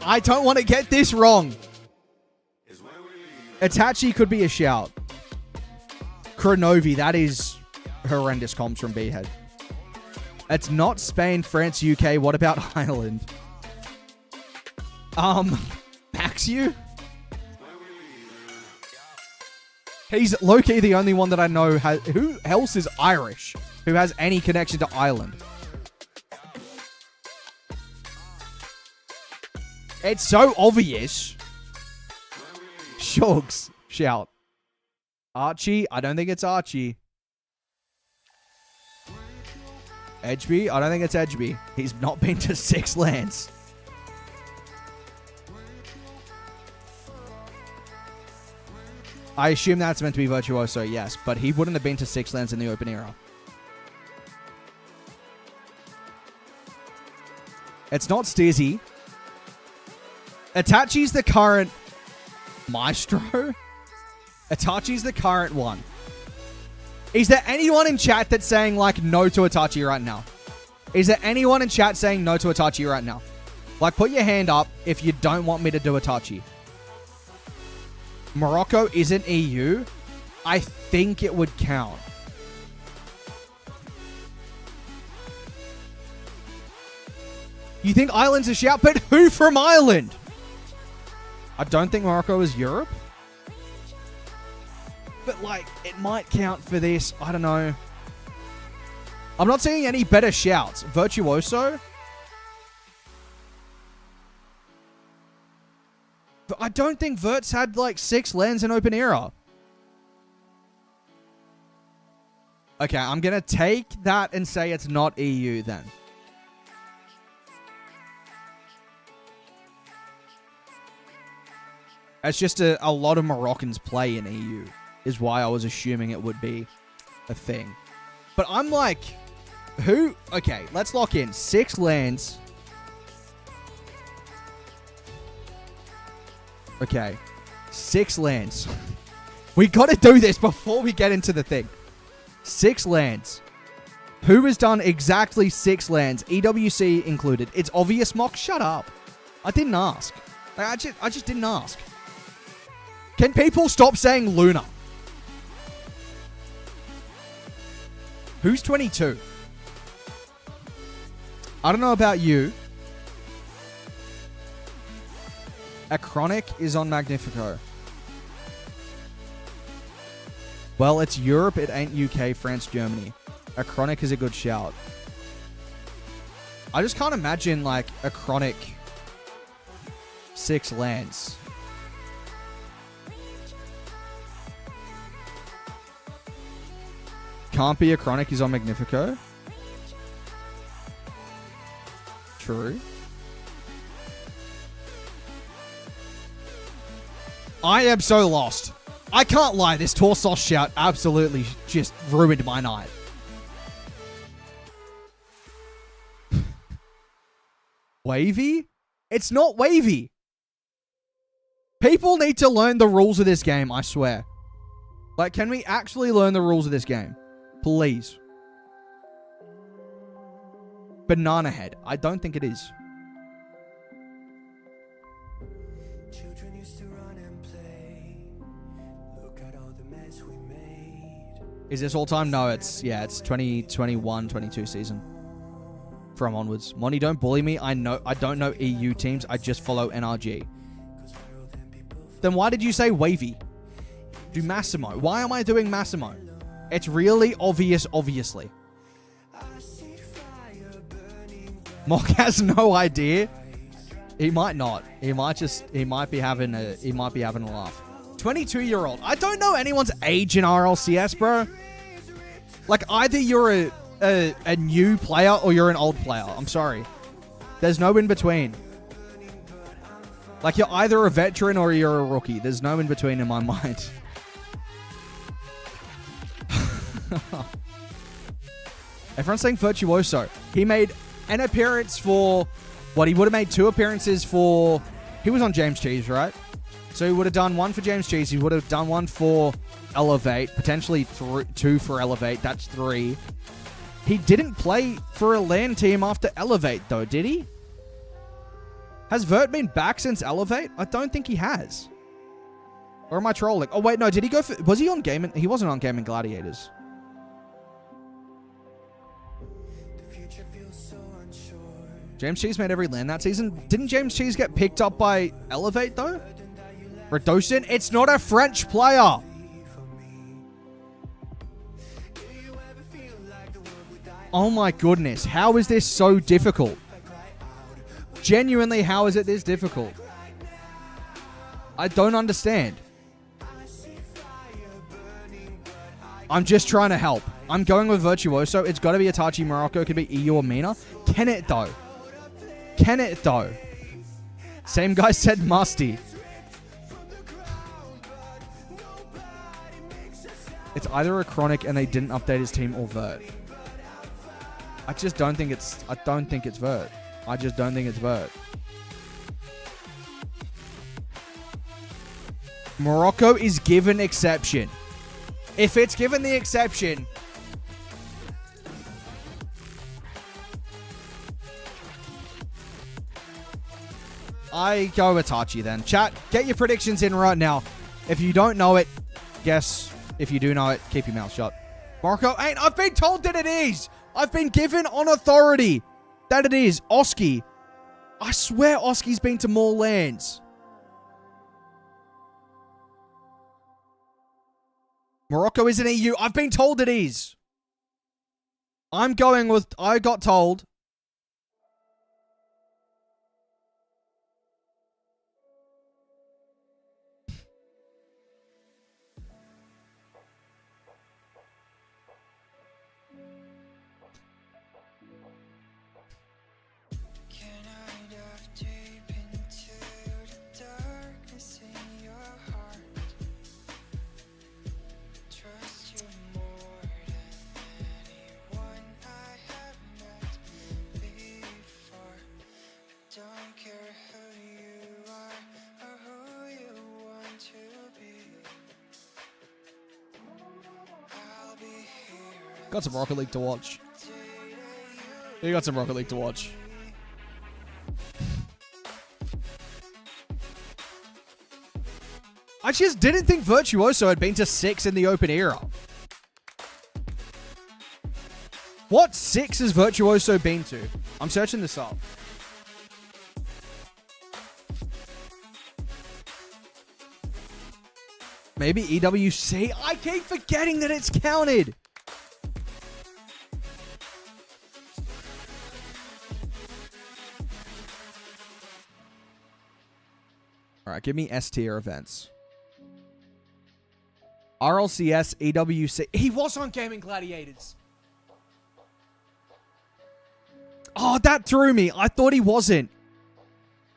I don't want to get this wrong. Itachi could be a shout. Kronovi, that is horrendous comms from B-Head. It's not Spain, France, UK. What about Ireland? Maxu? He's low-key the only one that I know has... Who else is Irish? Who has any connection to Ireland? It's so obvious. Shugs. Shout. Archie? I don't think it's Archie. Edgeby? I don't think it's Edgeby. He's not been to 6 lands. I assume that's meant to be Virtuoso, yes, but he wouldn't have been to 6 lands in the open era. It's not Stizzy. Itachi's the current Maestro? Itachi's the current one. Is there anyone in chat that's saying, like, no to Itachi right now? Is there anyone in chat saying no to Itachi right now? Like, put your hand up if you don't want me to do Itachi. Morocco isn't EU. I think it would count. You think Ireland's a shout? But who from Ireland? I don't think Morocco is Europe. But, like, it might count for this. I don't know. I'm not seeing any better shouts. Virtuoso? But I don't think Vert's had, like, 6 lands in open era. Okay, I'm going to take that and say it's not EU then. It's just a lot of Moroccans play in EU, is why I was assuming it would be a thing. But I'm like, who? Okay, let's lock in. 6 lands. Okay, 6 lands. We got to do this before we get into the thing. 6 lands. Who has done exactly 6 lands? EWC included. It's obvious, Mock. Shut up. I didn't ask. I just didn't ask. Can people stop saying Luna? Who's 22? I don't know about you. Acronic is on Magnifico. Well, it's Europe. It ain't UK, France, Germany. Acronic is a good shout. I just can't imagine, like, Acronic 6 lands. Can't be Acronic. He's on Magnifico. True. I am so lost. I can't lie. This Torsos shout absolutely just ruined my night. Wavy? It's not wavy. People need to learn the rules of this game, I swear. Like, can we actually learn the rules of this game? Please. Banana Head. I don't think it is. Children used to run and play. Look at all the mess we made. Is this all time? No, it's 2021-22 season. From onwards. Monty, don't bully me. I don't know EU teams. I just follow NRG. Then why did you say wavy? Do Massimo. Why am I doing Massimo? It's really obvious, obviously. Mock has no idea. He might not. He might be having a laugh. 22-year-old. I don't know anyone's age in RLCS, bro. Like, either you're a new player or you're an old player. I'm sorry. There's no in between. Like, you're either a veteran or you're a rookie. There's no in between in my mind. Everyone's saying Virtuoso. He made an appearance for... What, he would have made 2 appearances for... He was on James Cheese, right? So he would have done 1 for James Cheese. He would have done 1 for Elevate. Potentially 2 for Elevate. That's 3. He didn't play for a LAN team after Elevate, though, did he? Has Vert been back since Elevate? I don't think he has. Or am I trolling? Oh, wait, no. Did he go for... Was he on Gaming? He wasn't on Gaming Gladiators. James Cheese made every LAN that season. Didn't James Cheese get picked up by Elevate, though? Redocin? It's not a French player. Oh, my goodness. How is this so difficult? Genuinely, how is it this difficult? I don't understand. I'm just trying to help. I'm going with Virtuoso. It's got to be Itachi Morocco. It could be EU or Mina. Can it, though? Can it, though? Same guy said Musty. It's either a Chronic and they didn't update his team or Vert. I just don't think it's... I don't think it's Vert. I just don't think it's Vert. Morocco is given exception. If it's given the exception... I go Itachi then. Chat, get your predictions in right now. If you don't know it, guess. If you do know it, keep your mouth shut. Morocco ain't... I've been told that it is. I've been given on authority that it is. Oski. I swear Oski's been to more lands. Morocco is an EU. I've been told it is. I'm going with... I got told... Got some Rocket League to watch. You got some Rocket League to watch. I just didn't think Virtuoso had been to 6 in the open era. What 6 has Virtuoso been to? I'm searching this up. Maybe EWC? I keep forgetting that it's counted. All right, give me S tier events. RLCS, EWC. He was on Gaming Gladiators. Oh, that threw me. I thought he wasn't.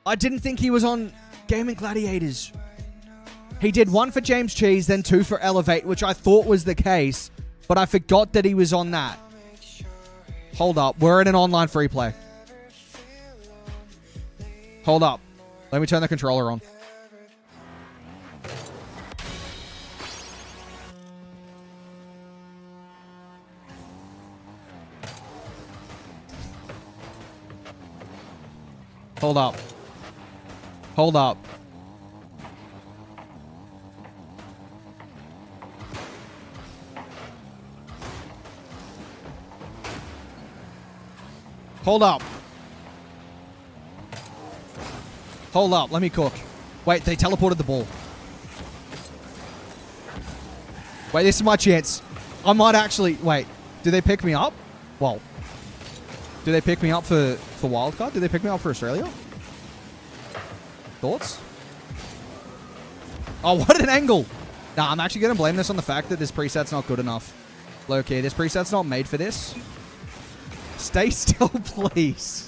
I didn't think he was on Gaming Gladiators. He did 1 for James Cheese, then 2 for Elevate, which I thought was the case, but I forgot that he was on that. Hold up. We're in an online free play. Hold up. Let me turn the controller on. Hold up. Hold up. Hold up. Hold up. Let me cook. Wait, they teleported the ball. Wait, this is my chance. I might actually... Wait, do they pick me up? Well... Do they pick me up for wildcard? Do they pick me up for Australia? Thoughts? Oh, what an angle. Nah, I'm actually going to blame this on the fact that this preset's not good enough. Low-key, this preset's not made for this. Stay still, please.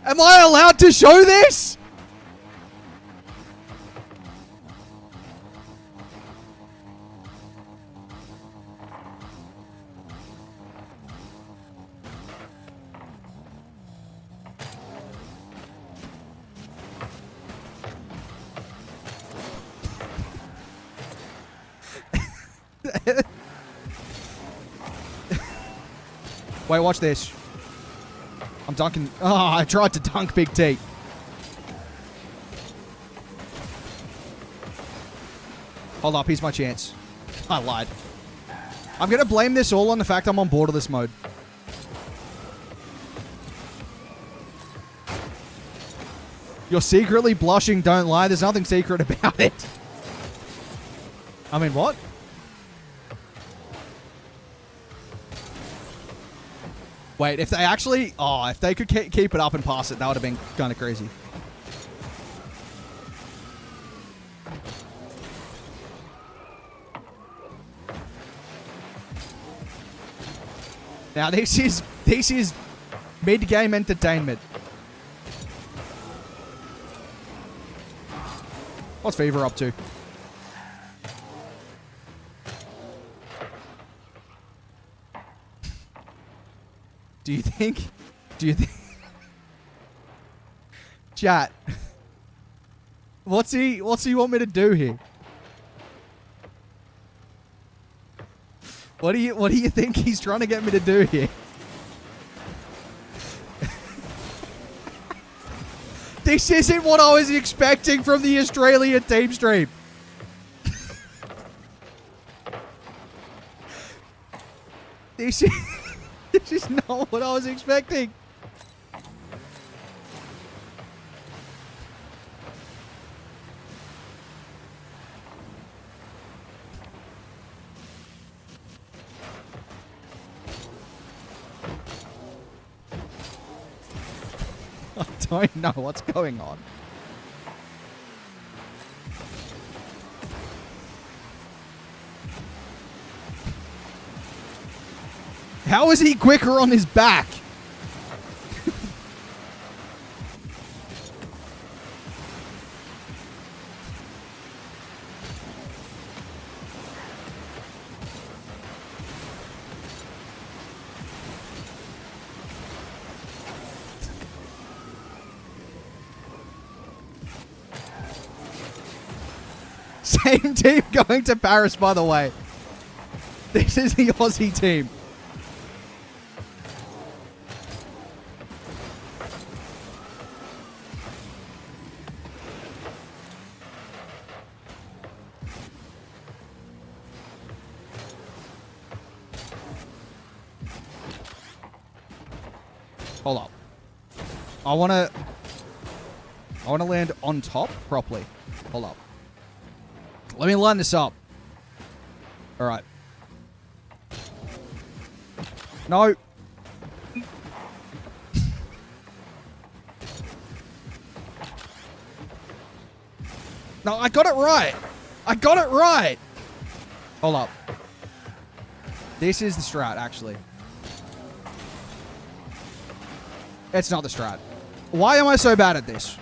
Am I allowed to show this? Wait, watch this. I'm dunking. Oh, I tried to dunk Big T. Hold up, here's my chance. I lied. I'm going to blame this all on the fact I'm on borderless mode. You're secretly blushing, don't lie. There's nothing secret about it. I mean, what? Wait, if they actually... Oh, if they could keep it up and pass it, that would have been kind of crazy. Now, this is mid-game entertainment. What's Fever up to? Do you think... Chat. What's he want me to do here? What do you think he's trying to get me to do here? This isn't what I was expecting from the Australia team stream. This is not what I was expecting. I don't know what's going on. How is he quicker on his back? Same team going to Paris, by the way. This is the Aussie team. Hold up. I want to land on top properly. Hold up. Let me line this up. All right. No. No, I got it right. I got it right. Hold up. This is the strat, actually. It's not the strat. Why am I so bad at this?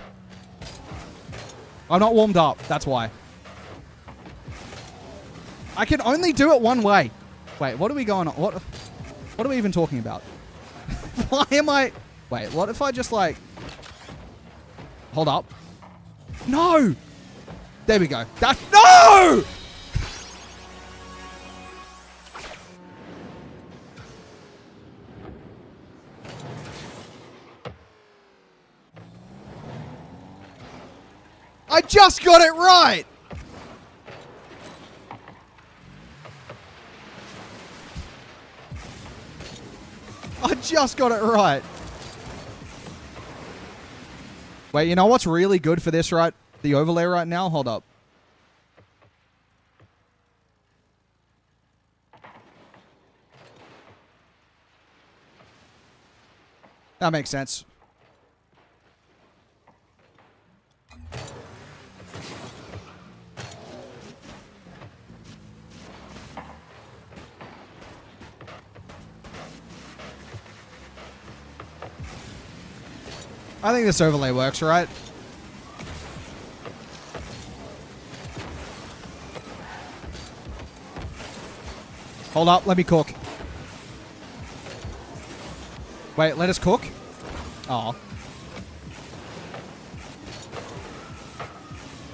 I'm not warmed up. That's why. I can only do it one way. Wait, what are we going on? What are we even talking about? Why am I... Wait, what if I just like... Hold up. No! There we go. That... No! I just got it right! I just got it right. Wait, you know what's really good for this, right? The overlay right now? Hold up. That makes sense. I think this overlay works, right? Hold up, let me cook. Wait, let us cook? Oh.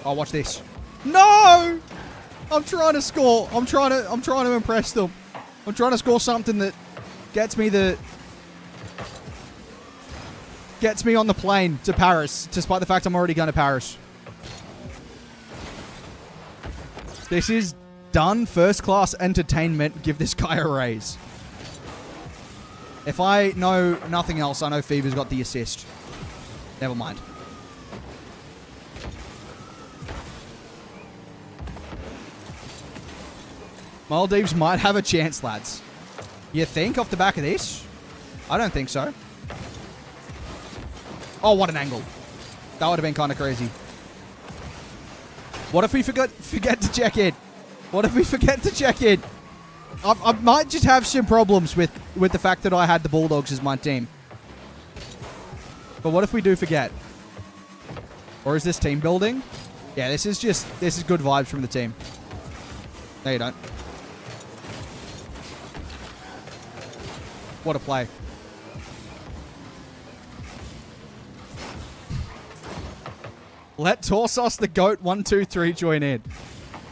Oh, watch this. No! I'm trying to score. I'm trying to impress them. I'm trying to score something that gets me on the plane to Paris, despite the fact I'm already going to Paris. This is done. First class entertainment. Give this guy a raise. If I know nothing else, I know Fever's got the assist. Never mind. Maldives might have a chance, lads. You think off the back of this? I don't think so. Oh, what an angle. That would have been kind of crazy. What if we forget to check in? What if we forget to check in? I might just have some problems with the fact that I had the Bulldogs as my team. But what if we do forget? Or is this team building? Yeah, this is good vibes from the team. No, you don't. What a play. Let Torsos the GOAT 1, 2, 3 join in.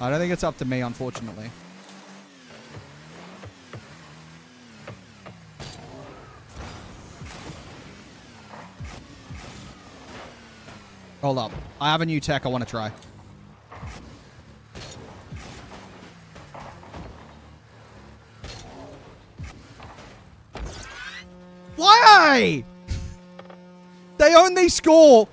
I don't think it's up to me, unfortunately. Hold up. I have a new tech I want to try. Why? They only score.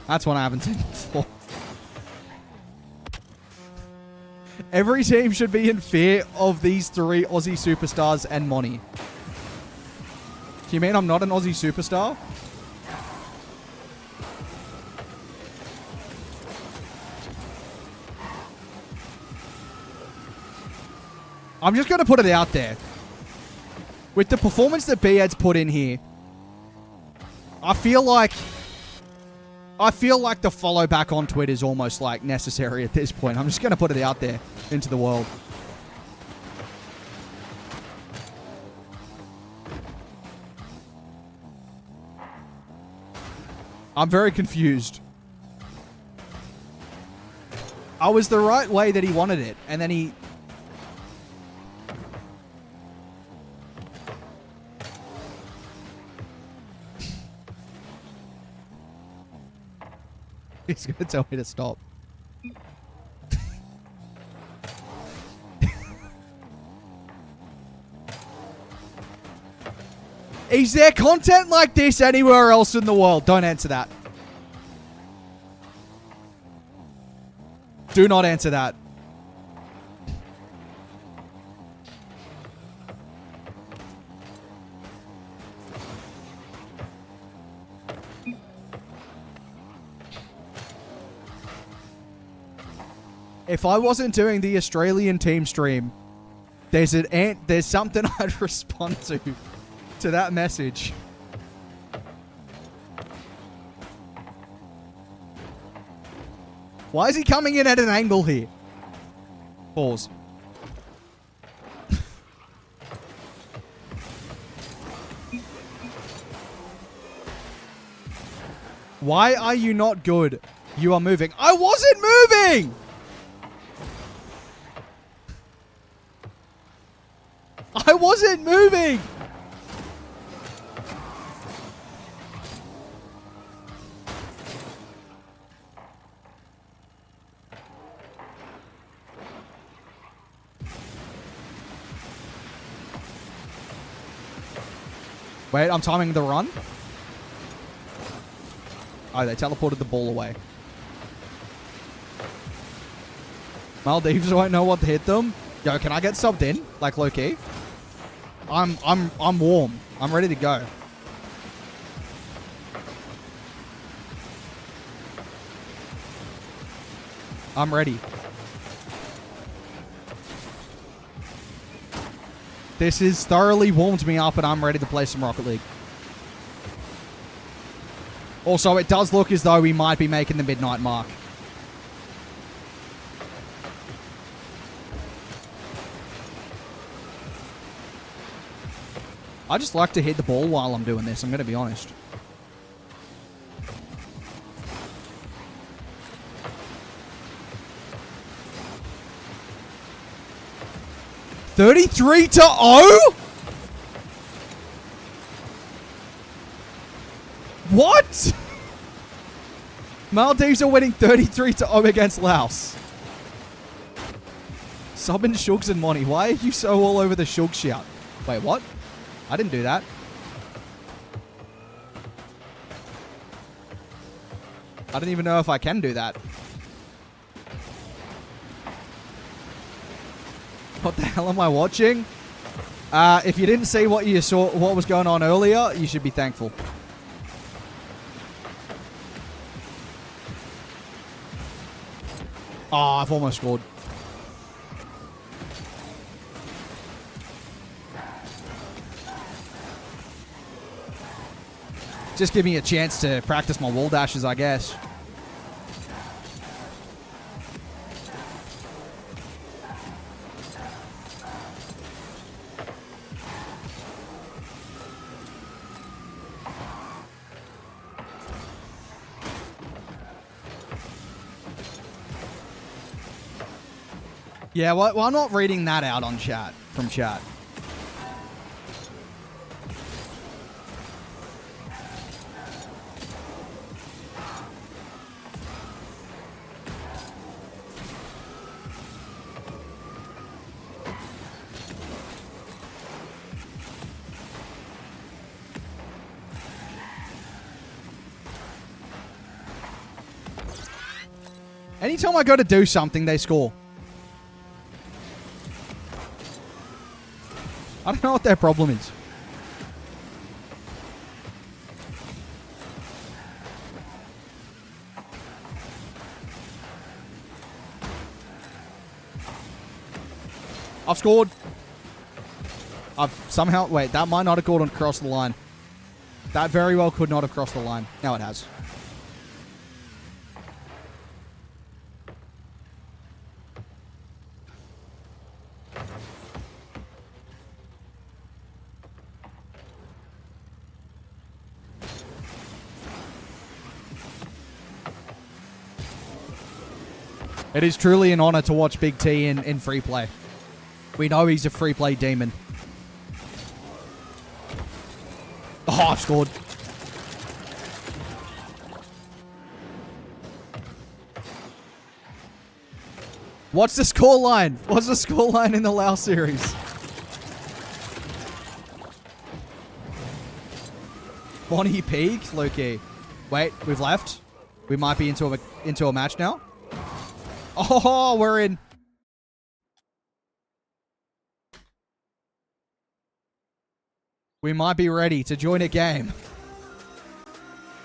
That's one I haven't seen before. Every team should be in fear of these three Aussie superstars and Monty. Do you mean I'm not an Aussie superstar? I'm just going to put it out there. With the performance that B-Ed's put in here, I feel like the follow back on Twitter is almost like necessary at this point. I'm just going to put it out there into the world. I'm very confused. I was the right way that he wanted it, and then he... He's going to tell me to stop. Is there content like this anywhere else in the world? Don't answer that. Do not answer that. If I wasn't doing the Australian team stream, there's something I'd respond to that message. Why is he coming in at an angle here? Pause. Why are you not good? You are moving. I wasn't moving! I wasn't moving! Wait, I'm timing the run. Oh, they teleported the ball away. Maldives won't know what to hit them. Yo, can I get subbed in? Like low key? I'm warm. I'm ready to go. I'm ready. This has thoroughly warmed me up and I'm ready to play some Rocket League. Also, it does look as though we might be making the midnight mark. I just like to hit the ball while I'm doing this, I'm going to be honest. $33-0? What? Maldives are winning 33-0 against Laos. Subbing Shugs and Monty. Why are you so all over the Shug shout? Wait, what? I didn't do that. I don't even know if I can do that. What the hell am I watching? If you didn't see what you saw, what was going on earlier, you should be thankful. Oh, I've almost scored. Just give me a chance to practice my wall dashes, I guess. Yeah, well, I'm not reading that out on chat, from chat. Anytime I go to do something, they score. I don't know what their problem is. I've scored. I've somehow... Wait, that might not have gone across the line. That very well could not have crossed the line. Now it has. It is truly an honor to watch Big T in free play. We know he's a free play demon. Oh, I've scored. What's the score line? What's the score line in the Laos series? Bonnie peak, Loki. Wait, we've left. We might be into a match now. Oh, we're in. We might be ready to join a game.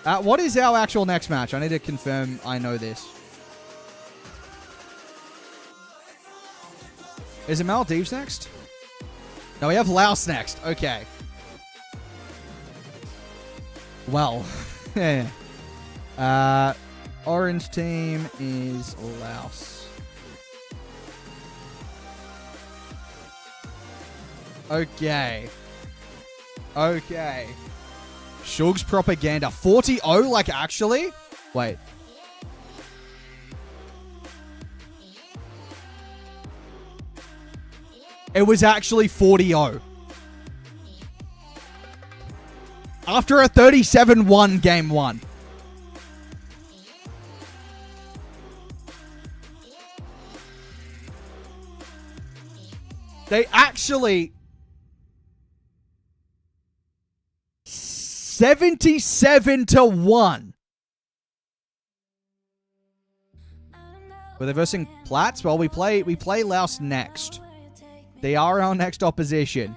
What is our actual next match? I need to confirm I know this. Is it Maldives next? No, we have Laos next. Okay. Well. Orange team is Laos. Okay. Okay. Shug's propaganda. 40-0, like actually? Wait. It was actually 40-0. After a 37-1 game 1. They actually... 77-1. Were they versing Platts? Well, we play Laos next. They are our next opposition.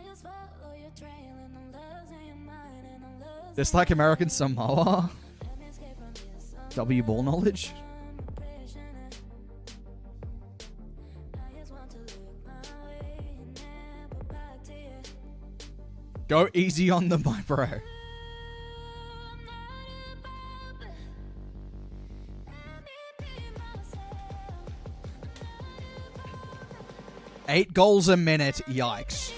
Just like American Samoa. W ball knowledge. Go easy on them, my bro. Eight goals a minute. Yikes.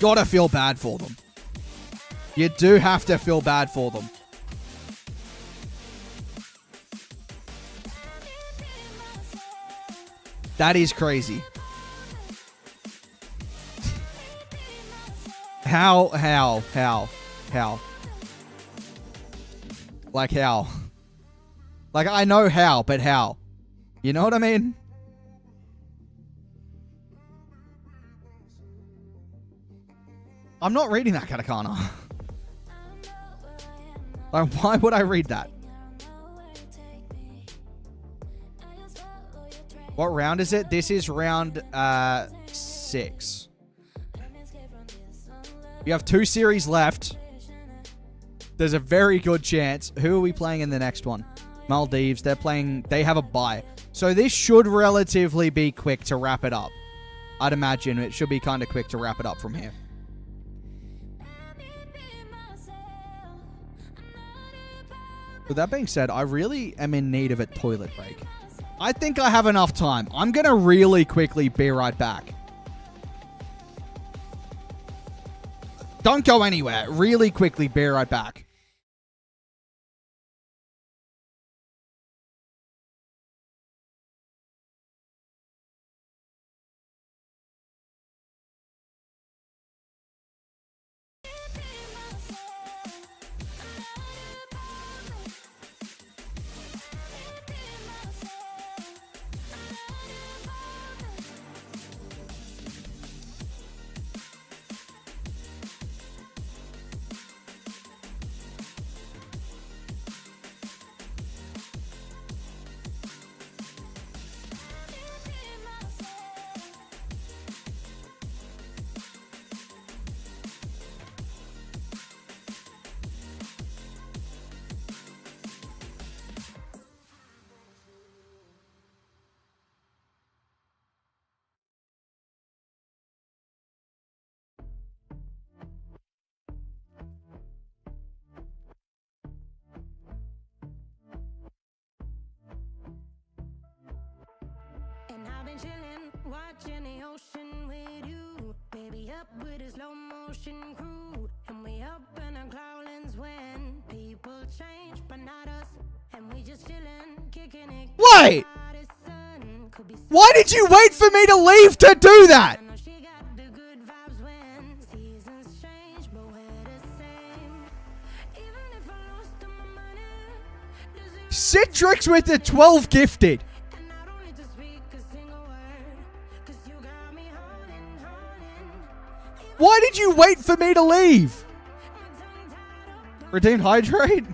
Gotta feel bad for them. You do have to feel bad for them. That is crazy. How? Like how? Like I know how, but how? You know what I mean? I'm not reading that katakana. Like, why would I read that? What round is it? This is round 6. You have 2 series left. There's a very good chance. Who are we playing in the next one? Maldives. They have a bye. So this should relatively be quick to wrap it up. I'd imagine it should be kind of quick to wrap it up from here. With that being said, I really am in need of a toilet break. I think I have enough time. I'm going to really quickly be right back. Don't go anywhere. Really quickly be right back. Chillin', watching the ocean with you. Baby up with a slow motion crew. And we up in our cloudlands when people change, but not us. And we just chillin', kicking it. Wait! Why did you wait for me to leave to do that? Citrix with the 12 gifted. Why did you wait for me to leave? Redeemed Hydrate?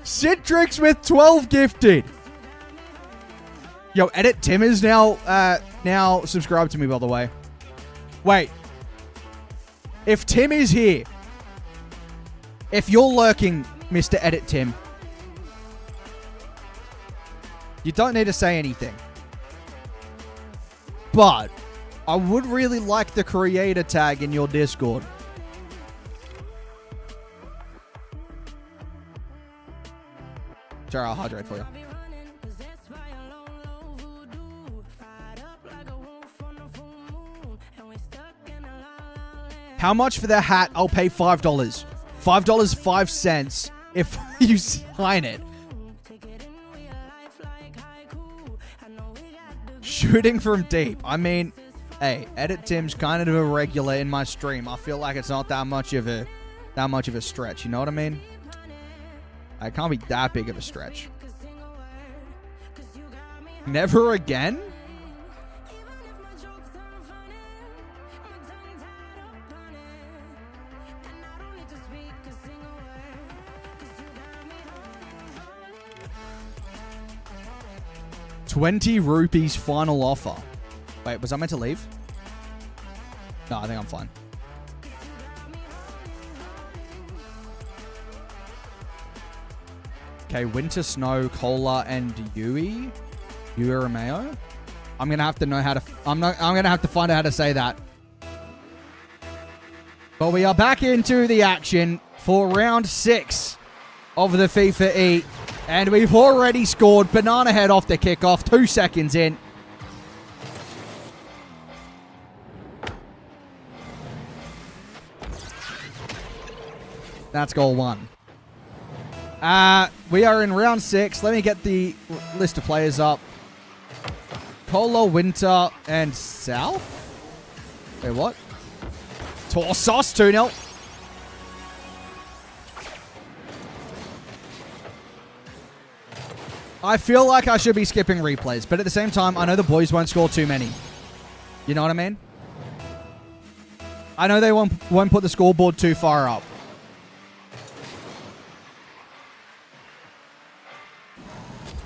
Citrix with 12 gifted. Yo, Edit Tim is now subscribed to me, by the way. Wait. If Tim is here, if you're lurking, Mr. Edit Tim, you don't need to say anything. But I would really like the creator tag in your Discord. Sorry, I'll hydrate for you. How much for the hat? I'll pay $5. $5, 5 cents if you sign it. Shooting from deep. I mean, hey, Edit Tim's kind of a regular in my stream. I feel like it's not that much of a stretch. You know what I mean? It can't be that big of a stretch. Never again? 20 rupees final offer. Wait, was I meant to leave? No, I think I'm fine. Okay, Winter Snow, Cola, and Yui. Yui Romeo. I'm gonna have to know how to. I'm gonna have to find out how to say that. But we are back into the action for round 6 of the FIFAe, and we've already scored Banana Head off the kickoff. 2 seconds in. That's goal 1. We are in round 6. Let me get the list of players up. Cola, Winter, and South? Wait, what? Torsos, 2-0. I feel like I should be skipping replays, but at the same time, I know the boys won't score too many. You know what I mean? I know they won't put the scoreboard too far up.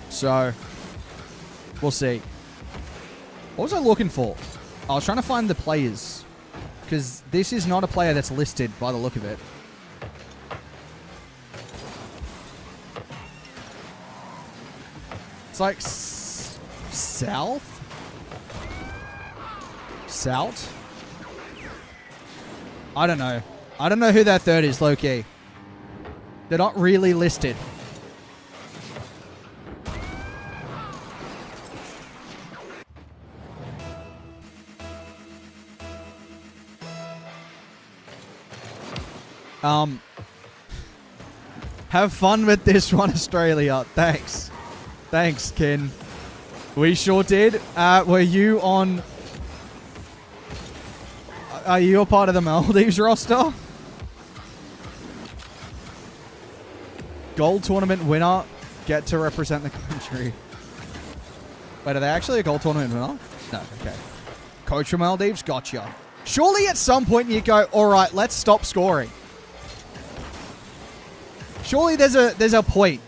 So, we'll see. What was I looking for? I was trying to find the players. Because this is not a player that's listed by the look of it. It's like South? South? I don't know. I don't know who that third is, low-key. They're not really listed. Have fun with this one, Australia. Thanks. Thanks, Ken. We sure did. Were you on... Are you a part of the Maldives roster? Gold tournament winner. Get to represent the country. Wait, are they actually a gold tournament winner? No, okay. Coach from Maldives? Gotcha. Surely at some point you go, alright, let's stop scoring. Surely there's a point.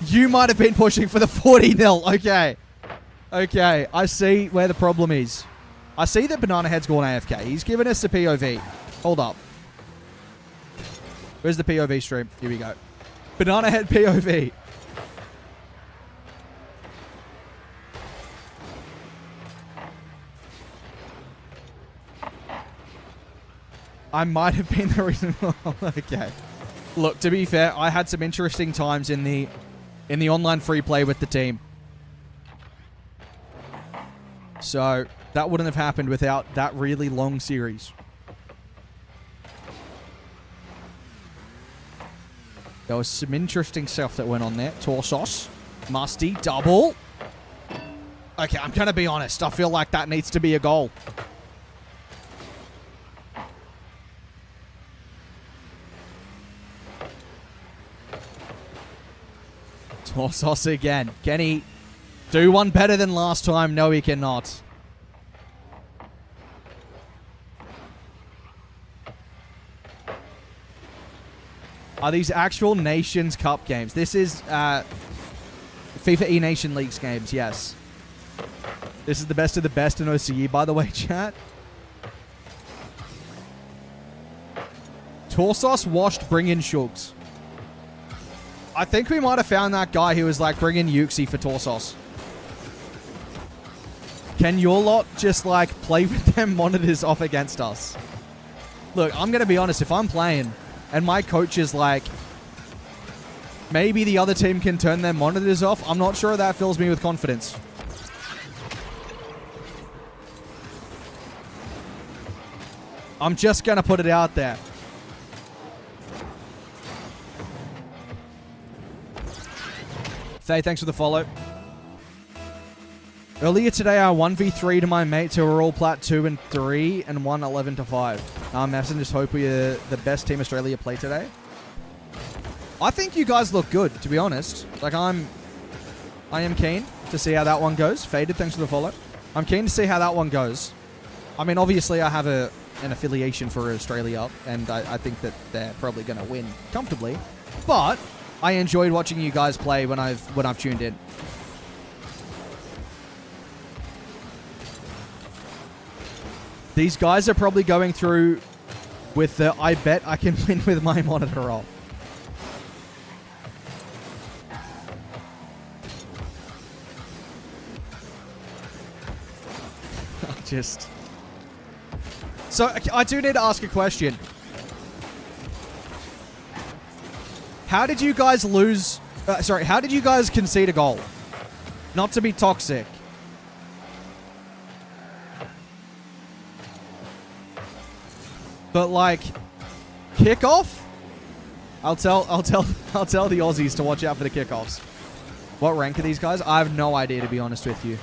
You might have been pushing for the 40-0. Okay. Okay. I see where the problem is. I see that Banana Head's gone AFK. He's given us the POV. Hold up. Where's the POV stream? Here we go. Banana Head POV. I might have been the reason. Okay. Look, to be fair, I had some interesting times in the online free play with the team. So, that wouldn't have happened without that really long series. There was some interesting stuff that went on there. Torsos. Musty. Double. Okay, I'm going to be honest. I feel like that needs to be a goal. Torsos again. Can he do one better than last time? No, he cannot. Are these actual Nations Cup games? This is FIFA E-Nation Leagues games, yes. This is the best of the best in OCE, by the way, chat. Torsos washed, bring in Shugs. I think we might have found that guy who was like, bring in Yuxi for Torsos. Can your lot just like play with them monitors off against us? Look, I'm going to be honest. If I'm playing and my coach is like, maybe the other team can turn their monitors off, I'm not sure that fills me with confidence. I'm just going to put it out there. Faye, thanks for the follow. Earlier today, I 1v3 to my mates who were all plat 2 and 3 and won 11 to 5. Madison, just hope we're the best Team Australia play today. I think you guys look good, to be honest. Like, I am keen to see how that one goes. Faded, thanks for the follow. I'm keen to see how that one goes. I mean, obviously, I have an affiliation for Australia, and I think that they're probably going to win comfortably. But I enjoyed watching you guys play when I've tuned in. These guys are probably going through with the I bet I can win with my monitor off. So, I do need to ask a question. How did you guys lose... how did you guys concede a goal? Not to be toxic. But, like, kickoff? I'll tell the Aussies to watch out for the kickoffs. What rank are these guys? I have no idea, to be honest with you.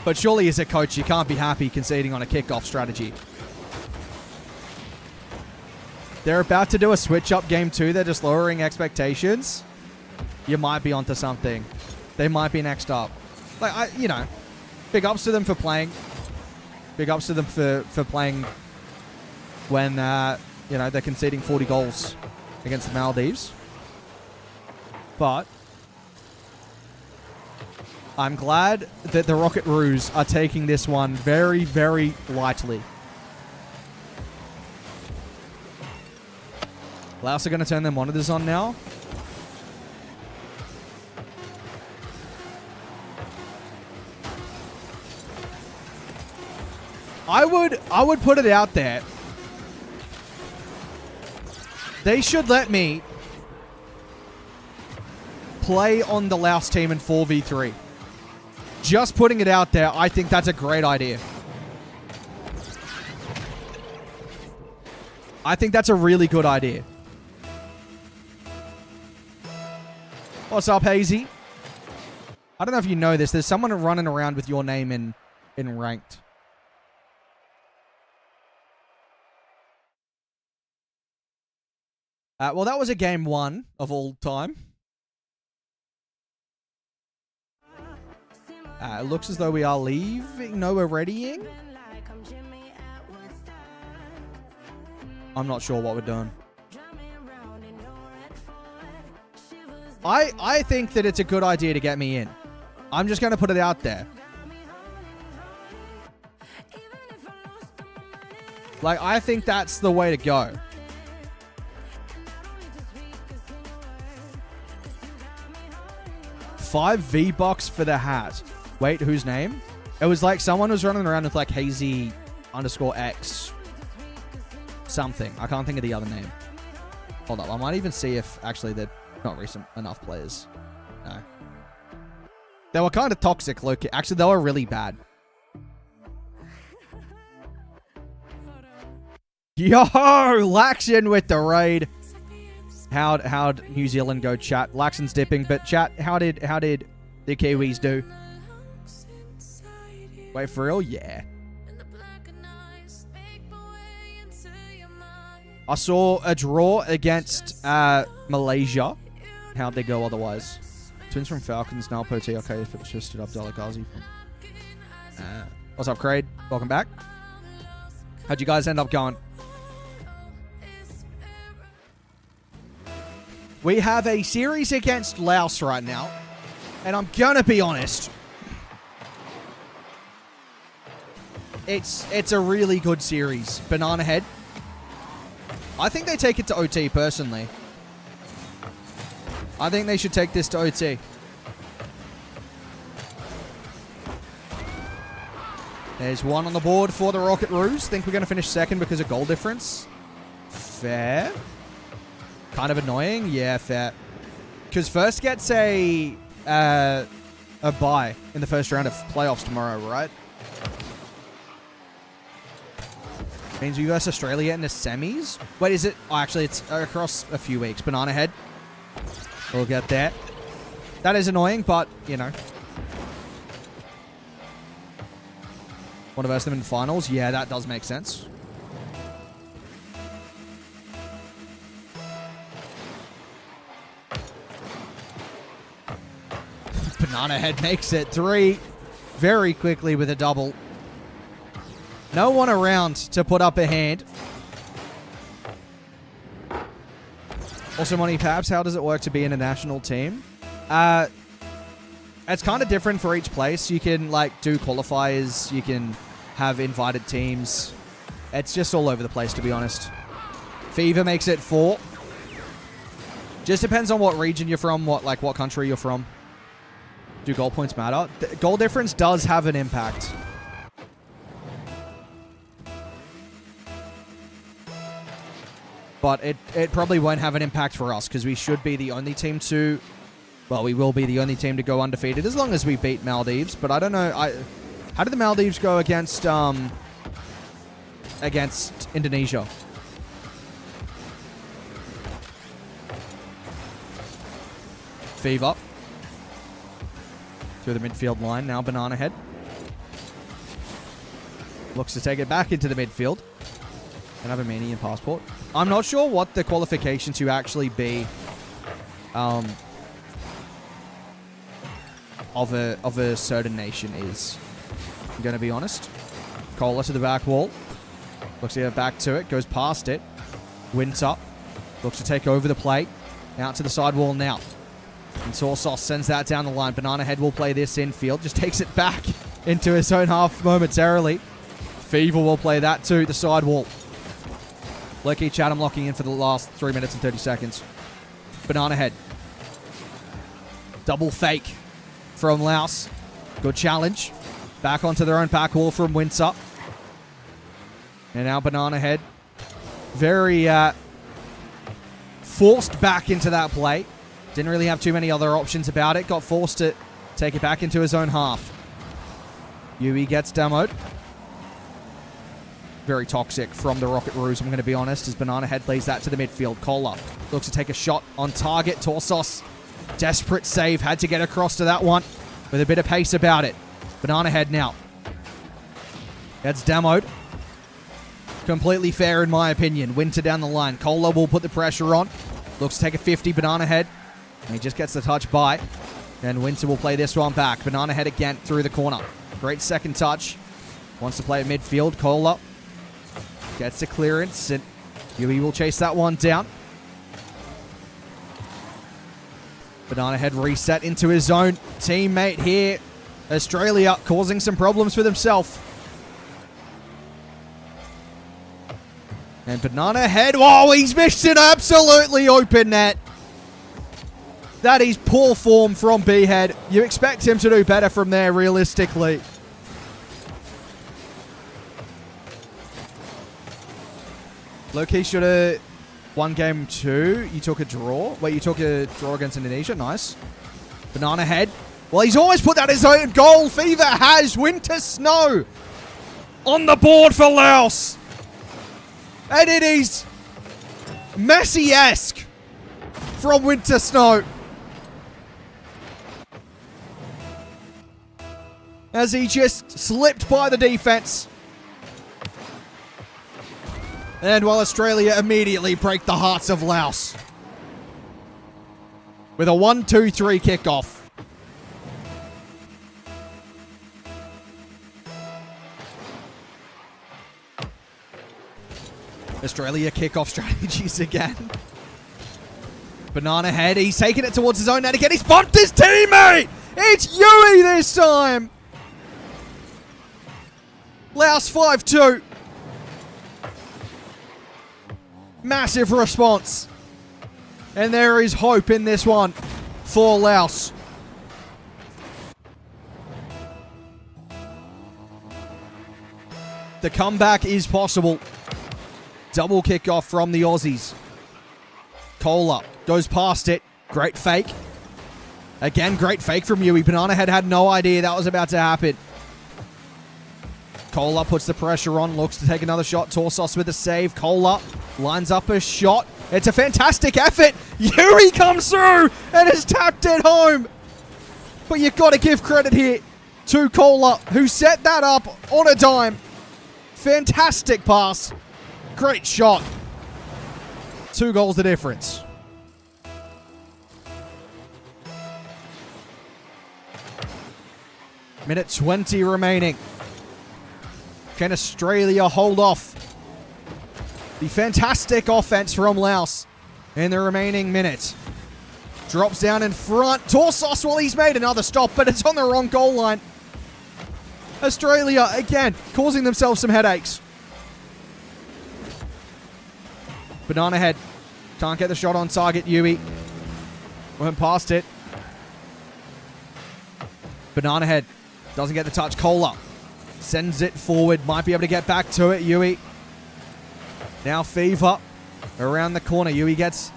But surely as a coach, you can't be happy conceding on a kickoff strategy. They're about to do a switch-up game 2. They're just lowering expectations. You might be onto something. They might be next up. Like, big ups to them for playing. Big ups to them for playing when, they're conceding 40 goals against the Maldives. But I'm glad that the Rockeroos are taking this one very, very lightly. Laos are going to turn their monitors on now. I would put it out there. They should let me play on the Laos team in 4v3. Just putting it out there, I think that's a great idea. I think that's a really good idea. What's up, Hazy? I don't know if you know this. There's someone running around with your name in ranked. Well, that was a game 1 of all time. It looks as though we are leaving. No, we're readying. I'm not sure what we're doing. I think that it's a good idea to get me in. I'm just going to put it out there. Like, I think that's the way to go. $5 V-Bucks for the hat. Wait, whose name? It was like someone was running around with like Hazy _X something. I can't think of the other name. Hold up. I might even see if actually they're not recent enough players. No. They were kind of toxic, look. Actually, they were really bad. Yo, Laxon with the raid. How'd New Zealand go, chat? Laxon's dipping, but chat, how did the Kiwis do? Wait, for real? Yeah. I saw a draw against Malaysia. How'd they go otherwise? Twins from Falcons, now Poti. Okay, if it's just Abdullah Ghazi from... what's up, Craig? Welcome back. How'd you guys end up going? We have a series against Laos right now. And I'm gonna be honest. It's a really good series. Banana Head. I think they take it to OT, personally. I think they should take this to OT. There's one on the board for the Rockeroos. Think we're going to finish second because of goal difference. Fair. Kind of annoying. Yeah, fair. Because first gets a bye in the first round of playoffs tomorrow, right? Means we versus Australia in the semis. Wait, is it? Oh, actually, it's across a few weeks. Banana Head. We'll get that. That is annoying, but, you know. Want to verse them in finals? Yeah, that does make sense. Banana Head makes it 3 very quickly with a double. No one around to put up a hand. Also, Monty Paps, how does it work to be in a national team? it's kind of different for each place. You can like do qualifiers. You can have invited teams. It's just all over the place, to be honest. FIFAe makes it 4. Just depends on what region you're from, what country you're from. Do goal points matter? Goal difference does have an impact. But it probably won't have an impact for us because we should be the only team to... Well, we will be the only team to go undefeated as long as we beat Maldives. But I don't know. How did the Maldives go against Indonesia? Fever. Through the midfield line. Now Banana Head. Looks to take it back into the midfield. And have a Armenian passport. I'm not sure what the qualification to actually be of a certain nation is. I'm going to be honest. Kohler to the back wall. Looks to get back to it. Goes past it. Winter. Looks to take over the plate. Out to the side wall now. And Sauce sends that down the line. Banana Head will play this infield. Just takes it back into his own half momentarily. Fever will play that to the side wall. Loki Chatham locking in for the last 3 minutes and 30 seconds. Banana Head. Double fake from Laos. Good challenge. Back onto their own back wall from Windsor. And now Banana Head. Very forced back into that play. Didn't really have too many other options about it. Got forced to take it back into his own half. Yui gets demoed. Very toxic from the Rocket Roos, I'm going to be honest, as Banana Head lays that to the midfield. Kohler looks to take a shot on target. Torsos, desperate save, had to get across to that one with a bit of pace about it. Banana Head now. Gets demoed. Completely fair in my opinion. Winter down the line. Kohler will put the pressure on. Looks to take a 50, Banana Head. And he just gets the touch by. And Winter will play this one back. Banana Head again through the corner. Great second touch. Wants to play at midfield. Kohler gets the clearance, and Yui will chase that one down. Banana Head reset into his own teammate here. Australia causing some problems for themselves. And Banana Head, oh, he's missed an absolutely open net. That is poor form from B-Head. You expect him to do better from there, realistically. Loki should have won game 2. You took a draw. Wait, you took a draw against Indonesia. Nice. Banana Head. Well, he's almost put that as his own goal. Fever has Winter Snow on the board for Laos. And it is Messi-esque from Winter Snow. As he just slipped by the defense. And while Australia immediately break the hearts of Laos. With a 1-2-3 kickoff. Australia kickoff strategies again. Banana Head, he's taking it towards his own net again. He's bumped his teammate! It's Yui this time! Laos 5-2. Massive response. And there is hope in this one for Laos. The comeback is possible. Double kickoff from the Aussies. Kohler goes past it. Great fake. Again, great fake from Yui. Banana Head had no idea that was about to happen. Kohler puts the pressure on, looks to take another shot. Torsos with a save. Kohler lines up a shot. It's a fantastic effort. Yuri comes through and has tapped it home. But you've got to give credit here to Kohler, who set that up on a dime. Fantastic pass. Great shot. 2 goals the difference. Minute 20 remaining. Can Australia hold off the fantastic offense from Laos in the remaining minute? Drops down in front. Torsos, well, he's made another stop, but it's on the wrong goal line. Australia, again, causing themselves some headaches. Banana Head can't get the shot on target. Yui went past it. Banana Head doesn't get the touch. Cola sends it forward. Might be able to get back to it. Yui. Now Fever around the corner. Yui gets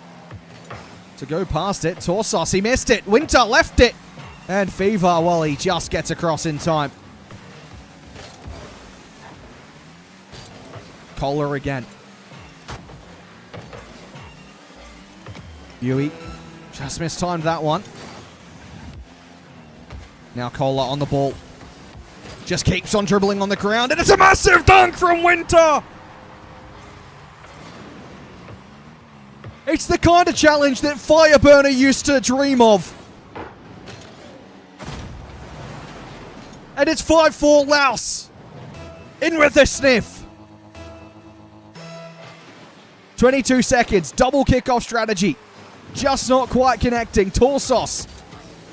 to go past it. Torsos, he missed it. Winter left it. And Fever, well, he just gets across in time. Kohler again. Yui just mistimed that one. Now Kohler on the ball. Just keeps on dribbling on the ground. And it's a massive dunk from Winter. It's the kind of challenge that Fireburner used to dream of. And it's 5-4 Laos. In with a sniff. 22 seconds. Double kickoff strategy. Just not quite connecting. Torsos.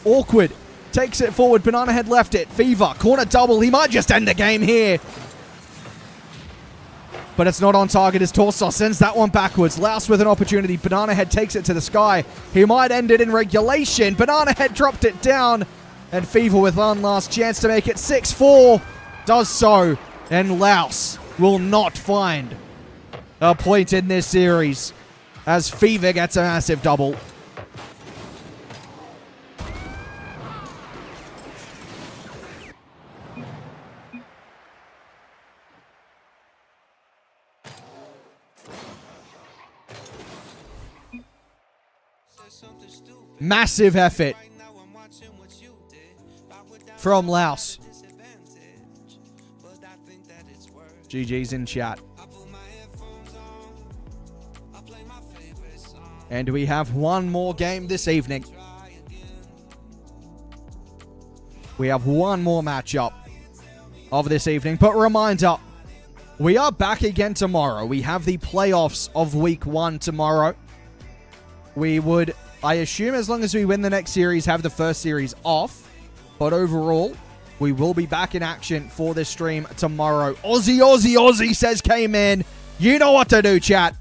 Awkward. Takes it forward. Banana Head left it. Fever. Corner double. He might just end the game here. But it's not on target as Torsos sends that one backwards. Laos with an opportunity. Banana Head takes it to the sky. He might end it in regulation. Banana Head dropped it down. And Fever with one last chance to make it 6-4. Does so. And Laos will not find a point in this series as Fever gets a massive double. Massive effort from Laos. GG's in chat. And we have one more game this evening. We have one more matchup of this evening. But reminder, we are back again tomorrow. We have the playoffs of week 1 tomorrow. We would, I assume, as long as we win the next series, have the first series off. But overall, we will be back in action for this stream tomorrow. Aussie, Aussie, Aussie, says K-Man. You know what to do, chat.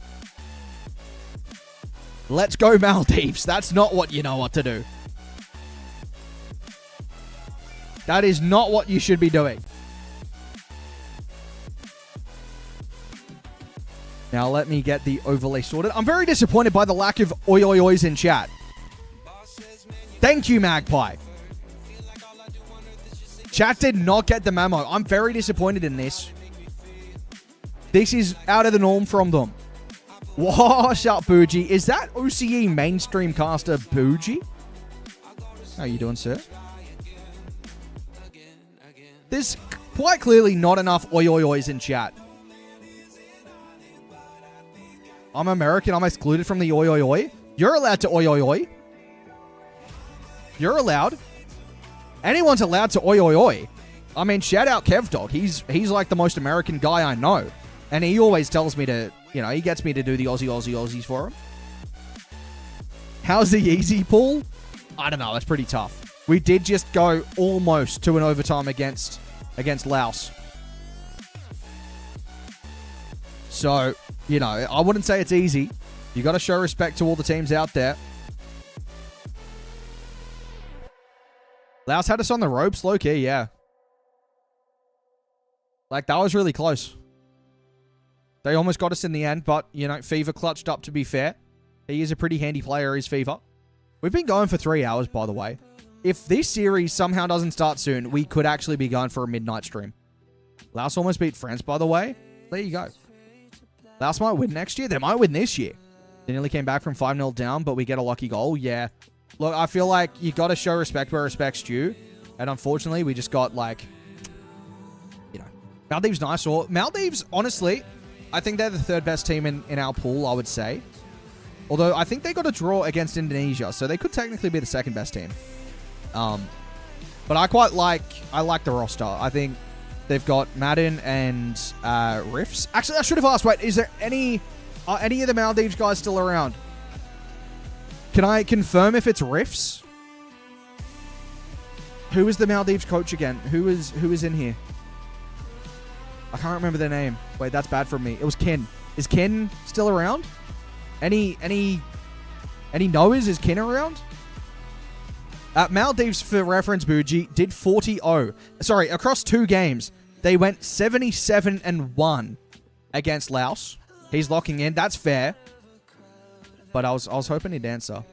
Let's go Maldives. That's not what you know what to do. That is not what you should be doing. Now let me get the overlay sorted. I'm very disappointed by the lack of oi oi ois in chat. Thank you, Magpie. Chat did not get the memo. I'm very disappointed in this. This is out of the norm from them. Wash up, Bougie. Is that OCE mainstream caster Bougie? How you doing, sir? There's quite clearly not enough oi oi ois in chat. I'm American. I'm excluded from the oi oi oi. You're allowed to oi oi oi. You're allowed. Anyone's allowed to oi oi oi. I mean, shout out KevDog. He's like the most American guy I know. And he always tells me to, you know, he gets me to do the Aussies for him. How's the easy pool? I don't know. It's pretty tough. We did just go almost to an overtime against Laos. So, you know, I wouldn't say it's easy. You got to show respect to all the teams out there. Laos had us on the ropes, low-key, yeah. Like, that was really close. They almost got us in the end, but, you know, Fever clutched up, to be fair. He is a pretty handy player, is Fever. We've been going for 3 hours, by the way. If this series somehow doesn't start soon, we could actually be going for a midnight stream. Laos almost beat France, by the way. There you go. Laos might win next year. They might win this year. They nearly came back from 5-0 down, but we get a lucky goal. Yeah. Look, I feel like you got to show respect where respect's due. And unfortunately, we just got, like, you know, Maldives nice. Or Maldives, honestly, I think they're the third best team in our pool, I would say. Although, I think they got a draw against Indonesia, so they could technically be the second best team. But I like the roster. I think they've got Madden and Riffs. Actually, I should have asked, wait, are any of the Maldives guys still around? Can I confirm if it's Riffs? Who is the Maldives coach again? Who is in here? I can't remember their name. Wait, that's bad for me. It was Ken. Is Ken still around? Any knowers? Is Ken around? Maldives, for reference, Bougie, did 40-0. Sorry, across 2 games. They went 77-1 against Laos. He's locking in. That's fair. But I was hoping he'd answer.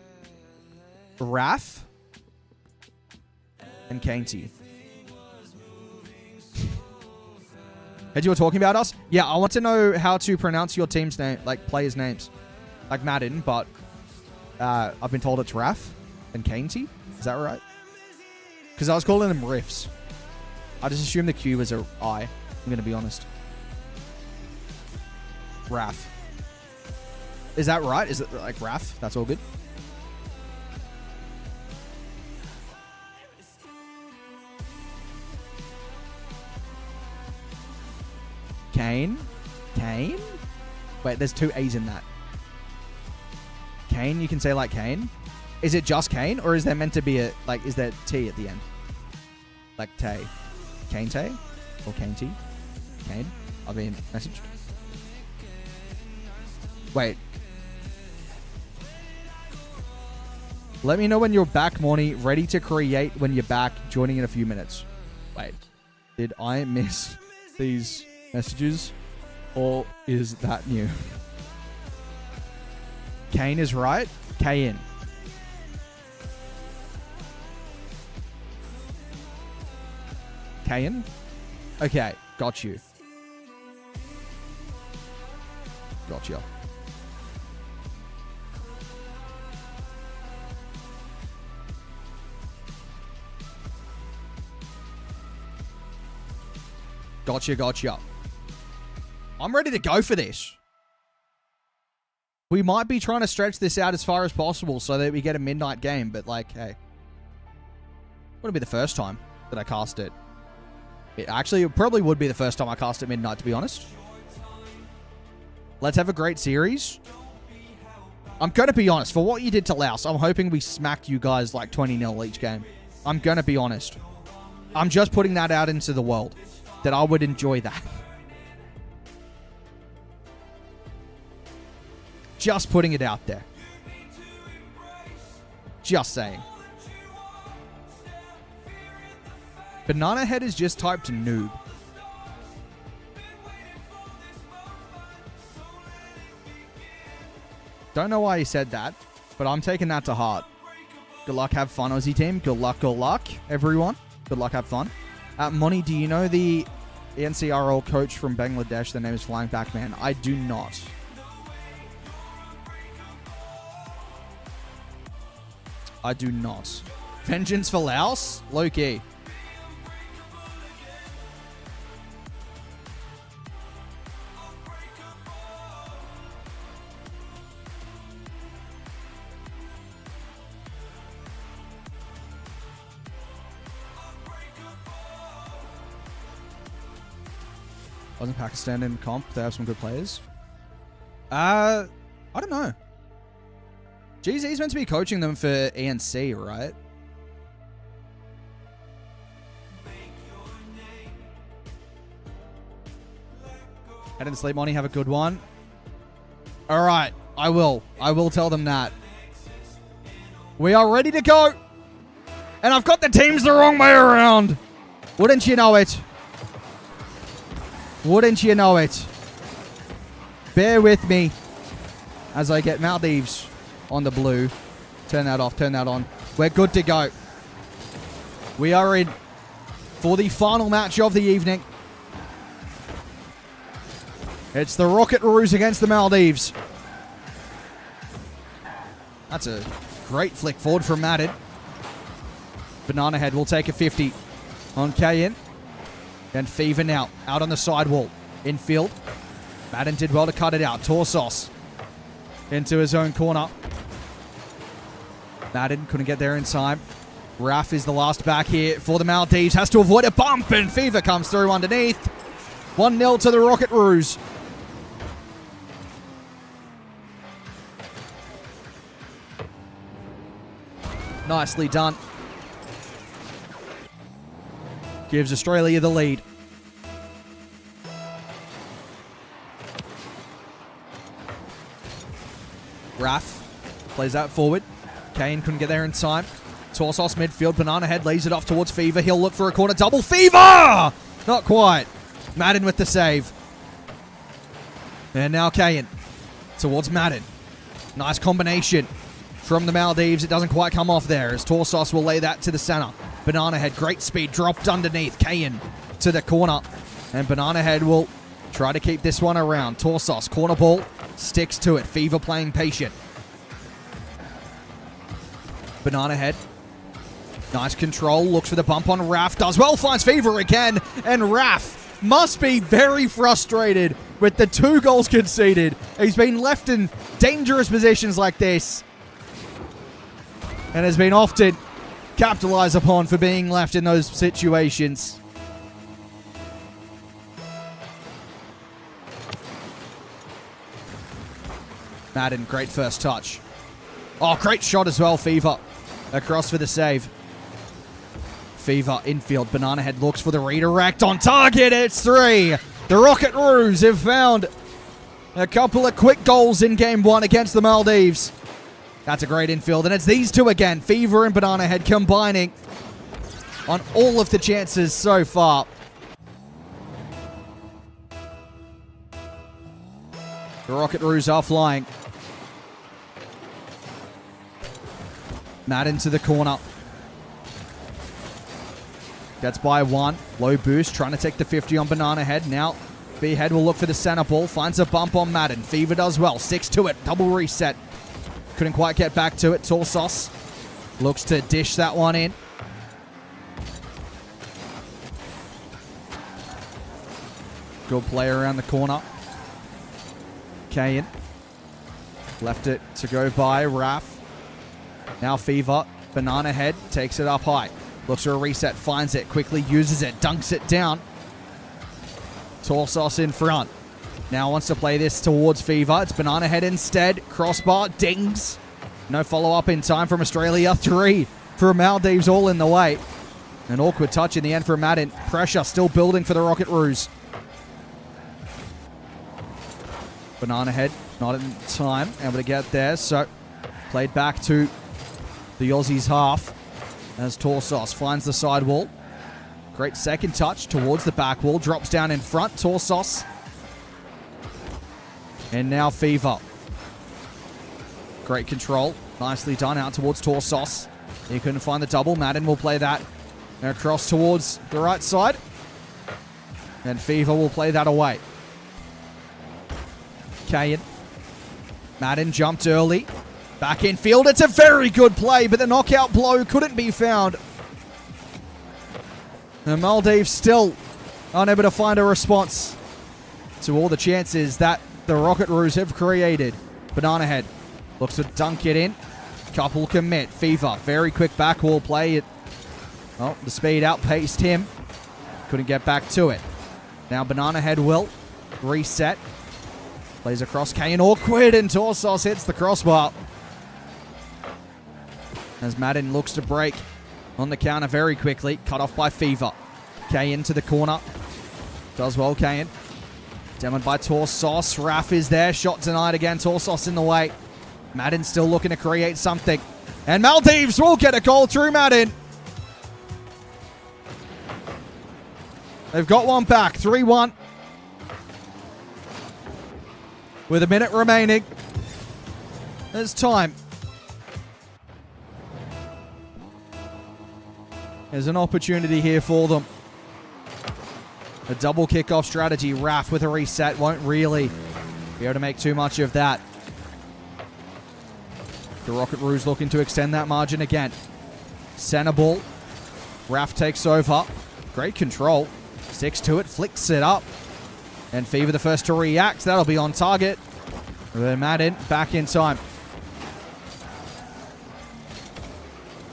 Raf and Kainty. Heard you were talking about us? Yeah, I want to know how to pronounce your team's name, like players' names. Like Madden, but I've been told it's Raf and Kainty. Is that right? Because I was calling them Riffs. I just assumed the Q was a I. I'm going to be honest. Raf. Is that right? Is it like Raf? That's all good. Kane? Kane? Wait, there's 2 A's in that. Kane, you can say like Kane. Is it just Kane, or is there meant to be a, like, is there T at the end? Like Tay. Kane Tay? Or Kane T? Kane? I've been messaged. Wait. Let me know when you're back, Morny. Ready to create when you're back. Joining in a few minutes. Wait. Did I miss these messages? Or is that new? Kane is right. Kane. Kane? Okay. Got you. Gotcha. Gotcha. I'm ready to go for this. We might be trying to stretch this out as far as possible so that we get a midnight game, but like, hey. Wouldn't be the first time that I cast it. It probably would be the first time I cast at midnight, to be honest. Let's have a great series. I'm going to be honest. For what you did to Laos, I'm hoping we smack you guys like 20-0 each game. I'm going to be honest. I'm just putting that out into the world. That I would enjoy that. Just putting it out there. Just saying. Banana Head is just typed noob. Don't know why he said that, but I'm taking that to heart. Good luck, have fun, Aussie team. Good luck, everyone. Good luck, have fun. Moni, do you know the NCRL coach from Bangladesh? Their name is Flying Backman. I do not. I do not. Vengeance for Laos? Low key. Wasn't Pakistan in comp? They have some good players. I don't know. GZ's meant to be coaching them for ENC, right? Head into sleep, Monty. Have a good one. All right. I will tell them that. We are ready to go. And I've got the teams the wrong way around. Wouldn't you know it? Wouldn't you know it? Bear with me as I get Maldives on the blue. Turn that off, turn that on. We're good to go. We are in for the final match of the evening. It's the Rocketeroos against the Maldives. That's a great flick forward from Madden. Banana Head will take a 50 on Kayin. And Fever now out on the sidewall. Infield. Madden did well to cut it out. Torsos into his own corner. Madden couldn't get there in time. Raf is the last back here for the Maldives. Has to avoid a bump, and Fever comes through underneath. 1-0 to the Rocketeroos. Nicely done. Gives Australia the lead. Raf plays that forward. Kane couldn't get there in time. Torsos midfield. Banana Head lays it off towards Fever. He'll look for a corner. Double Fever! Not quite. Madden with the save. And now Kane towards Madden. Nice combination from the Maldives. It doesn't quite come off there as Torsos will lay that to the center. Banana Head, great speed, dropped underneath. Kane to the corner. And Banana Head will try to keep this one around. Torsos, corner ball, sticks to it. Fever playing patient. Banana Head. Nice control. Looks for the bump on Raf. Does well. Finds Fever again. And Raf must be very frustrated with the 2 goals conceded. He's been left in dangerous positions like this. And has been often capitalized upon for being left in those situations. Madden, great first touch. Oh, great shot as well, Fever. Across for the save. Fever, infield. Banana Head looks for the redirect on target. It's 3. The Rocket Roos have found a couple of quick goals in game 1 against the Maldives. That's a great infield. And it's these 2 again. Fever and Banana Head combining on all of the chances so far. The Rocket Roos are flying. Madden to the corner. Gets by 1. Low boost. Trying to take the 50 on Banana Head. Now, B-Head will look for the center ball. Finds a bump on Madden. Fever does well. Sticks to it. Double reset. Couldn't quite get back to it. Torsos looks to dish that one in. Good play around the corner. Kane. Left it to go by Raf. Now Fever. Banana Head takes it up high. Looks for a reset. Finds it. Quickly uses it. Dunks it down. Torsos in front. Now wants to play this towards Fever. It's Banana Head instead. Crossbar. Dings. No follow-up in time from Australia. 3 for Maldives all in the way. An awkward touch in the end for Madden. Pressure still building for the Rocket Roos. Banana Head not in time. Able to get there. So played back to the Aussies half as Torsos finds the side wall. Great second touch towards the back wall. Drops down in front. Torsos. And now Fever. Great control. Nicely done out towards Torsos. He couldn't find the double. Madden will play that across towards the right side. And Fever will play that away. Kane. Madden jumped early. Back in field. It's a very good play, but the knockout blow couldn't be found. The Maldives still unable to find a response to all the chances that the Rocket Roos have created. Banana Head looks to dunk it in. Couple commit. Fever, very quick back wall play. Oh, the speed outpaced him. Couldn't get back to it. Now Banana Head will reset. Plays across Kane. Awkward, and Torsos hits the crossbar. As Madden looks to break on the counter very quickly. Cut off by Fever. Kane to the corner. Does well, Kane. Demoed by Torsos. Raf is there. Shot denied again. Torsos in the way. Madden still looking to create something. And Maldives will get a goal through Madden. They've got one back. 3-1. With a minute remaining. There's time. There's an opportunity here for them. A double kickoff strategy. Raf with a reset won't really be able to make too much of that. The Rocket Roos looking to extend that margin again. Center ball. Raf takes over. Great control. Sticks to it. Flicks it up. And Fever the first to react. That'll be on target. Madden back in time.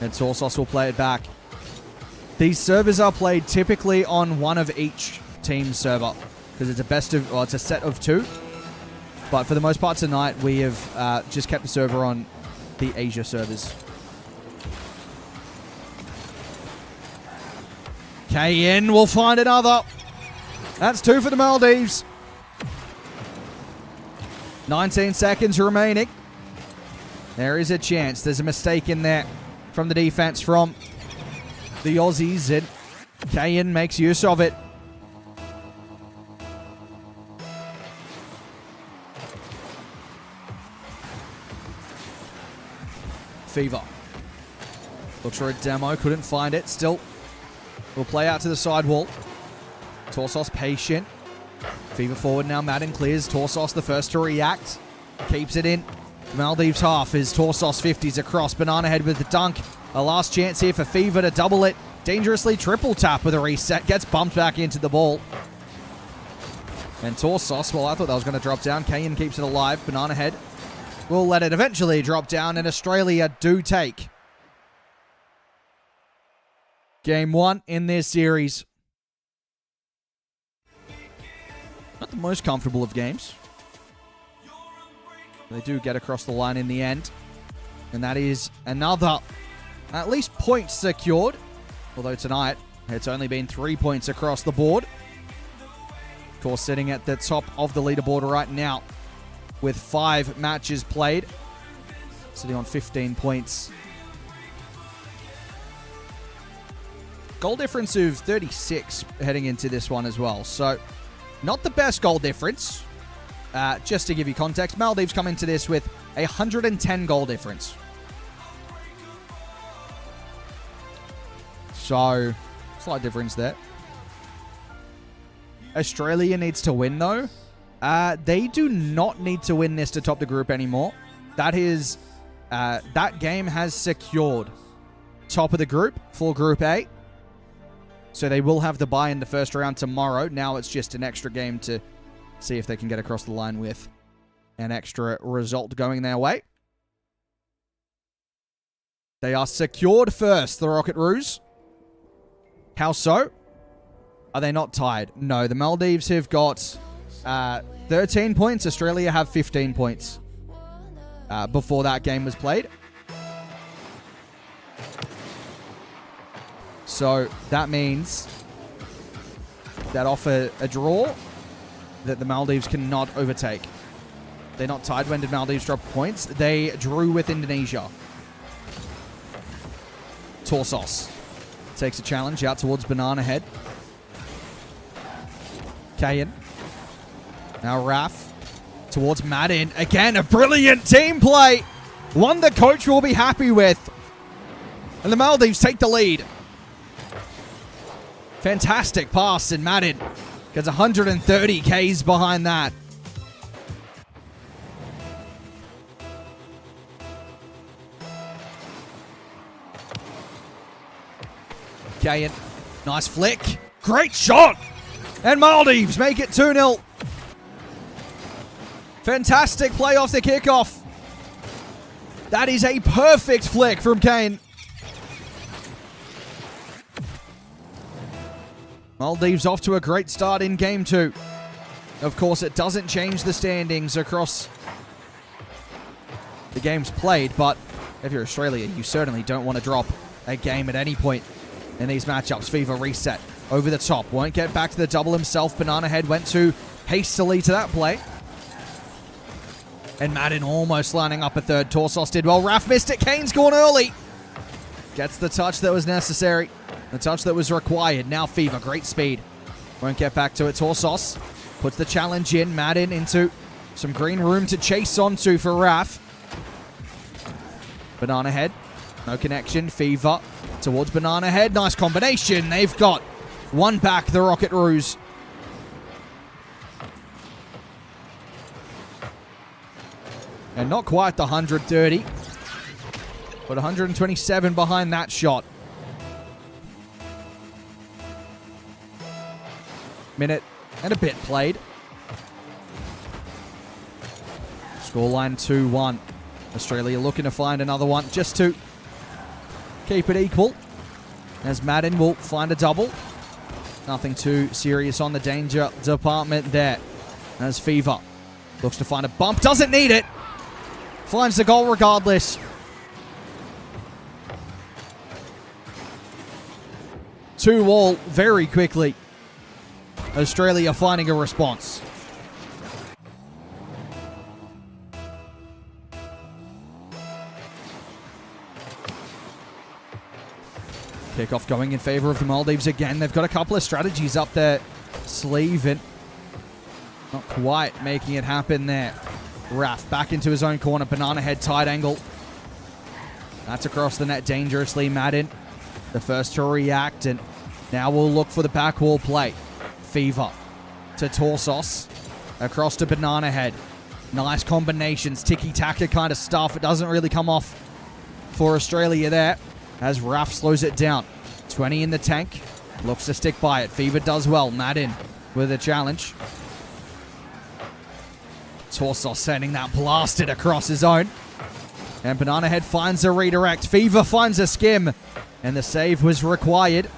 And Torsos will play it back. These servers are played typically on one of each team's server because it's a it's a set of 2. But for the most part tonight, we have just kept the server on the Asia servers. K-In will find another. That's 2 for the Maldives. 19 seconds remaining. There is a chance. There's a mistake in there from the defense from the Aussies, and K-In makes use of it. Fever. Looks for a demo, couldn't find it. Still, will play out to the sidewall. Torsos patient. Fever forward now, Madden clears. Torsos the first to react. Keeps it in. Maldives half is Torsos 50s across. Banana Head with the dunk. A last chance here for Fever to double it. Dangerously triple tap with a reset. Gets bumped back into the ball. And Torsos, well, I thought that was going to drop down. K-In keeps it alive. Banana Head will let it eventually drop down, and Australia do take game 1 in this series. Not the most comfortable of games. They do get across the line in the end. And that is another, at least, point secured. Although tonight, it's only been 3 points across the board. Of course, sitting at the top of the leaderboard right now with 5 matches played. Sitting on 15 points. Goal difference of 36 heading into this one as well. So, not the best goal difference. Just to give you context, Maldives come into this with a 110 goal difference. So, slight difference there. Australia needs to win, though. They do not need to win this to top the group anymore. That game has secured top of the group for Group A. So they will have the bye in the first round tomorrow. Now it's just an extra game to see if they can get across the line with an extra result going their way. They are secured first, the Rocket Roos. How so? Are they not tied? No, the Maldives have got 13 points. Australia have 15 points before that game was played. So that means that off a draw that the Maldives cannot overtake. They're not tied. When did Maldives drop points? They drew with Indonesia. Torsos takes a challenge out towards Banana Head. K-In. Now Raf towards Madden. Again, a brilliant team play. One the coach will be happy with. And the Maldives take the lead. Fantastic pass, and Madden gets 130 Ks behind that. K-In. Nice flick. Great shot. And Maldives make it 2-0. Fantastic play off the kickoff. That is a perfect flick from Kane. Maldives off to a great start in Game 2. Of course, it doesn't change the standings across the games played, but if you're Australia, you certainly don't want to drop a game at any point in these matchups. Fever reset over the top. Won't get back to the double himself. Banana Head went too hastily to that play. And Madden almost lining up a third. Torsos did well. Raf missed it. Kane's gone early. Gets the touch that was necessary. The touch that was required. Now Fever, great speed. Won't get back to it. Torsos puts the challenge in. Madden into some green room to chase onto for Raf. Banana Head, no connection. Fever towards Banana Head. Nice combination. They've got one back, the Rocket Roos. And not quite the 130, but 127 behind that shot. Minute and a bit played. Scoreline 2-1. Australia looking to find another one just to keep it equal. As Madden will find a double. Nothing too serious on the danger department there. As Fever looks to find a bump. Doesn't need it. Finds the goal regardless. 2-2 very quickly. Australia finding a response. Kickoff going in favor of the Maldives again. They've got a couple of strategies up their sleeve and not quite making it happen there. Raf back into his own corner. Banana head tight angle. That's across the net dangerously. Madden, the first to react, and now we'll look for the back wall play. Fever to Torsos. Across to Banana head. Nice combinations. Tiki-taka kind of stuff. It doesn't really come off for Australia there as Raf slows it down. 20 in the tank. Looks to stick by it. Fever does well. Madden with a challenge. Torsos sending that blasted across his own. And Banana Head finds a redirect. Fever finds a skim. And the save was required.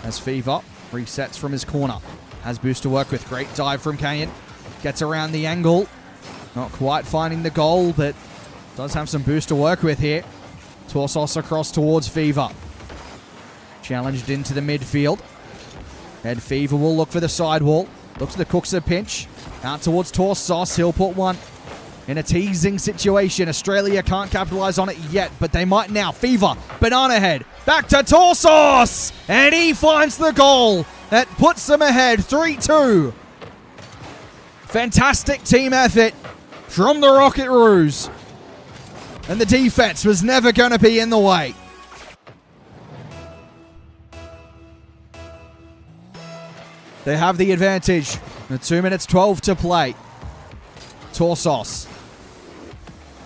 As Fever resets from his corner. Has boost to work with. Great dive from Kayan. Gets around the angle. Not quite finding the goal, but does have some boost to work with here. Torsos across towards Fever. Challenged into the midfield. And Fever will look for the sidewall. Looks to the Cooks a pinch. Out towards Torsos. He'll put one in a teasing situation. Australia can't capitalize on it yet, but they might now. Fever, Banana Head, back to Torsos! And he finds the goal that puts them ahead 3-2. Fantastic team effort from the Rockeroos. And the defense was never going to be in the way. They have the advantage. 2 minutes 12 to play. Torsos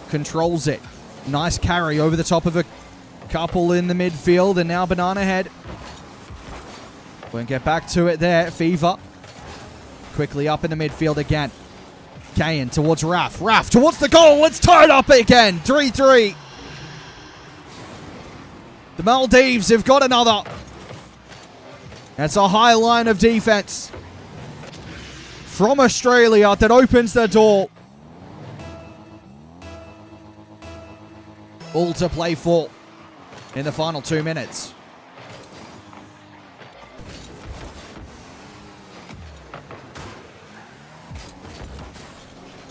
controls it. Nice carry over the top of a couple in the midfield. And now Banana Head. Won't get back to it there. Fever quickly up in the midfield again. Kayan towards Raf. Raf towards the goal. It's tied up again. 3-3. The Maldives have got another. That's a high line of defense from Australia that opens the door. All to play for in the final 2 minutes.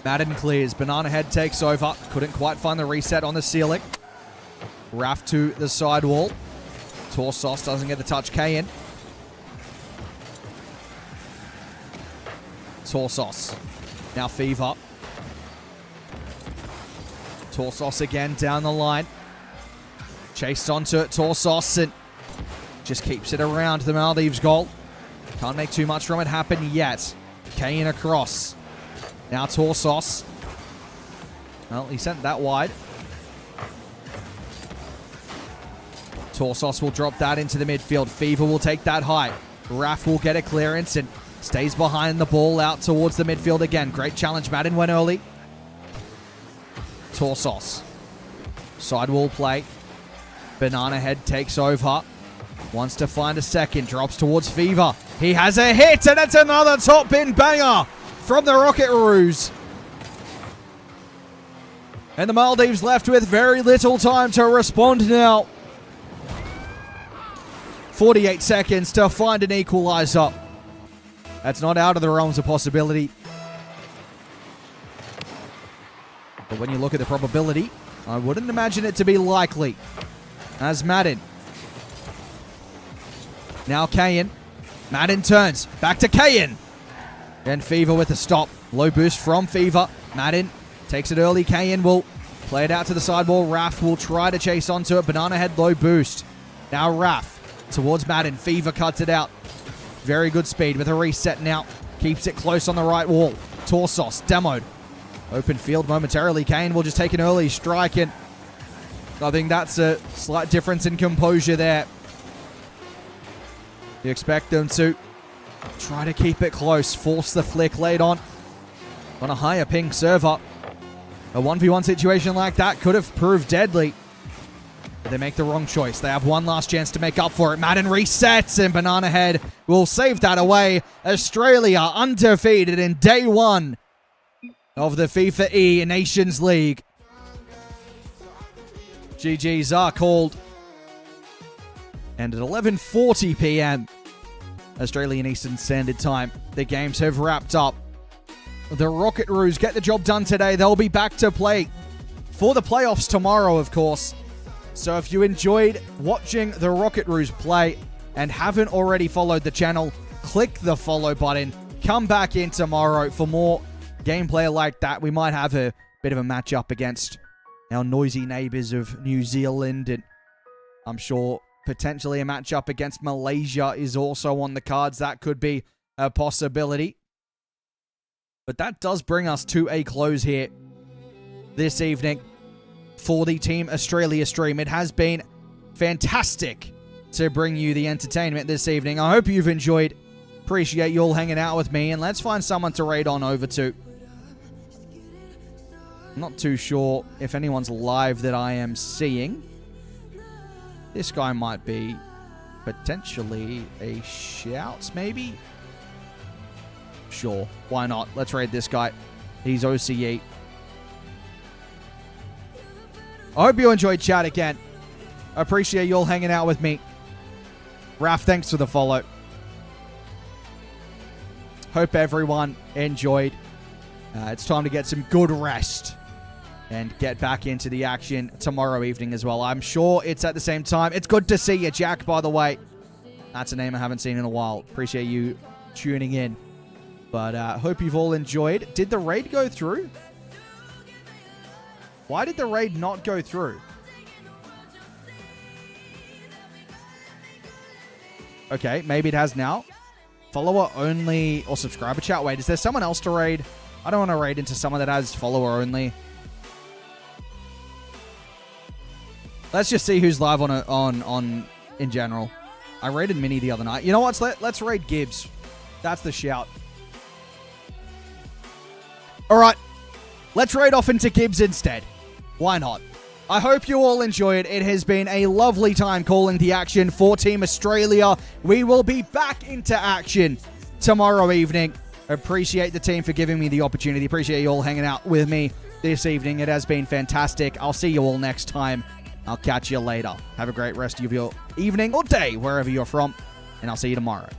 Madden clears. Banana Head takes over. Couldn't quite find the reset on the ceiling. Raf to the sidewall. Torsos doesn't get the touch. Kayan. Torsos. Now Fever. Torsos again down the line. Chased onto it. Torsos and just keeps it around the Maldives goal. Can't make too much from it happen yet. Kayan across. Now Torsos. Well, he sent that wide. Torsos will drop that into the midfield. Fever will take that high. Raf will get a clearance and stays behind the ball out towards the midfield again. Great challenge. Madden went early. Torsos. Sidewall play. Banana Head takes over. Wants to find a second. Drops towards Fever. He has a hit, and it's another top bin banger from the Rockeroos. And the Maldives left with very little time to respond now. 48 seconds to find an equalizer. That's not out of the realms of possibility. But when you look at the probability, I wouldn't imagine it to be likely. As Madden. Now Kayan. Madden turns. Back to Kayan. And Fever with a stop. Low boost from Fever. Madden takes it early. Kayan will play it out to the sidewall. Raf will try to chase onto it. Banana Head low boost. Now Raf towards Madden. Fever cuts it out. Very good speed with a reset now. Keeps it close on the right wall. Torsos demoed. Open field momentarily. Kayan will just take an early strike, and I think that's a slight difference in composure there. You expect them to try to keep it close. Force the flick late on a higher ping server. A 1v1 situation like that could have proved deadly. But they make the wrong choice. They have one last chance to make up for it. Madden resets, and Banana Head will save that away. Australia undefeated in day one of the FIFAe Nations League. GGs are called. And at 11:40 p.m. Australian Eastern Standard Time, the games have wrapped up. The Rocketroos get the job done today. They'll be back to play for the playoffs tomorrow, of course. So if you enjoyed watching the Rocketroos play and haven't already followed the channel, click the follow button. Come back in tomorrow for more gameplay like that. We might have a bit of a matchup against our noisy neighbors of New Zealand, and I'm sure potentially a matchup against Malaysia is also on the cards. That could be a possibility. But that does bring us to a close here this evening for the Team Australia stream. It has been fantastic to bring you the entertainment this evening. I hope you've enjoyed. Appreciate you all hanging out with me, and let's find someone to raid on over to. I'm not too sure if anyone's live that I am seeing. This guy might be potentially a shout, maybe? Sure, why not? Let's raid this guy. He's OCE. I hope you enjoyed chat again. I appreciate you all hanging out with me. Raf, thanks for the follow. Hope everyone enjoyed. It's time to get some good rest and get back into the action tomorrow evening as well. I'm sure it's at the same time. It's good to see you, Jack, by the way. That's a name I haven't seen in a while. Appreciate you tuning in. But hope you've all enjoyed. Did the raid go through? Why did the raid not go through? Okay, maybe it has now. Follower only or subscriber chat. Wait, is there someone else to raid? I don't want to raid into someone that has follower only. Let's just see who's live on in general. I raided Mini the other night. You know what? Let's raid Gibbs. That's the shout. All right. Let's raid off into Gibbs instead. Why not? I hope you all enjoyed. It has been a lovely time calling the action for Team Australia. We will be back into action tomorrow evening. Appreciate the team for giving me the opportunity. Appreciate you all hanging out with me this evening. It has been fantastic. I'll see you all next time. I'll catch you later. Have a great rest of your evening or day, wherever you're from, and I'll see you tomorrow.